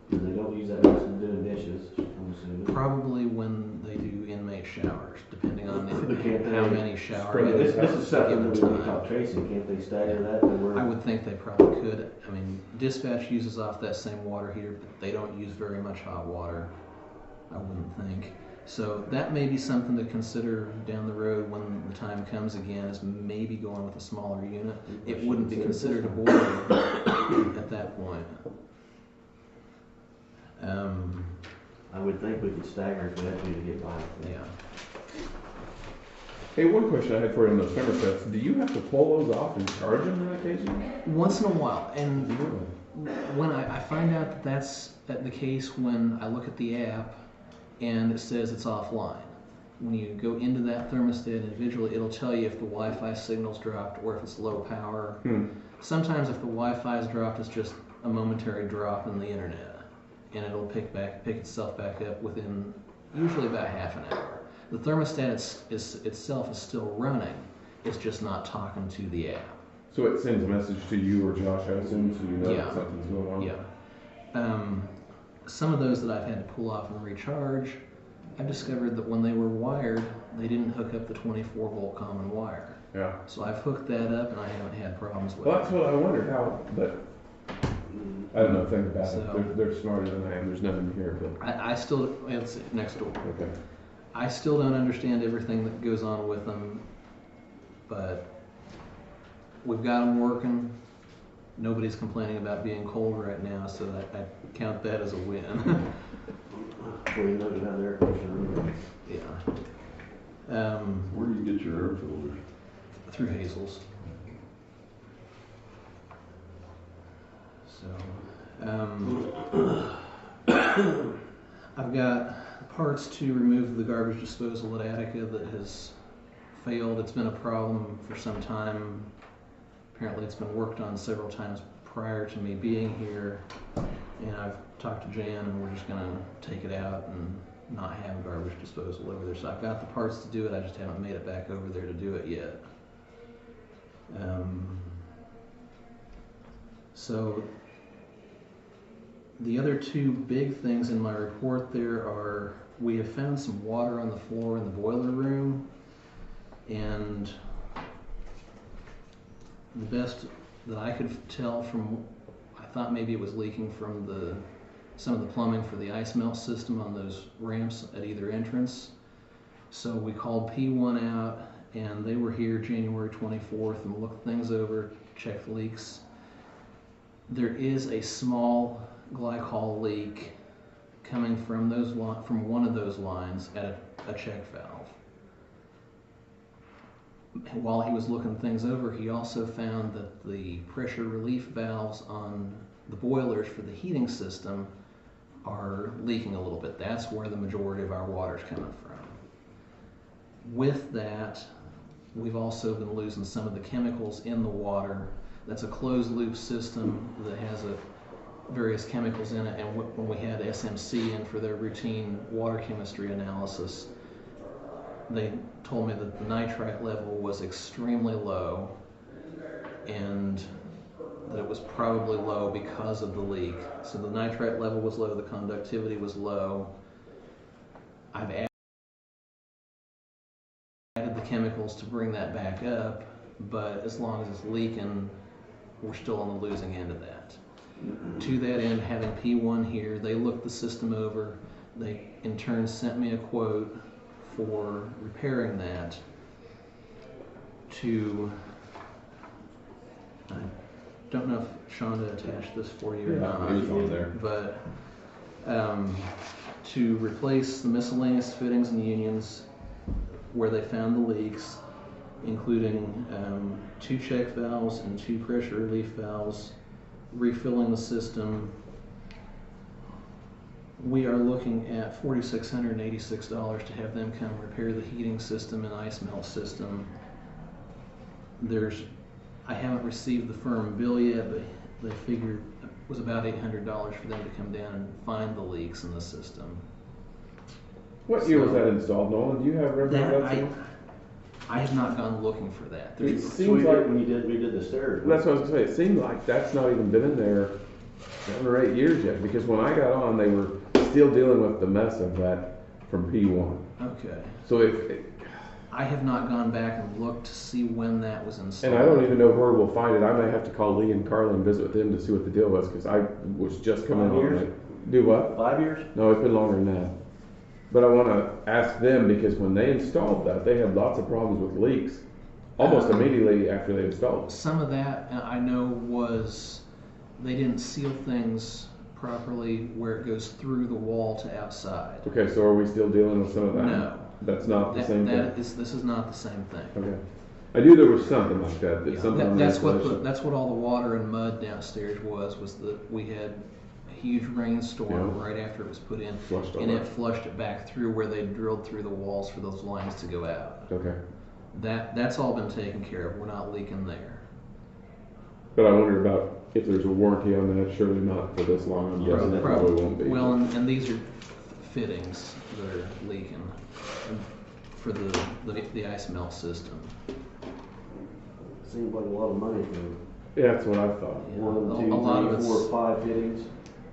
Because they don't use that much in doing dishes, I'm assuming. Probably when they do inmate showers, depending on how many showers. This is something that we want to talk Tracy. Can't they stagger that? I would think they probably could. I mean, dispatch uses off that same water heater, but they don't use very much hot water, I wouldn't think. So that may be something to consider down the road when the time comes again, is maybe going with a smaller unit. It wouldn't be considered a boiler at that point. I would think we could stagger if we had to get by. Yeah. Hey, one question I had for you on those thermostats. Do you have to pull those off and charge them on occasion? Once in a while. And when I find out that that's the case when I look at the app and it says it's offline. When you go into that thermostat individually, it'll tell you if the Wi-Fi signal's dropped or if it's low power. Sometimes if the Wi-Fi is dropped, it's just a momentary drop in the internet. And it'll pick itself back up within usually about half an hour. The thermostat itself is still running. It's just not talking to the app. So it sends a message to you or Josh, I assume, so you know that something's going on? Yeah. Some of those that I've had to pull off and recharge, I discovered that when they were wired, they didn't hook up the 24 volt common wire. Yeah. So I've hooked that up and I haven't had problems with Well, it. that's what I wondered how, but I don't know, think about So- it. They're smarter than I am. There's nothing here, but. I still, it's next door. Okay. I still don't understand everything that goes on with them, but we've got them working. Nobody's complaining about being cold right now, so I count that as a win. Well, you know, you have the air conditioner. Yeah. Where do you get your air filters? Through Hazel's. So, I've got parts to remove the garbage disposal at Attica that has failed. It's been a problem for some time. Apparently it's been worked on several times prior to me being here. And I've talked to Jan and we're just gonna take it out and not have garbage disposal over there. So I've got the parts to do it, I just haven't made it back over there to do it yet. So the other two big things in my report there are, we have found some water on the floor in the boiler room, and the best that I could tell from, I thought maybe it was leaking from some of the plumbing for the ice melt system on those ramps at either entrance. So we called P1 out, and they were here January 24th and looked things over, checked leaks. There is a small glycol leak coming from one of those lines at a check valve. While he was looking things over, he also found that the pressure relief valves on the boilers for the heating system are leaking a little bit. That's where the majority of our water is coming from. With that, we've also been losing some of the chemicals in the water. That's a closed loop system that has various chemicals in it, and when we had SMC in for their routine water chemistry analysis, they told me that the nitrite level was extremely low and that it was probably low because of the leak. So the nitrite level was low, the conductivity was low. I've added the chemicals to bring that back up, but as long as it's leaking, we're still on the losing end of that. To that end, having P1 here, they looked the system over. They in turn sent me a quote for repairing that to, I don't know if Shonda attached this for you or not, it's on there. but to replace the miscellaneous fittings and unions where they found the leaks, including 2 check valves and 2 pressure relief valves, refilling the system. We are looking at $4,686 to have them come repair the heating system and ice melt system. I haven't received the firm bill yet, but they figured it was about $800 for them to come down and find the leaks in the system. What year was that installed, Nolan? Do you have reference? I have not gone looking for that. It seems like when we did the stairs. That's what I was gonna say. It seemed like that's not even been in there 7 or 8 years yet, because when I got on, they were still dealing with the mess of that from P1. Okay. So I have not gone back and looked to see when that was installed. and I don't even know where we'll find it. I may have to call Lee and Carla and visit with them to see what the deal was, because I was just coming 5 on years? it. Do what? 5 years? No, it's been longer than that. But I want to ask them, because when they installed that, they had lots of problems with leaks almost immediately after they installed it. Some of that I know was they didn't seal things properly where it goes through the wall to outside. Okay, so are we still dealing with some of that? No. That's not the same thing? This is not the same thing. Okay. I knew there was something like that. That's what all the water and mud downstairs was that we had a huge rainstorm right after it was put in, and it flushed it back through where they drilled through the walls for those lines to go out. Okay. That's all been taken care of. We're not leaking there. But I wonder about if there's a warranty on that. Surely not for this long. I'm guessing that probably won't be. Well, and these are fittings that are leaking for the ice melt system. Seems like a lot of money for. Yeah, that's what I thought. Yeah, 1, 2, 3, 4, 5 fittings.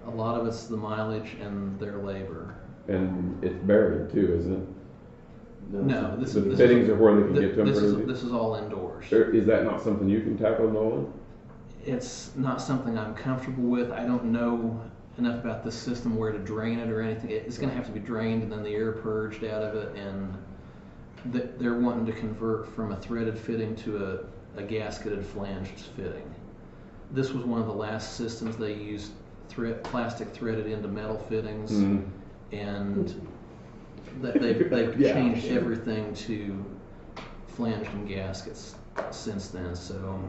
A lot of it's the mileage and their labor. And it's buried too, isn't it? No, this The is fittings are where they can get to them this pretty easy? this is all indoors. Is that not something you can tackle, Nolan? It's not something I'm comfortable with. I don't know enough about this system where to drain it or anything. It's going to have to be drained and then the air purged out of it. And they're wanting to convert from a threaded fitting to a gasketed flanged fitting. This was one of the last systems they used plastic threaded into metal fittings, and they've changed everything to flanged and gaskets since then. So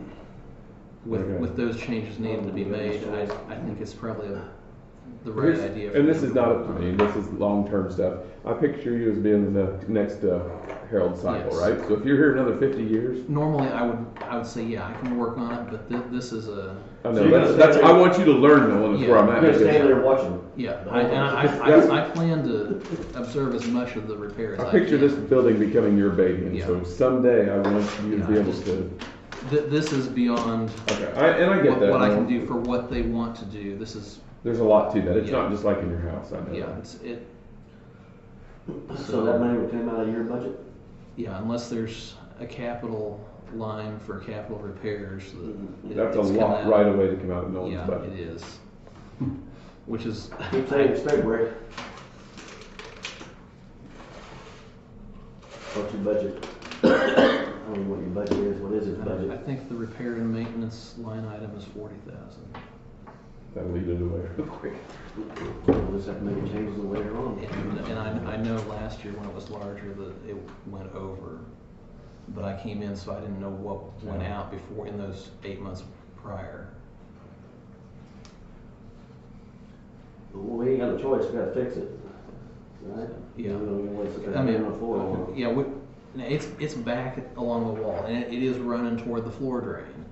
with those changes needing to be made, I think it's probably the right idea. And this is not up to me. This is long-term stuff. I picture you as being the next Herald cycle, Yes. right? So if you're here another 50 years, normally I would say yeah, I can work on it, but this is a. I know that's I want you to learn, Nolan. That's where I'm at. You're gonna stand there watching. Yeah, I plan to observe as much of the repairs. I picture can. this building becoming your baby, and Yeah. so someday I want you to be able to. This is beyond. Okay, I get that. What I can do for what they want to do. This is. There's a lot to that. It's not just like in your house. I know. Yeah, So that money would come out of your budget? Yeah, unless there's a capital line for capital repairs. That's a lot right away to come out of Nolan's budget. Yeah, it is. Which is. Keep saying it's February. What's your budget? I don't know what your budget is. What is its budget? I think the repair and maintenance line item is 40,000. That'll lead it away real quick. We'll just have to make changes later on. And I know last year when it was larger that it went over, but I came in so I didn't know what went out before in those 8 months prior. Well, we ain't got a choice. We gotta fix it, right? Yeah. We don't want to sit there I mean, on the floor. yeah, it's back along the wall, and it is running toward the floor drain,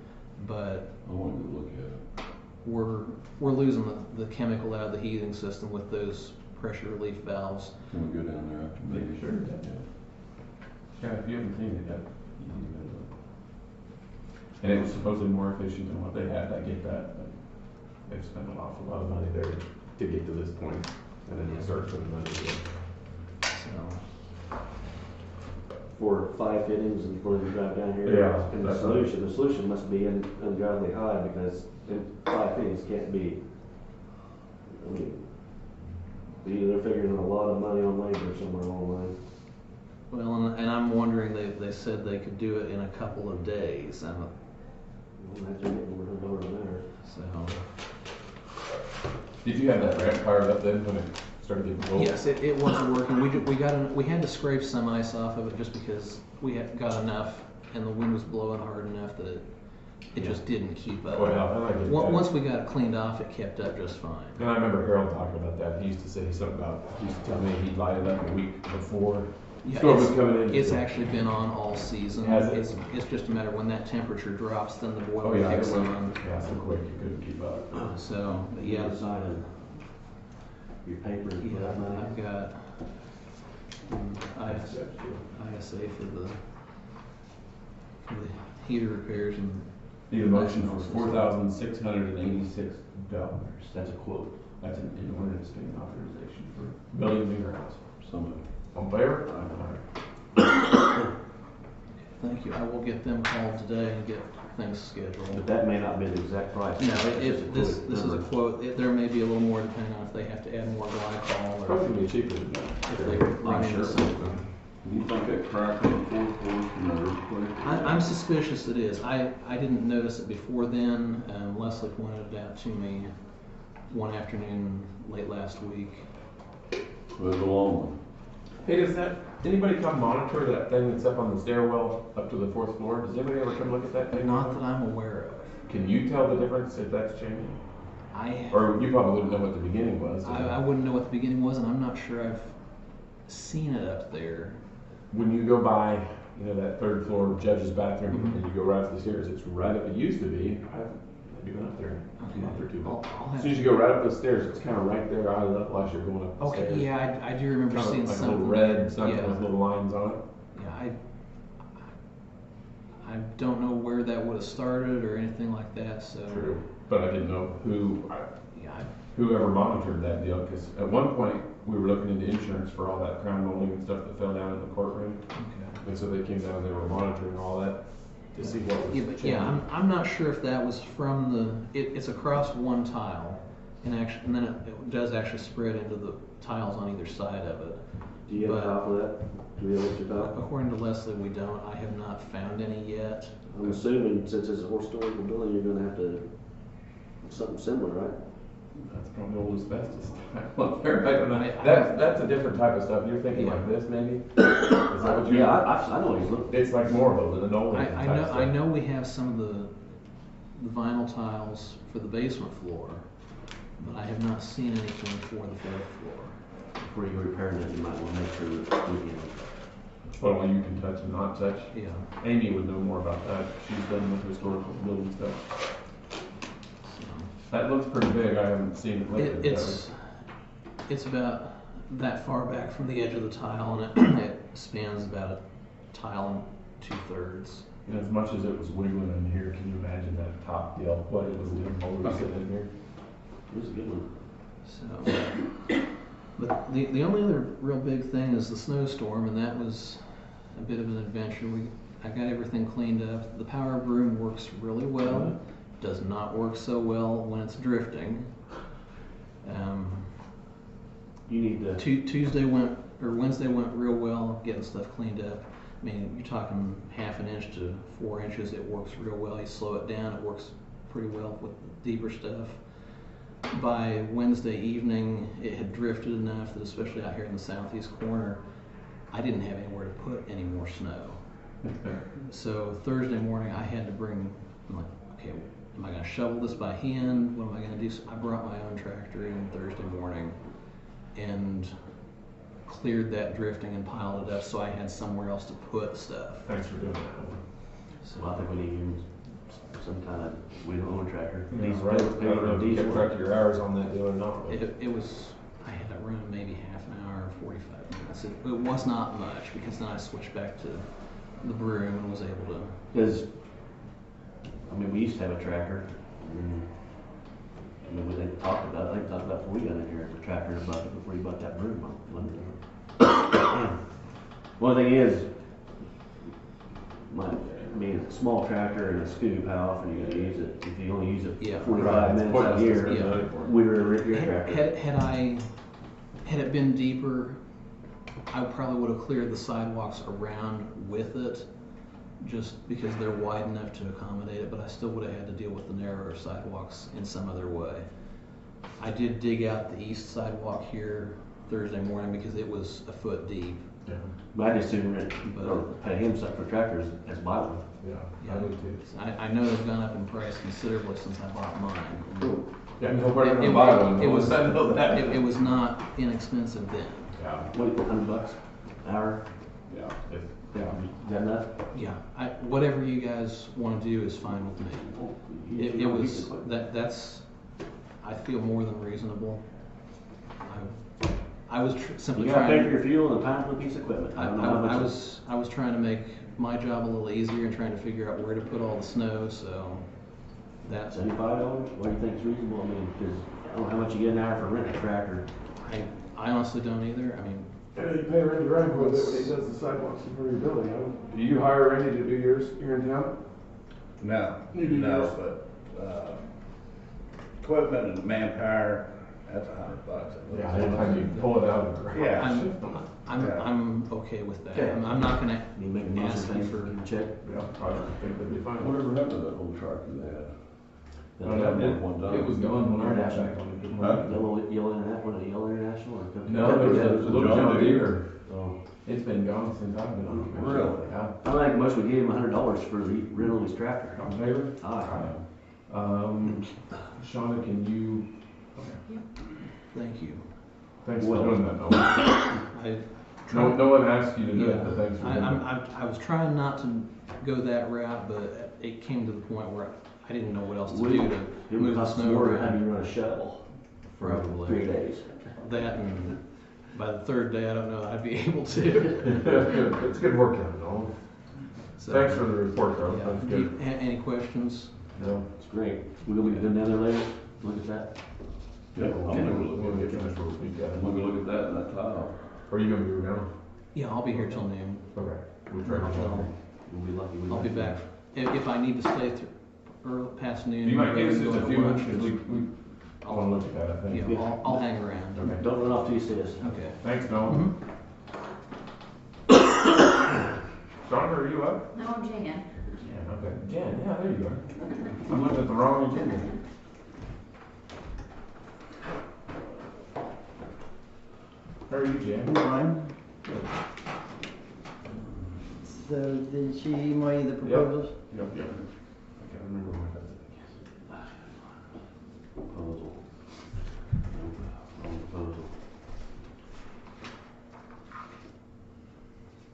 but I want to look at it. we're losing the chemical out of the heating system with those pressure relief valves. Can we go down there after maybe? Sure. Yeah, if you haven't seen it yet, you need to go. And it was supposedly more efficient than what they had. I get that, but they've spent an awful lot of money there to get to this point, and then they start putting money in. So. For 5 fittings and for the drive down here. Yeah, And the solution must be ungodly high because 5 fittings can't be. I mean, they're figuring a lot of money on labor somewhere along the line. Well, and I'm wondering, they said they could do it in a couple of days. Well, that's getting lower than there. So. Did you have that ramp fired up then when it started getting cold? Yes, it wasn't working. We had to scrape some ice off of it just because we had got enough, and the wind was blowing hard enough that it just didn't keep up. Well, I get that. Once we got it cleaned off, it kept up just fine. And I remember Harold talking about that. He used to say something about, he used to tell me he'd light it up a week before Yeah, storm was coming in. it's actually been on all season. Has it? It's just a matter when that temperature drops, then the boiler Oh, yeah, kicks it went, on. yeah, so quick you couldn't keep up. So, but yeah. You decided your paper for that money. I've got ISA for the heater repairs and. Need a motion for $4,686. That's a quote. That's an ordinance payment authorization for buildings and grounds. Some On favor? Thank you. I will get them called today and get things scheduled. But that may not be the exact price. No, this is a quote. There may be a little more depending on if they have to add more glycol or Probably cheaper than that. if they run into something. You think that crack on the fourth floor from that earthquake? I'm suspicious it is. I didn't notice it before then. Leslie pointed it out to me one afternoon late last week. Well, the long one. Hey, anybody come monitor that thing that's up on the stairwell up to the 4th floor? Does anybody ever come look at that thing? Not that I'm aware of. Can you tell the difference if that's changing? Or you probably wouldn't know what the beginning was. I wouldn't know what the beginning was, and I'm not sure I've seen it up there. When you go by, that 3rd floor judge's bathroom, and you go right up the stairs, it's right up. It used to be. I haven't been up there. Okay. Not there too much. I'll As soon as you go right up the stairs, it's kind of right there, eye level as you're going up the Okay, stairs. yeah, I do remember Kind of seeing like something. a little red there. something Yeah. with little lines on it. Yeah, I don't know where that would have started or anything like that. So. True. But I didn't know who. whoever monitored that deal, because at one point, we were looking into insurance for all that crown molding and stuff that fell down in the courtroom. Okay. And so they came down, they were monitoring all that to see what was Yeah, changing. I'm not sure if that was from it's across one tile, and then it does actually spread into the tiles on either side of it. Do you have a copy of that? Do we have what's your copy? According to Leslie, we don't. I have not found any yet. I'm assuming since it's a historical building, you're gonna have to, something similar, right? That's probably old asbestos stuff up there. I don't know. That's a different type of stuff. You're thinking like this, maybe? Is that what you? Yeah, I know what he's looking. It's like more of an old type stuff. I know we have some of the vinyl tiles for the basement floor, but I have not seen anything for the fourth floor. Before you repair that, you might want to make sure that we can. Well, you can touch and not touch. Yeah. Amy would know more about that. She's done with historical building stuff. That looks pretty big. I haven't seen it lately. It's about that far back from the edge of the tile, and it spans about a tile and 2/3. And as much as it was wiggling in here, can you imagine that top deal? What it was doing while we were sitting in here? It was a good one. So, but the only other real big thing is the snowstorm, and that was a bit of an adventure. I got everything cleaned up. The power broom works really well. Does not work so well when it's drifting. You need to. Wednesday went real well getting stuff cleaned up. I mean, you're talking 1/2 inch to 4 inches. It works real well. You slow it down, it works pretty well with the deeper stuff. By Wednesday evening, it had drifted enough that, especially out here in the southeast corner, I didn't have anywhere to put any more snow. So Thursday morning, I had to I'm like, okay, am I going to shovel this by hand? What am I going to do? So I brought my own tractor in Thursday morning and cleared that drifting and piled it up so I had somewhere else to put stuff. Thanks for doing that. So I think we need to use some kind of, we don't own a tractor. Yeah, right. I don't know if you kept track of your hours on that deal or not. It was, I had to run maybe 1/2 hour, 45 minutes. It was not much, because then I switched back to the broom and was able to. Because, I mean, we used to have a tractor. I mean, they talked about before we got in here, the tractor and a bucket before you bought that broom. One thing is, it's a small tractor and a scoop, how often are you gonna use it? If you only use it 45 minutes a year, we were your tractor. Had it been deeper, I probably would have cleared the sidewalks around with it, just because they're wide enough to accommodate it, but I still would have had to deal with the narrower sidewalks in some other way. I did dig out the east sidewalk here Thursday morning because it was a foot deep. Yeah. But I just assume pay him something for tractors as buy one. Yeah, I would too. I know they've gone up in price considerably since I bought mine. Cool. Yeah, nobody gonna buy one. It was not inexpensive then. Yeah. What, $100 an hour? Yeah. Is that enough? Yeah, whatever you guys want to do is fine with me. That's, I feel more than reasonable. I was simply you trying. You gotta pay for your fuel and a pound for a piece of equipment. I was trying to make my job a little easier and trying to figure out where to put all the snow, so that's. $75? What do you think is reasonable? I mean, because I don't know how much you get an hour for renting a tractor. I honestly don't either. I mean. Yeah, you pay Randy Rangel that he does the sidewalks for your building. Do you hire Randy to do yours here in town? No, You do yours? but equipment and manpower, that's $100. Yeah, anytime you pull it out of the garage. Yeah. I'm okay with that. Okay. I'm not gonna You make a ask you for. check. Yeah, I think that'd be fine. Whatever happened to that old tractor they had? It was gone when I got back on it. Huh? Yellow International or No, there was a little John Deere. Oh. It's been gone since I've been on it. Really? Yeah. I think most would give him $100 for the rental of his tractor. On favor? Aye. Shauna, can you? Yep. Thank you. Thanks for doing that, Noah. No one asked you to do it, but thanks for doing it. I was trying not to go that route, but it came to the point where I didn't know what else to do to move the snow more around. to have you run a shuttle for Probably 3 days. That, and by the third day, I don't know I'd be able to. It's good work, Noah. So, Thanks for the report, though. Yeah. That's good. Any questions? No. It's great. We're gonna be down there later. Look at that. Yeah, I'm gonna go look at it. Transfer will be I'm gonna go look at that and that tile. Are you gonna be around? Yeah, I'll be here till noon. Okay. We'll try to go. We'll be lucky. I'll be back. If I need to stay through, or past noon. You might give us maybe just a go few to minutes, lunch. because I wanna look at that, I think. Yeah, I'll hang around. Okay. Don't run off till you see us. Okay. Thanks, Noel. Sandra, are you up? No, Jan. Yeah, okay. Jen, yeah, there you are. I'm looking at the wrong agenda. How are you, Jen? Fine. So did she email you the proposals? Yep. I can't remember what that is. Proposal. Wrong proposal.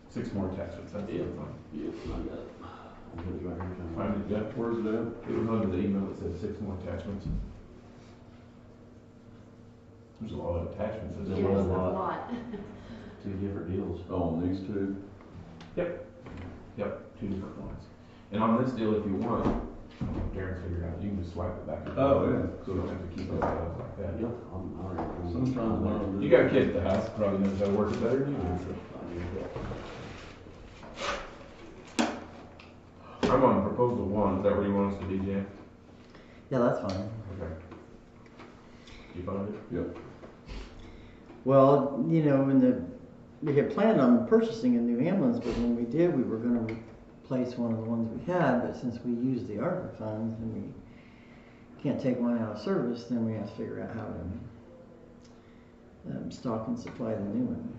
6 more attachments, that's Yeah. fine. Yeah, I got it. I'm gonna be right here. Find it, Jeff? Where's it at? It was under the email that said 6 more attachments. There's a lot of attachments. There's Yes, a a lot. lot. 2 different deals. Oh, on these two? Yep, 2 different ones. And on this deal, if you want, Darren's figured out, you can just swipe it back and forth. Oh, yeah. So you don't have to keep it like that. Yep, I'm already. Sometimes You got kids at the house, probably knows how to work it better than you do. I'm on proposal 1, is that where you want us to be, Jan? Yeah, that's fine. Okay. You found it? Yep. Well, we had planned on purchasing a new ambulance, but when we did, we were gonna replace one of the ones we had, but since we used the ARPA funds and we can't take one out of service, then we have to figure out how to stock and supply the new one.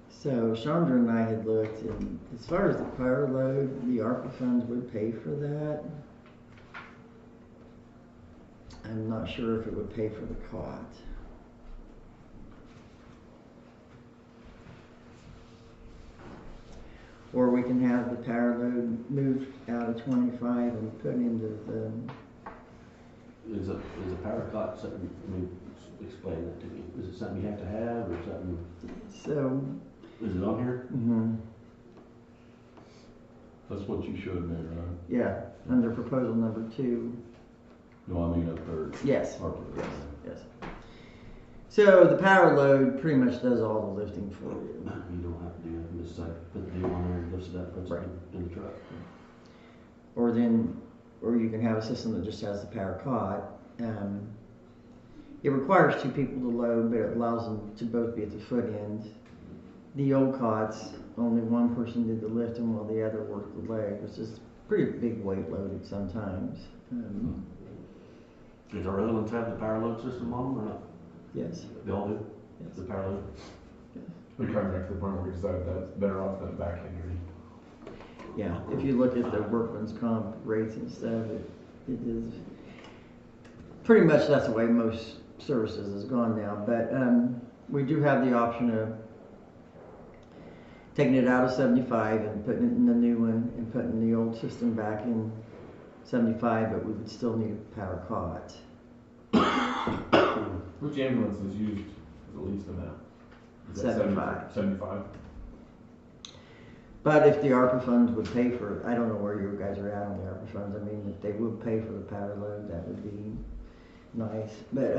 So Chandra and I had looked, and as far as the power load, the ARPA funds would pay for that. I'm not sure if it would pay for the cot. Or we can have the power load moved out of 25 and put into the... Is a power cot something, explain that to me. Is it something you have to have or something? So... Is it on here? Mm-hmm. That's what you showed me, right? Yeah, under proposal number 2. No, I mean up there. Yes. Harper. Yes. So the power load pretty much does all the lifting for you. You don't have to do anything, just like put the deal on there and lifts it up, puts it in the truck. Or you can have a system that just has the power cot. It requires 2 people to load, but it allows them to both be at the foot end. The old cots, only one person did the lifting while the other worked the leg, which is pretty big weight loaded sometimes. Does our other ones have the power load system on them or not? Yes. They all do? Yes. The power load? We come back to the point where we decided that's better off than a back injury. Yeah, if you look at the workman's comp rates and stuff, it is pretty much that's the way most services has gone now. But we do have the option of taking it out of 75 and putting it in the new one and putting the old system back in 75, but we would still need a power cot. Which ambulance is used the least amount? Is that 75. 75? But if the ARPA funds would pay for it, I don't know where you guys are at on the ARPA funds. I mean, if they would pay for the power load, that would be nice. But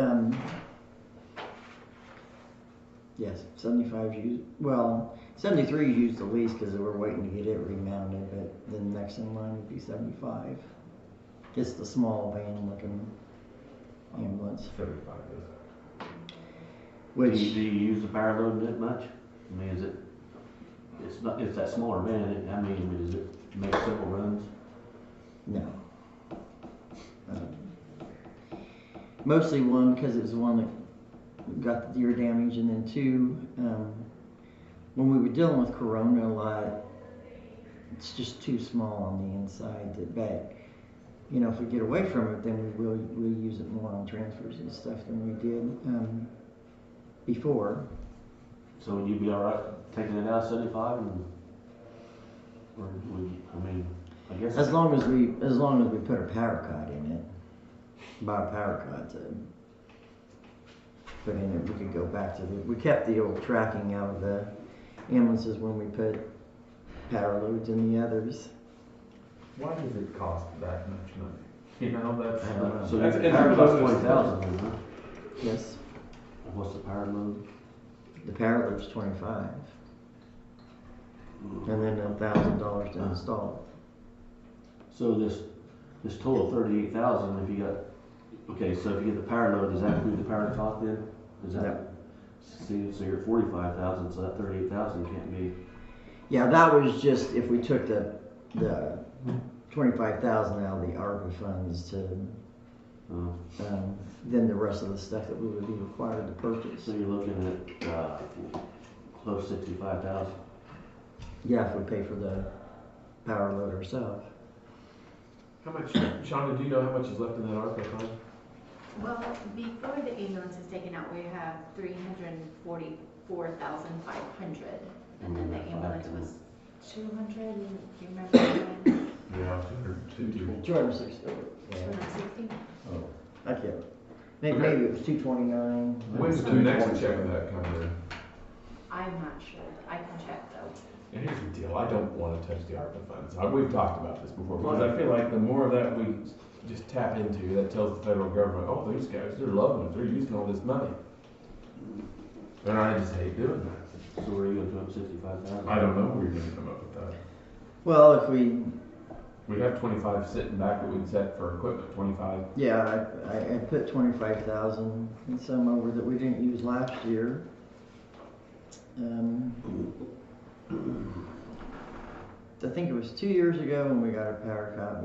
yes, 75 used. Well, 73 used the least because they were waiting to get it remounted. But then the next in line would be 75. It's the small van looking ambulance. 75 is. Which do you use the power load that much? I mean, is it? It's not. It's that smaller van. Does it make several runs? No. Mostly one because it was the one that got the deer damage, and then 2, when we were dealing with Corona a lot, it's just too small on the inside. But if we get away from it, then we'll use it more on transfers and stuff than we did before. So would you be all right taking it out 75 I guess as long as we put a power cot in it, buy a power cot to put in it, we could go back to we kept the old tracking out of the ambulances when we put power loads in the others. Why does it cost that much money? You know, that's. I don't know. So that's- the it's power costs close. 20,000 then, huh? Yes, What's the power load? the power load's 25, and then $1,000 to install So this total 38,000, if you got, okay, so if you get the power load, does that include the power top then? Is that, see, so you're at 45,000, so that 38,000 can't be. it. Yeah, that was just if we took the 25,000 out of the ARPA funds to, then the rest of the stuff that we would be required to purchase. So you're looking at close to 65,000. Yeah, if we pay for the power load ourselves. How much, Shonda, do you know how much is left in that ARPA fund? Well, before the ambulance is taken out, we have 344,500, and then the ambulance was 200. Do you remember? Yeah, 260. 260. Oh, I can't. Maybe it was 229. When's the next check of that coming in? I'm not sure. I can check though. And here's the deal, I don't wanna touch the ARPA funds. We've talked about this before, because I feel like the more of that we just tap into, that tells the federal government, oh, these guys, they're loving it, they're using all this money. And I just hate doing that. So where are you gonna put up 65,000? I don't know where you're gonna come up with that. Well, if we, We have 25 sitting back that we'd set for equipment, 25. yeah, I put 25,000 and some over that we didn't use last year. I think it was 2 years ago when we got a power cut.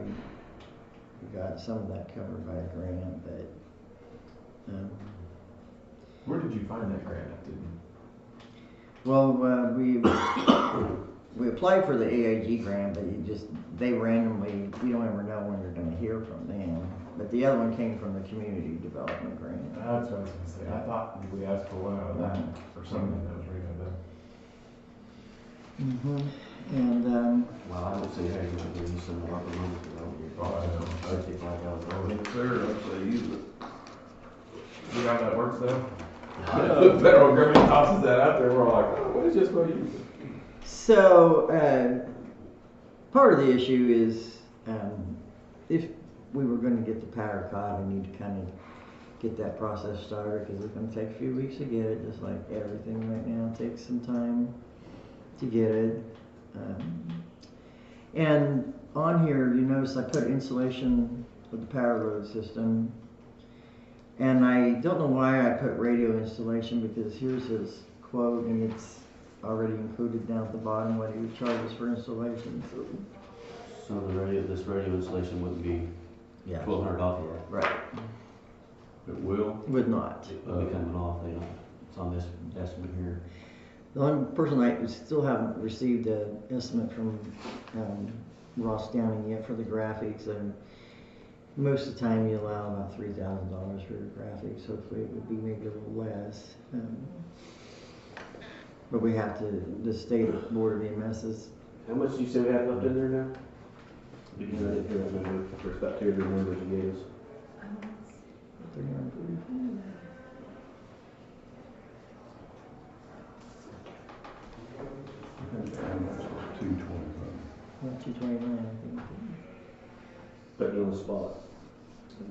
We got some of that covered by a grant, but Where did you find that grant? I didn't. well, we applied for the AIG grant, but they randomly, you don't ever know when you're going to hear from them. But the other one came from the community development grant. That's what I was gonna say. I thought we asked for one out of that or something that was ringing a bell. And Well, I don't see how you're gonna use some of our money for that. Oh, I know. $65,000. It's there, I'd say use it. See how that works though? The federal government tosses that out there, we're all like, oh, what is just what you use it? so, part of the issue is if we were going to get the power cut, we need to kind of get that process started because it's going to take a few weeks to get it, just like everything right now takes some time to get it. And on here, you notice I put installation of the power load system. And I don't know why I put radio installation because here's his quote and it's already included down at the bottom what he would charge us for installation. So this radio installation wouldn't be Yeah. $1,200 off of that. Right. It will? Would not. It would be coming off, you know. It's on this estimate here. The only person I still haven't received an estimate from Ross Downing yet for the graphics, and most of the time you allow about $3,000 for your graphics. Hopefully it would be maybe a little less. But we have to, the state board of EMS How much do you say we have left in there now? Because I didn't hear that number, the first about 2 of the numbers you gave us. 344. About 229, I think. Put you on the spot.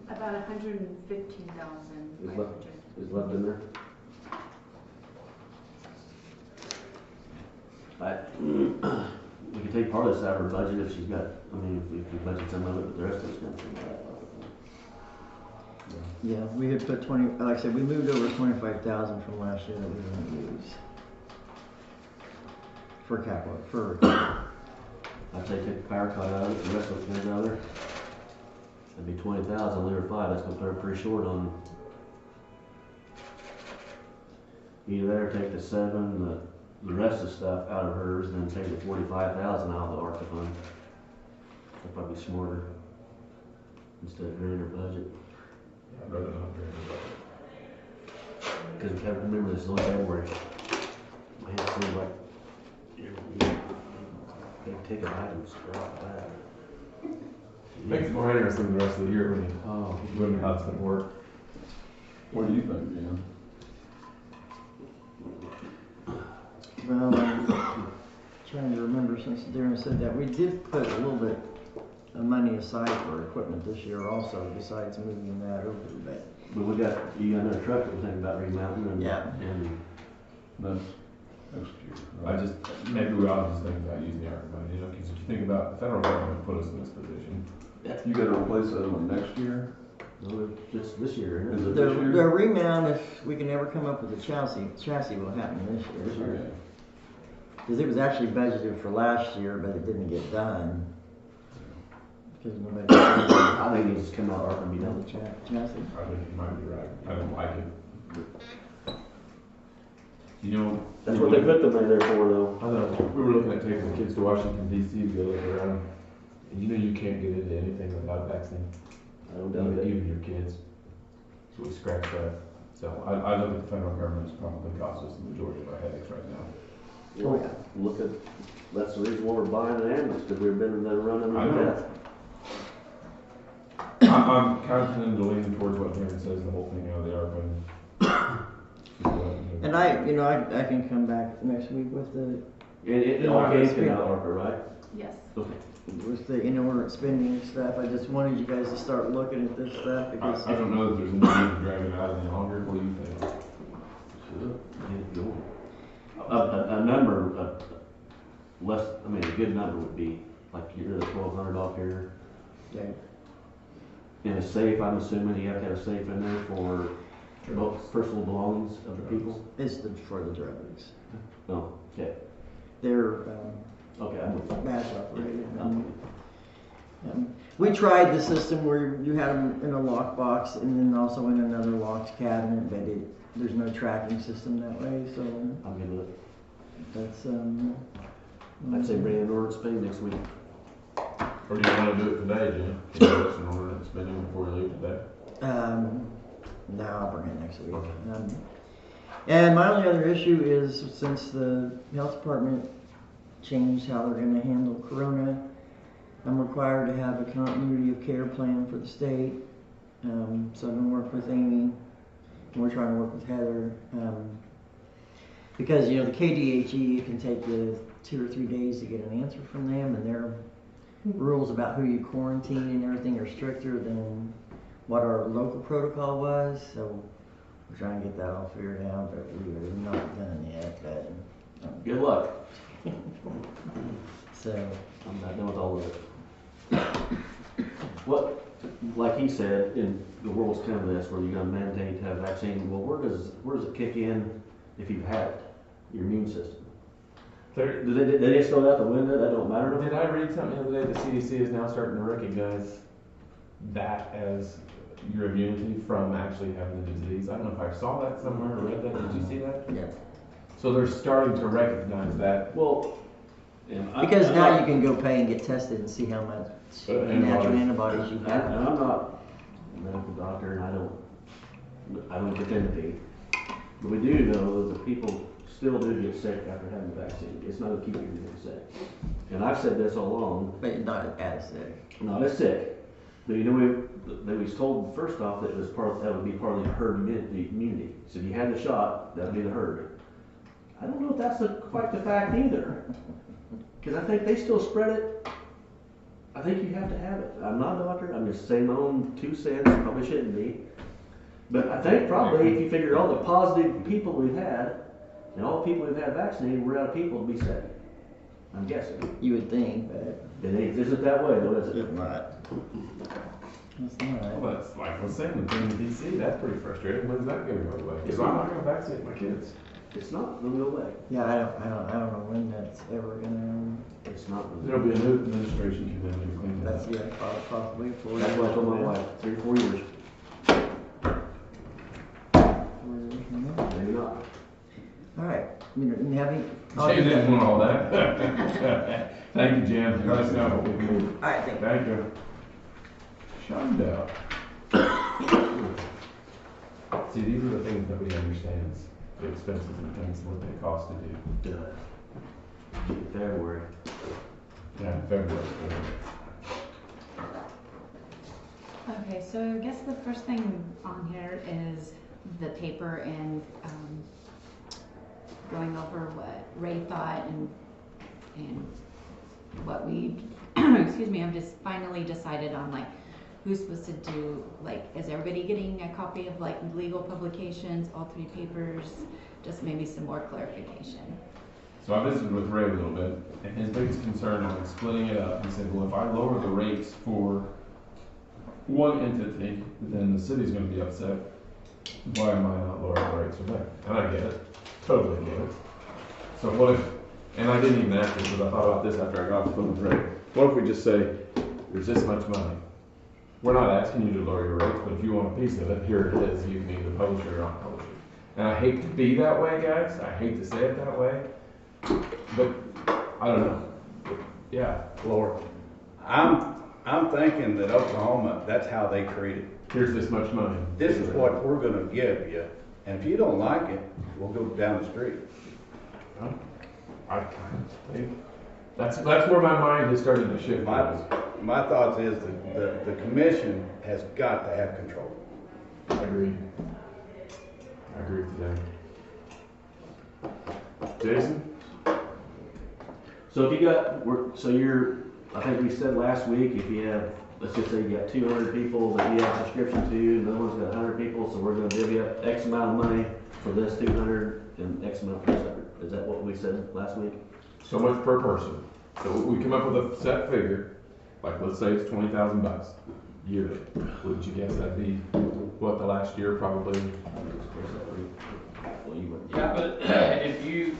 About 115,500. Is left in there? We could take part of this out of her budget if she's got, I mean, if we budget some of it, but the rest of it's gonna come back. Yeah, we had put 20, like I said, we moved over 25,000 from last year that we didn't use. For capital, I'd say take the power cut out of it, the rest of it's gonna go there. That'd be 20,000, leave her 5, that's gonna put her pretty short on. Either that or take the 7, the rest of the stuff out of hers, and then take the 45,000 out of the ARPA fund. That'd probably be smarter. Instead of draining her budget. Yeah, I'd rather not drain the budget. Because we have to remember this is only February. Man, it seems like big ticket items are off the bat. Makes it more interesting the rest of the year when you when how it's gonna work. What do you think, Dan? Well, trying to remember since Darren said that, we did put a little bit of money aside for equipment this year also, besides moving that over, but. But you got another truck that we're thinking about remounting and. Yeah. And That's next year. Maybe we ought to just think about using the ARPA money, you know, because if you think about the federal government put us in this position. You gotta replace that one next year? No, it's this year, isn't it? Is it The this year? remount, if we can ever come up with a chassis will happen this year. Okay. Because it was actually budgeted for last year, but it didn't get done. Because nobody. I think it needs to come out ARPA and be done. Chassis. I think you might be right. I don't like it. You know, That's what they put the money there for, though. I know. We were looking at taking the kids to Washington D.C. to go look around. And you know you can't get into anything without a vaccine. I don't doubt it. Even your kids. So we scratch that. So I look at the federal government's probably cost us the majority of our headaches right now. Oh, yeah. That's the reason why we're buying an ambulance, because we've been in the running I with know. that. I'm confident to lean towards what Darren says, the whole thing out of the ARPA. And I can come back next week with the. It all came out ARPA, right? Yes. Okay. With the inordinate spending and stuff. I just wanted you guys to start looking at this stuff because. I don't know that there's any need to drag it out any longer. What do you think? Sure. A number, a good number would be like get rid of the 1,200 off here. Okay. In a safe, I'm assuming you have to have a safe in there for both personal belongings of the people. It's for the drugs. Oh, okay. They're Okay, I'm with you. mass operated. We tried the system where you had them in a lockbox and then also in another locked cabinet, but there's no tracking system that way. So I'm good with it. that's I'd say bring an ordinance spending next week. Or do you want to do it today, Jim? Can you do an ordinance spending before you leave today? No, I'll bring it next week. And my only other issue is since the health department changed how they're going to handle corona, I'm required to have a continuity of care plan for the state. So I'm going to work with Amy, and we're trying to work with Heather. Because, the KDOT, it can take you 2 or 3 days to get an answer from them, and their rules about who you quarantine and everything are stricter than what our local protocol was. So we're trying to get that all figured out, but we are not done yet. But, Good luck. So I'm not done with all of it. What, like he said, in the world's kind of this, where you're gonna mandate to have a vaccine. Well, where does it kick in if you've had it? Your immune system. Do they just throw it out the window? That don't matter. Did I read something the other day? The CDC is now starting to recognize that as your immunity from actually having the disease. I don't know if I saw that somewhere or read that. Did you see that? yeah. So they're starting to recognize that. Well, Because now you can go pay and get tested and see how much natural antibodies you And have. I'm not a medical doctor, and I don't pretend to be. But we do know that people still do get sick after having the vaccine. It's not to keep you from getting sick. And I've said this all along. But not as sick. Not as sick. But we was told first off that that would be part of the herd immunity. So if you had the shot, that would be the herd. I don't know if that's quite the fact either. Because I think they still spread it. I think you have to have it. I'm not a doctor. I'm just saying my own 2 cents. Probably shouldn't be. But I think probably if you figure all the positive people we've had, and all the people we've had vaccinated, we're out of people to be sick. I'm guessing. You would think, but It isn't that way though, is it? it's not. It's not. Well, that's like I was saying, the thing in DC, that's pretty frustrating. When's that going to go away? Because I'm not going to vaccinate my kids. It's not going to go away. Yeah, I don't know when that's ever gonna. It's not. There'll be a new administration come in and clean it That's up. possibly 4 years. That's what I told my wife. 3 or 4 years. 4 years from now. Maybe not. All right. You have any? Shane didn't want all that. Thank you, Jim. Let us know what we can do. All right, Thank you. Shonda. See, these are the things nobody understands. The expenses and things, what they cost to do. February. Yeah, February. Okay, so I guess the first thing on here is the paper and going over what Ray thought and and what we, excuse me, I've just finally decided on like who's supposed to do, like, is everybody getting a copy of like legal publications, all 3 papers, just maybe some more clarification. So I visited with Ray a little bit, and his biggest concern on splitting it up, he said, well, if I lower the rates for one entity, then the city's gonna be upset. Why am I not lowering the rates for them? And I get it, totally get it. So what if, and I didn't even ask this, because I thought about this after I got off the phone with Ray. What if we just say, there's this much money? We're not asking you to lower your rates, but if you want a piece of it, here it is. You can either publish it or not publish it. And I hate to be that way, guys. I hate to say it that way. But I don't know. Yeah, lower. I'm thinking that Oklahoma, that's how they treat it. Here's this much money. This is what we're gonna give you, and if you don't like it, we'll go down the street. I kind of think that's where my mind has started to shift. My thoughts is that the commission has got to have control. I agree. I agree with that. Jason? So if you got, I think we said last week, if you have, let's just say you got 200 people that you have a subscription to, another one's got 100 people, so we're gonna divvy up X amount of money for this 200 and X amount for this 100. Is that what we said last week? So much per person. So we come up with a set figure, like let's say it's $20,000 yearly. Wouldn't you guess that'd be what the last year probably? Yeah, but if you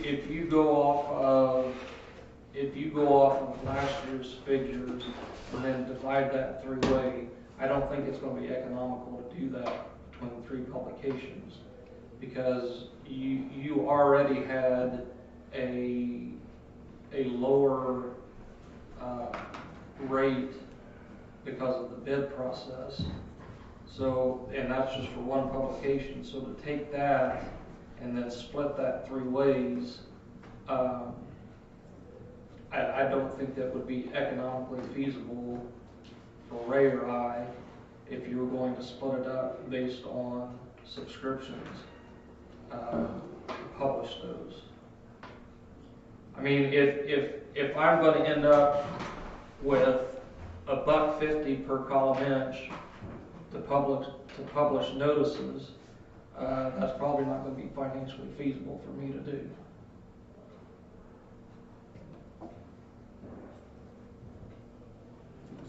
go off of last year's figures and then divide that 3-way, I don't think it's going to be economical to do that between 3 publications, because you already had a lower rate because of the bid process. So, and that's just for one publication. So to take that and then split that 3 ways, I don't think that would be economically feasible for Ray or I if you were going to split it up based on subscriptions to publish those. I mean, if I'm going to end up with $1.50 per column inch to publish notices, that's probably not going to be financially feasible for me to do.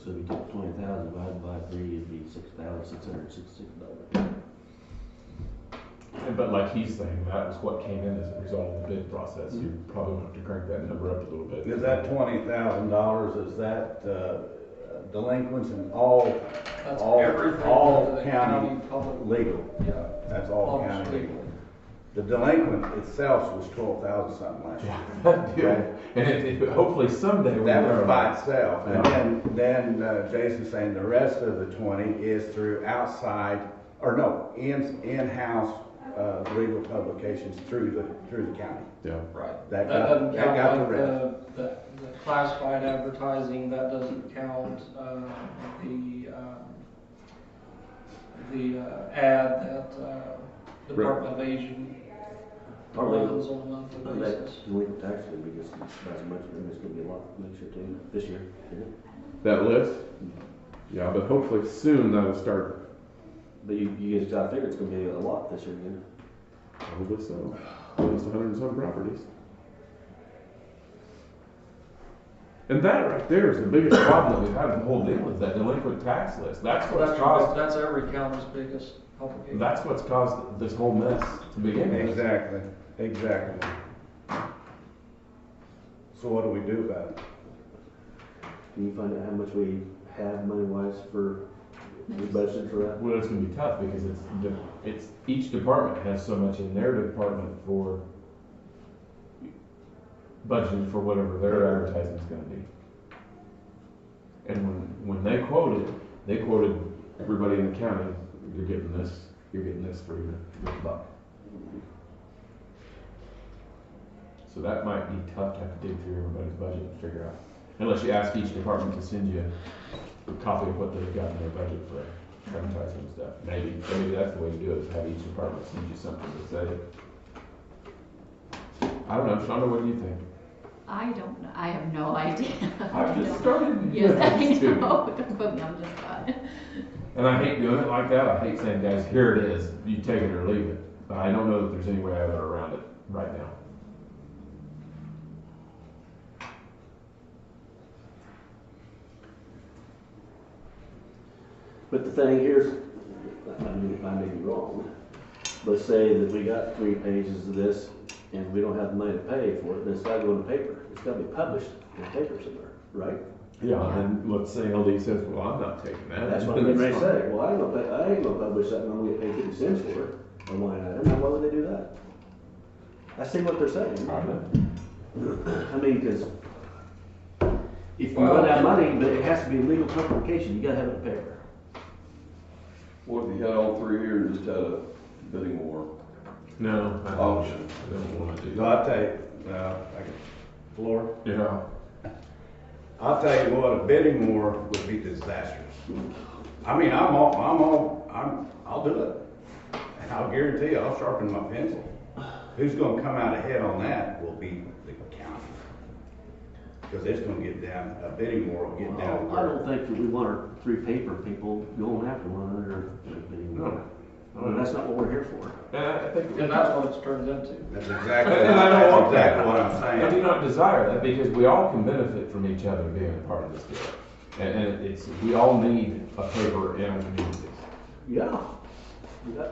So if you took 20,000 divided by 3, it'd be $6,666. But like he's saying, that was what came in as a result of the bid process. You probably want to crank that number up a little bit. Is that $20,000, is that delinquents in all county legal? Yeah. That's all county legal. The delinquent itself was 12,000 something last year. And hopefully someday that was by itself. And then Jason's saying the rest of the 20 is through outside, or no, in-house legal publications through the county. Yeah. Right. That doesn't count got like the rest. the classified advertising. That doesn't count the ad that Department of Aging runs on a monthly basis. Delinquent tax is going to be just as much, and it's going to be a lot next year too, this year, isn't it? That list? Yeah, but hopefully soon that'll start. But you guys got to figure it's going to be a lot this year again. Probably so. Almost 100 and some properties. And that right there is the biggest problem that we've had in the whole deal, is that delinquent tax list. That's every county's biggest publication. That's what's caused this whole mess to begin with. Exactly. So what do we do about it? Can you find out how much we have money-wise for the budget for that? Well, it's going to be tough because it's each department has so much in their department for budgeting for whatever their advertising is going to be. And when they quoted everybody in the county, you're getting this for your buck. So that might be tough to have to dig through everybody's budget and figure out. Unless you ask each department to send you a copy of what they've got in their budget for advertising and stuff. Maybe that's the way to do it, is have each department send you something to say. I don't know, Shonda, what do you think? I don't know, I have no idea. I've just started. Yes, I know, don't put me on the spot. And I hate doing it like that. I hate saying, guys, here it is. You take it or leave it. But I don't know that there's any way out or around it right now. But the thing here's, I may be wrong. Let's say that we got 3 pages of this and we don't have the money to pay for it, then it's gotta go in the paper. It's gotta be published in the paper somewhere, right? Yeah, and let's say LD says, well, I'm not taking that. That's what I'm getting ready to say. Well, I ain't gonna publish that and I'm gonna get paid 50 cents for it, a line item. Now, why would they do that? I see what they're saying. I mean, because if you run out of money, but it has to be legal publication, you gotta have it in paper. What if you had all 3 here and just had a bidding war? No. Auction. I don't want to do So that. I'll tell you, floor. Yeah. I'll tell you what, a bidding war would be disastrous. I mean, I'll do it. And I'll guarantee you, I'll sharpen my pencil. Who's gonna come out ahead on that will be the county. Because it's gonna get down, a bidding war will get down. I don't think that we want our 3 paper people going after one another. No. No, that's not what we're here for. And I think, And that's what it's turned into. That's exactly, and I don't want that. exactly what I'm saying. I do not desire that because we all can benefit from each other being a part of this deal. And it's, we all need a paper in our communities. Yeah. We got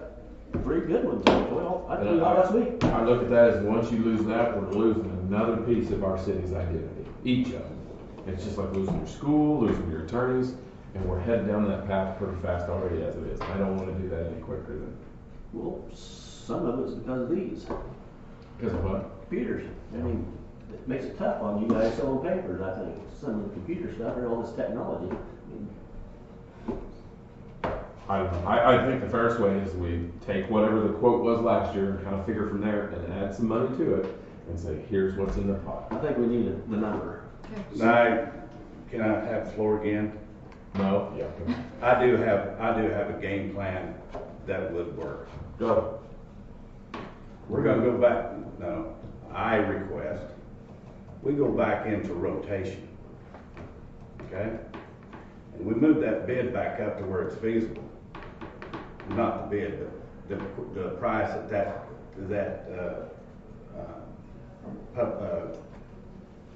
3 good ones. Well, I told you last week. I look at that as once you lose that, we're losing another piece of our city's identity. Each of them. It's just like losing your school, losing your attorneys, and we're heading down that path pretty fast already as it is. I don't want to do that any quicker than. Well, some of it's because of these. Because of what? Computers. I mean, it makes it tough on you guys selling papers, I think. Some of the computer stuff and all this technology. I think the fairest way is we take whatever the quote was last year and kind of figure from there and add some money to it and say, here's what's in the pot. I think we need the number. Now, can I have the floor again? No? Yeah. I do have a game plan that would work. Go. We're gonna go back, no, I request, we go back into rotation. Okay? And we move that bid back up to where it's feasible. Not the bid, but the price that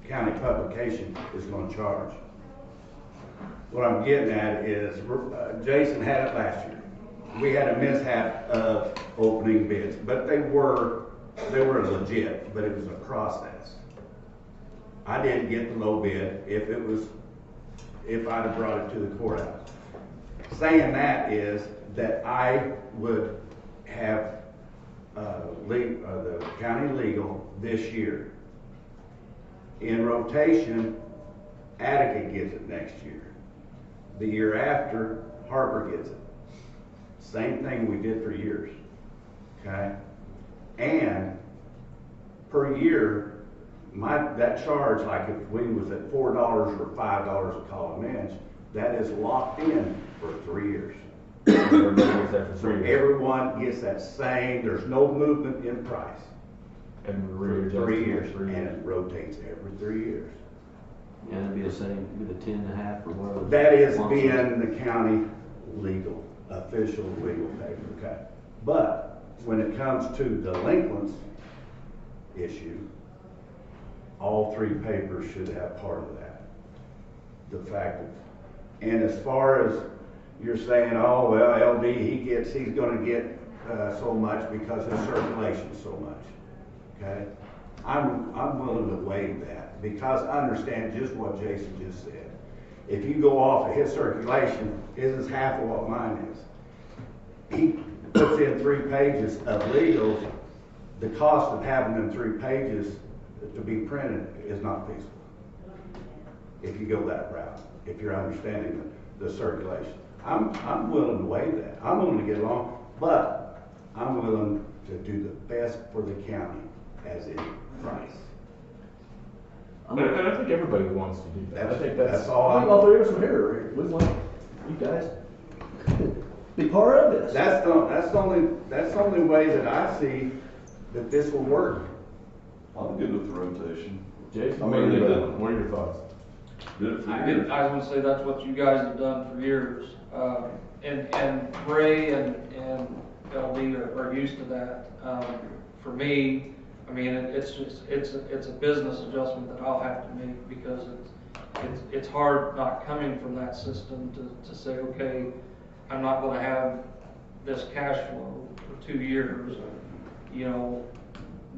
county publication is gonna charge. What I'm getting at is, Jason had it last year. We had a mishap of opening bids, but they were legit, but it was a process. I didn't get the low bid if I'd have brought it to the courthouse. Saying that is that I would have the county legal this year. In rotation, Attica gets it next year. The year after, Harper gets it. Same thing we did for years, okay? And per year, that charge, like if we was at $4 or $5 a column inch, that is locked in for 3 years. Everyone gets that same, there's no movement in price. And for 3 years, and it rotates every 3 years. And it'd be the same, it'd be the 10.5 or whatever. That is being the county legal, official legal paper, okay? But when it comes to delinquents issue, all 3 papers should have part of that. The fact that, and as far as you're saying, oh, well, LD, he's gonna get so much because his circulation's so much, okay? I'm willing to waive that because I understand just what Jason just said. If you go off of his circulation, his is half of what mine is. He puts in 3 pages of legals. The cost of having them 3 pages to be printed is not feasible. If you go that route, if you're understanding the circulation. I'm willing to waive that. I'm willing to get along, but I'm willing to do the best for the county as in price. And I think everybody wants to do that. I think that's all. All 3 of us are here. We want you guys to be part of this. That's the only way that I see that this will work. I'm good with the rotation. Jason, what are your thoughts? I was gonna say that's what you guys have done for years. And Ray and LD are used to that. For me, I mean, it's a business adjustment that I'll have to make because it's hard not coming from that system to say, okay, I'm not gonna have this cash flow for 2 years. You know,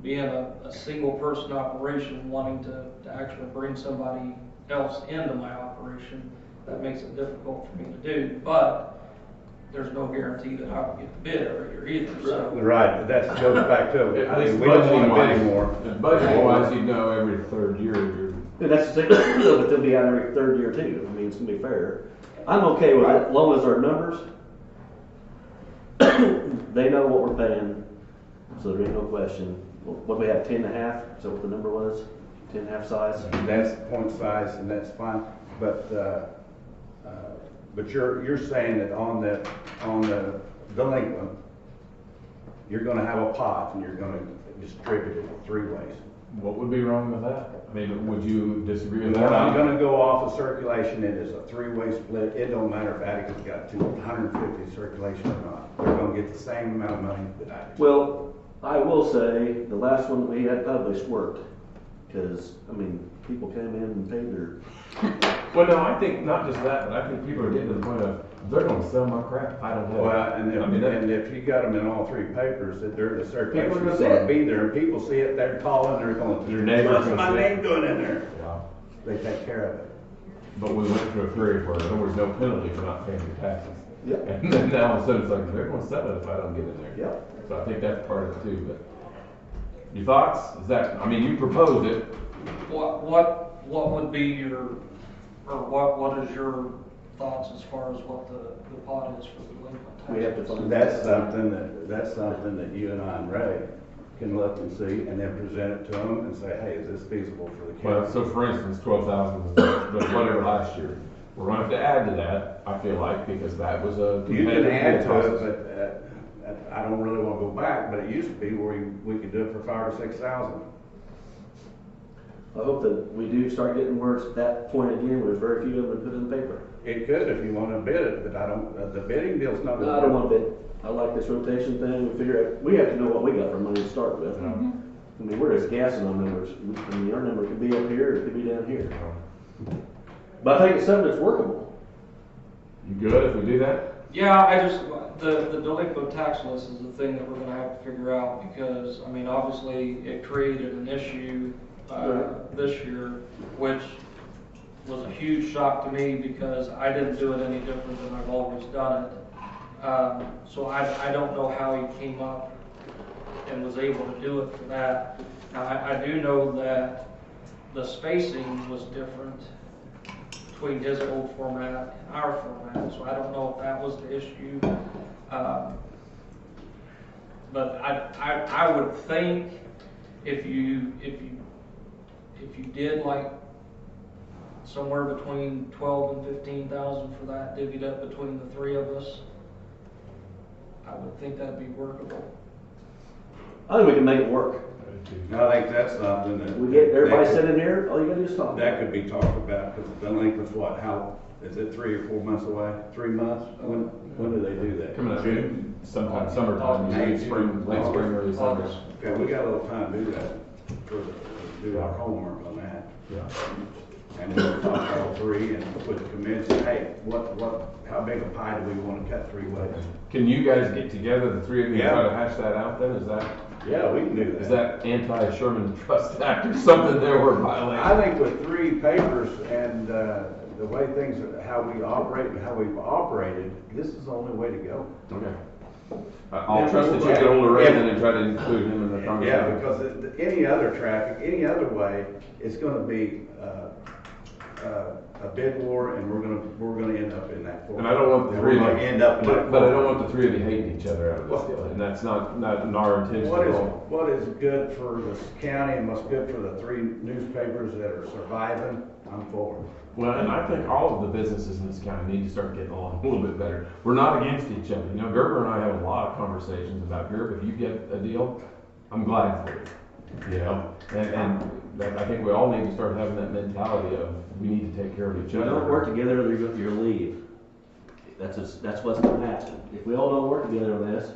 being a single person operation, wanting to actually bring somebody else into my operation, that makes it difficult for me to do. But there's no guarantee that I'll get the bid every year either. So. Right, that goes back to, At least we don't want to bid budgeting-wise, anymore. Budget-wise, you know, every third year you're. And that's the thing, but they'll be out every third year too. I mean, it's gonna be fair. I'm okay with it, as long as our numbers, they know what we're paying, so there ain't no question. What do we have, 10.5? Is that what the number was? 10.5 size? That's point size, and that's fine, but you're saying that on the delinquent, you're gonna have a pot, and you're gonna distribute it 3 ways. What would be wrong with that? I mean, would you disagree with When that? I'm gonna go off of circulation, it is a 3-way split. It don't matter if Atticus got 250 circulation or not. They're gonna get the same amount of money that I do. Well, I will say, the last one that we had published worked, because, I mean, people came in and paid their. Well, no, I think not just that, but I think people are getting to the point of, they're gonna sell my crap, I don't have it. Well, and if you got them in all 3 papers, that they're the circulation is gonna be there, and people see it, they're calling, they're going, Your neighbor's what's gonna my see it." name doing in there? Yeah. They take care of it. But we went through a period where there was no penalty for not paying your taxes. Yep. And then now all of a sudden it's like, they're gonna sell it if I don't get in there. Yep. So I think that's part of it too, but. Your thoughts? Is that, I mean, you proposed it. What would be your, or what is your thoughts as far as what the pot is for the delinquent taxes? We have to find. That's something that you and I and Ray can look and see, and then present it to them and say, hey, is this feasible for the county? Well, so for instance, 12,000, but whatever last year. We're gonna have to add to that, I feel like, because that was a. You can add to process. it, but I don't really want to go back, but it used to be where we could do it for 5,000 or 6,000. I hope that we do start getting where it's at that point again, where there's very few of them to put in the paper. It could if you want to bid it, but I don't, the bidding deal's not. No, I don't want to bid. I like this rotation thing. We figure out, we have to know what we got for money to start with. I mean, we're just guessing on numbers. I mean, our number could be up here, or it could be down here. But I think it's something that's workable. You good if we do that? Yeah, the delinquent tax list is the thing that we're gonna have to figure out, because, I mean, obviously, it created an issue, this year, which was a huge shock to me, because I didn't do it any different than I've always done it. So I don't know how he came up and was able to do it for that. Now, I do know that the spacing was different between his old format and our format, so I don't know if that was the issue. But I would think if you did like somewhere between 12 and 15,000 for that, divvied up between the 3 of us, I would think that'd be workable. I think we can make it work. I think that's something that. We get everybody sitting here, all you gotta do is talk. That could be talked about, because the delinquent's what, how, is it 3 or 4 months away? 3 months? When do they do that? Coming up June, sometime summertime, late spring, early summer. Okay, we got a little time to do that, do our homework on that. Yeah. And then we'll talk all 3 and put the committee, hey, how big a pie do we want to cut 3 ways? Can you guys get together, the 3 of you, and try to hash that out then? Is that? Yeah, we can do that. Is that anti-Sherman Trust Act or something there we're violating? I think with 3 papers and the way things, how we operate and how we've operated, this is the only way to go. Okay. I'll trust that you get hold of Ray and try to include him in the conversation. Yeah, because any other traffic, any other way, it's gonna be a bid war, and we're gonna end up in that. And I don't want the 3 of you, end up in that. but I don't want the 3 of you hating each other out of this deal, and that's not our intention at all. What is good for this county and what's good for the 3 newspapers that are surviving, I'm for. Well, and I think all of the businesses in this county need to start getting along a little bit better. We're not against each other. You know, Gerber and I have a lot of conversations about, Gerber, if you get a deal, I'm glad for you. Yeah, and I think we all need to start having that mentality of, we need to take care of each If we other. don't work together, you're gonna leave. That's what's gonna happen. If we all don't work together on this,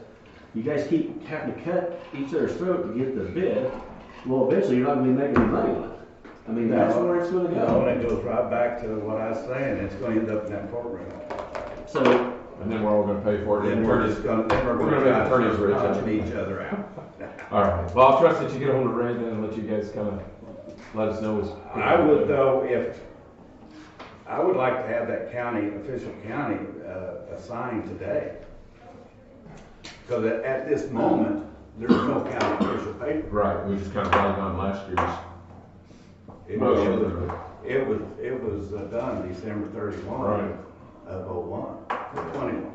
you guys keep having to cut each other's throat to get the bid, well, eventually you're not gonna be making any money on it. I mean, that's where it's gonna go. No, and it goes right back to what I was saying, it's gonna end up in that courtroom. So, and then we're all gonna pay for it. Then we're gonna make attorneys rich. punch each other out. All right, well, I'll trust that you get a hold of Ray then and let you guys kind of let us know. I would though, I would like to have that official county assigned today. Because at this moment, there's no county official paper. Right, we just kind of relied on last year's. It was done December 31 Right. of 21.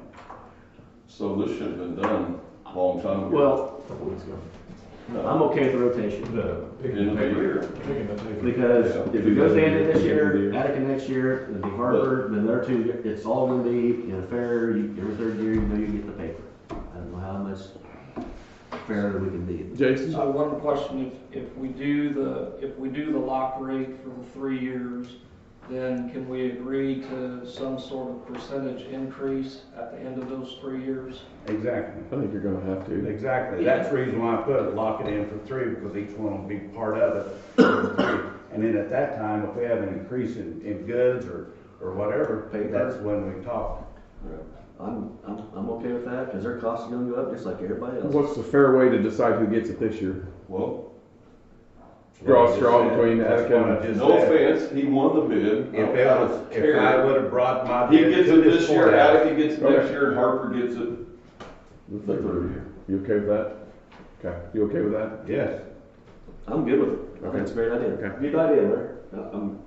So this should have been done a long time ago. well, A couple weeks ago. I'm okay with the rotation. Picking the year. Because if it goes to the end of this year, Attica next year, it'll be Harper, then there too, it's all gonna be, fair, every third year, you get the paper. I don't know how much fairer we can be. Jason? So one question, if we do the lock rate for the 3 years, then can we agree to some sort of percentage increase at the end of those 3 years? Exactly. I think you're gonna have to. Exactly. That's the reason why I put it, lock it in for 3, because each one will be part of it. And then at that time, if we have an increase in goods or whatever, that's when we talk. I'm okay with that, because their costs are gonna go up just like everybody else. What's the fair way to decide who gets it this year? Well, Draw a straw between Attica and. no offense, he won the bid. If I would have brought my He bid gets to it this year, courthouse. Attica gets it next year, and Harper gets it the third year. You okay with that? Okay, you okay with that? Yes. I'm good with it. I think it's a great idea. Okay. Good idea, Larry. I'm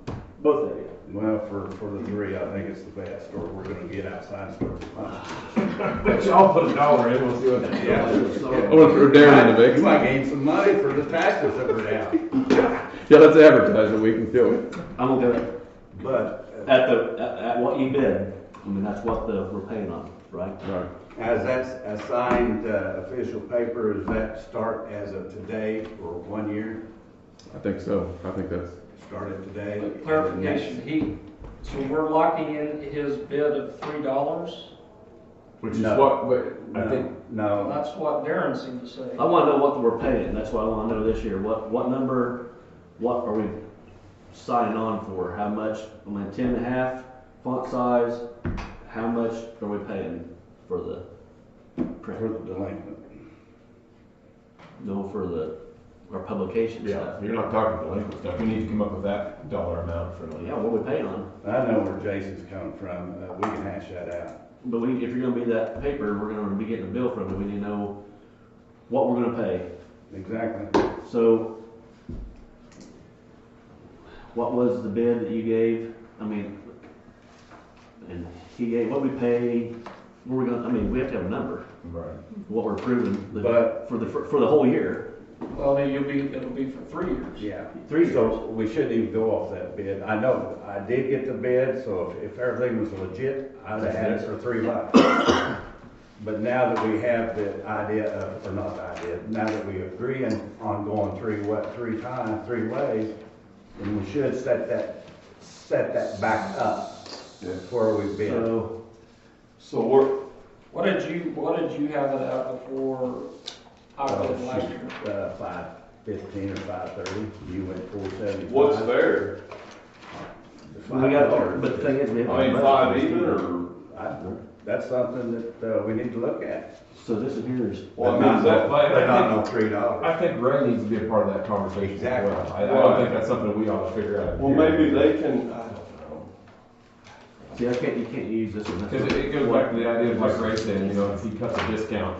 both of you. Well, for the 3, I think it's the best, or we're gonna get outside stores. But y'all put $1 in, we'll see what that Yeah. is. I want to throw Darren in the mix. You might gain some money for the taxes that were down. Yeah, let's advertise it, we can feel it. I'm okay with it. But At what you bid, I mean, that's what we're paying on, right? Right. as that's assigned official paper, does that start as of today for 1 year? I think so, I think that's. Started today? Clarification, so we're locking in his bid of $3? Which is No. I think. No. That's what Darren seemed to say. I wanna know what we're paying, that's what I wanna know this year, what number, what are we signing on for, how much, 10.5 font size, how much are we paying for the print? For the delinquent. No, for our publication Yeah, stuff. you're not talking delinquent stuff, we need to come up with that dollar amount for like. Yeah, what are we paying on? I know where Jason's coming from, we can hash that out. But if you're gonna be that paper, we're gonna be getting a bill from it, we need to know what we're gonna pay. Exactly. So, what was the bid that you gave? I mean, and he gave, what we pay, what we're gonna, I mean, we have to have a number. Right. What we're approving, But- for the whole year. Well, it'll be for 3 years. Yeah. 3 years. So we shouldn't even go off that bid. I know, I did get the bid, so if everything was legit, I'd have had it for 3 months. But now that we have the idea of, or not the idea, now that we agree on going 3 ways, then we should set that back up where we've been. So we're. What did you have it at before I bid last year? 515 or 530. You went 475. What's fair? $5. But the thing is, we have. I mean, 5 even, or? That's something that we need to look at. So this is yours. Well, I mean, But not no $3. I think Ray needs to be a part of that conversation as Exactly. well. I don't think that's something we ought to figure out. Well, maybe they can, I don't know. See, you can't use this one. Because it goes back to the idea of like Ray said, if he cuts a discount.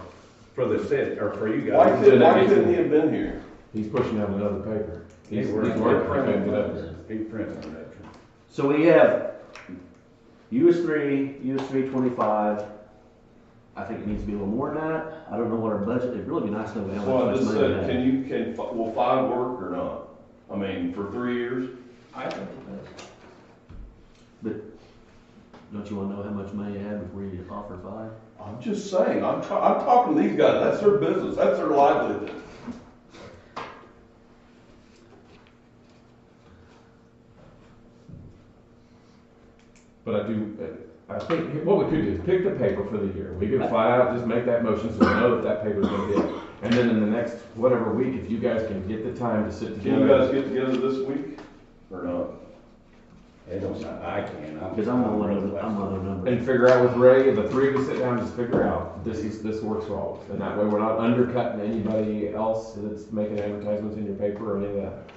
For the city, or for you Why guys. couldn't he have been here? He's pushing out another paper. He's working working to get up there. He printed it. So we have US 325. I think it needs to be a little more than that. I don't know what our budget, it'd really be nice to know how Well, I much just money we said, have. will 5 work or not? I mean, for 3 years? I think it does. But don't you wanna know how much money you have before you offer 5? I'm just saying, I'm talking to these guys, that's their business, that's their livelihood. But I do, I think, what we could do is pick the paper for the year. We could flat out just make that motion so we know that that paper's gonna be it. And then in the next whatever week, if you guys can get the time to sit Can together. you guys get together this week or not? I can. Because I'm on one of the numbers. And figure out with Ray, the three of us sit down, just figure out, this works for all of us. And that way we're not undercutting anybody else that's making advertisements in your paper or any of that.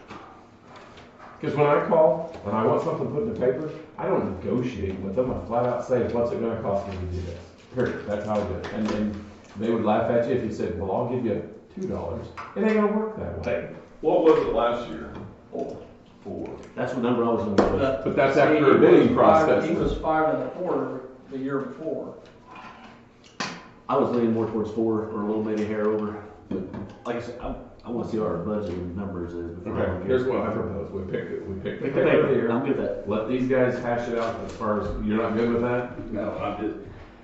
Because when I call and I want something put in the paper, I don't negotiate with them. I flat out say, what's it gonna cost me to do this? Period. That's how I do it. And then they would laugh at you if you said, well, I'll give you $2. It ain't gonna work that way. What was it last year? 4. That's what number I was gonna go. But that's after a bidding process. He was 5 1/4 the year before. I was leaning more towards 4 or a little maybe hair over. But like I said, I want to see what our budget numbers is before. Okay, here's what I propose. We pick the Pick the paper paper. of the year. I'm good with that. Let these guys hash it out as far as, you're not good with that? No, I'm just.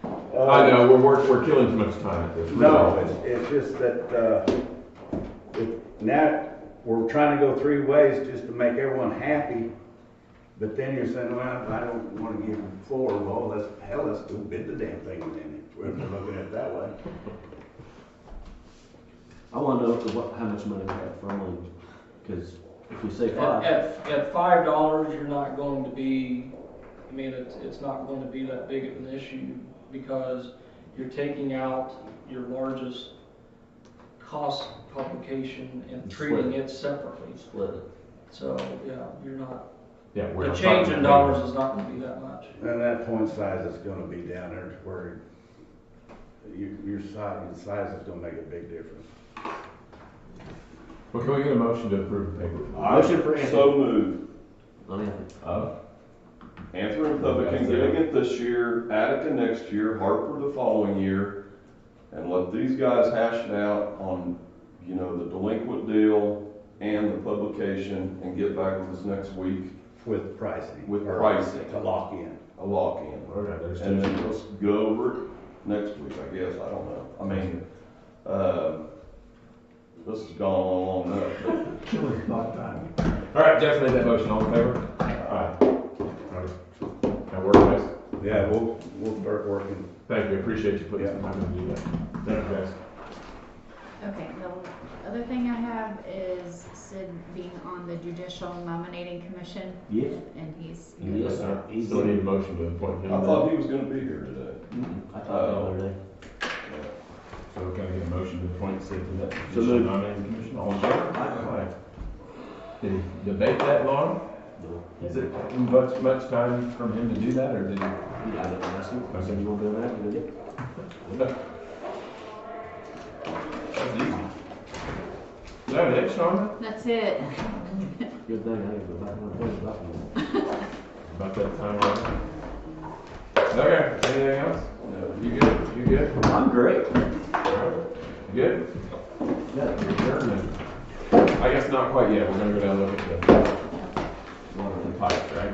I know, we're killing too much time at this. No, it's just that, now we're trying to go 3 ways just to make everyone happy. But then you're saying, well, I don't want to give the floor. Well, let's go bid the damn thing then, if we're looking at it that way. I want to know how much money we have from them. Because if we say 5. At $5, you're not going to be, I mean, it's not going to be that big of an issue because you're taking out your largest cost publication and treating it separately. Split it. So, yeah, you're not, yeah, the change in dollars is not going to be that much. And that point size is going to be down there to where your size is going to make a big difference. Well, can we get a motion to approve the paper? Motion for Anthony. So moved. Anthony. Anthony Republican getting it this year, Attica next year, Harper the following year, and let these guys hash it out on, the delinquent deal and the publication, and get back with us next week. With pricing. With pricing. To lock in. A lock in. Okay, and then let's go over it next week, I guess, I don't know. I mean, this has gone on long enough. Killing a lot of time. All right, Jeff made that motion. All in favor? Aye. That work, guys? Yeah, we'll start working. Thank you. Appreciate you putting some time to do that. Thank you, guys. Okay, the other thing I have is Sid being on the Judicial Nominating Commission. Yes. And he's. Yes, sir. Still need a motion to appoint him. I thought he was gonna be here today. I thought the other day. So can I get a motion to appoint Sid to that So Judicial moved. Nominating Commission? All in favor? Aye. Did he debate that long? No. Is it much time from him to do that, or did he? I didn't ask him. I said, you want to do that? You did it. That's easy. Is that it, Sean? That's it. Good thing I didn't go back and think about it. About that time on. Okay, anything else? No. You good? You good? I'm great. You good? Yeah. You're adjourned then. I guess not quite yet. We're gonna go down and look at the water and pipes, right?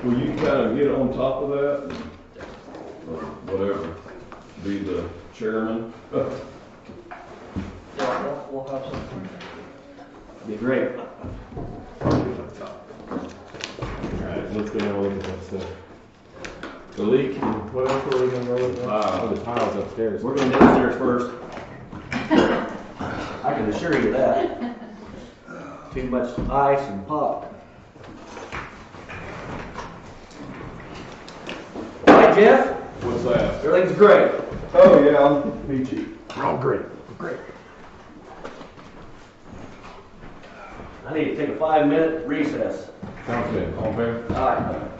Will you kind of get on top of that? Or whatever, be the chairman? Yeah, we'll have something. Be great. Alright, let's go down and look at that stuff. The leak, and what else were we gonna go with? Oh, the tiles upstairs. We're going downstairs first. I can assure you that. Too much ice and pop. Hi, Jeff. What's that? Everything's great. Oh, yeah, I'm peachy. We're all great. Great. I need to take a 5-minute recess. Sounds good. All in favor? All right.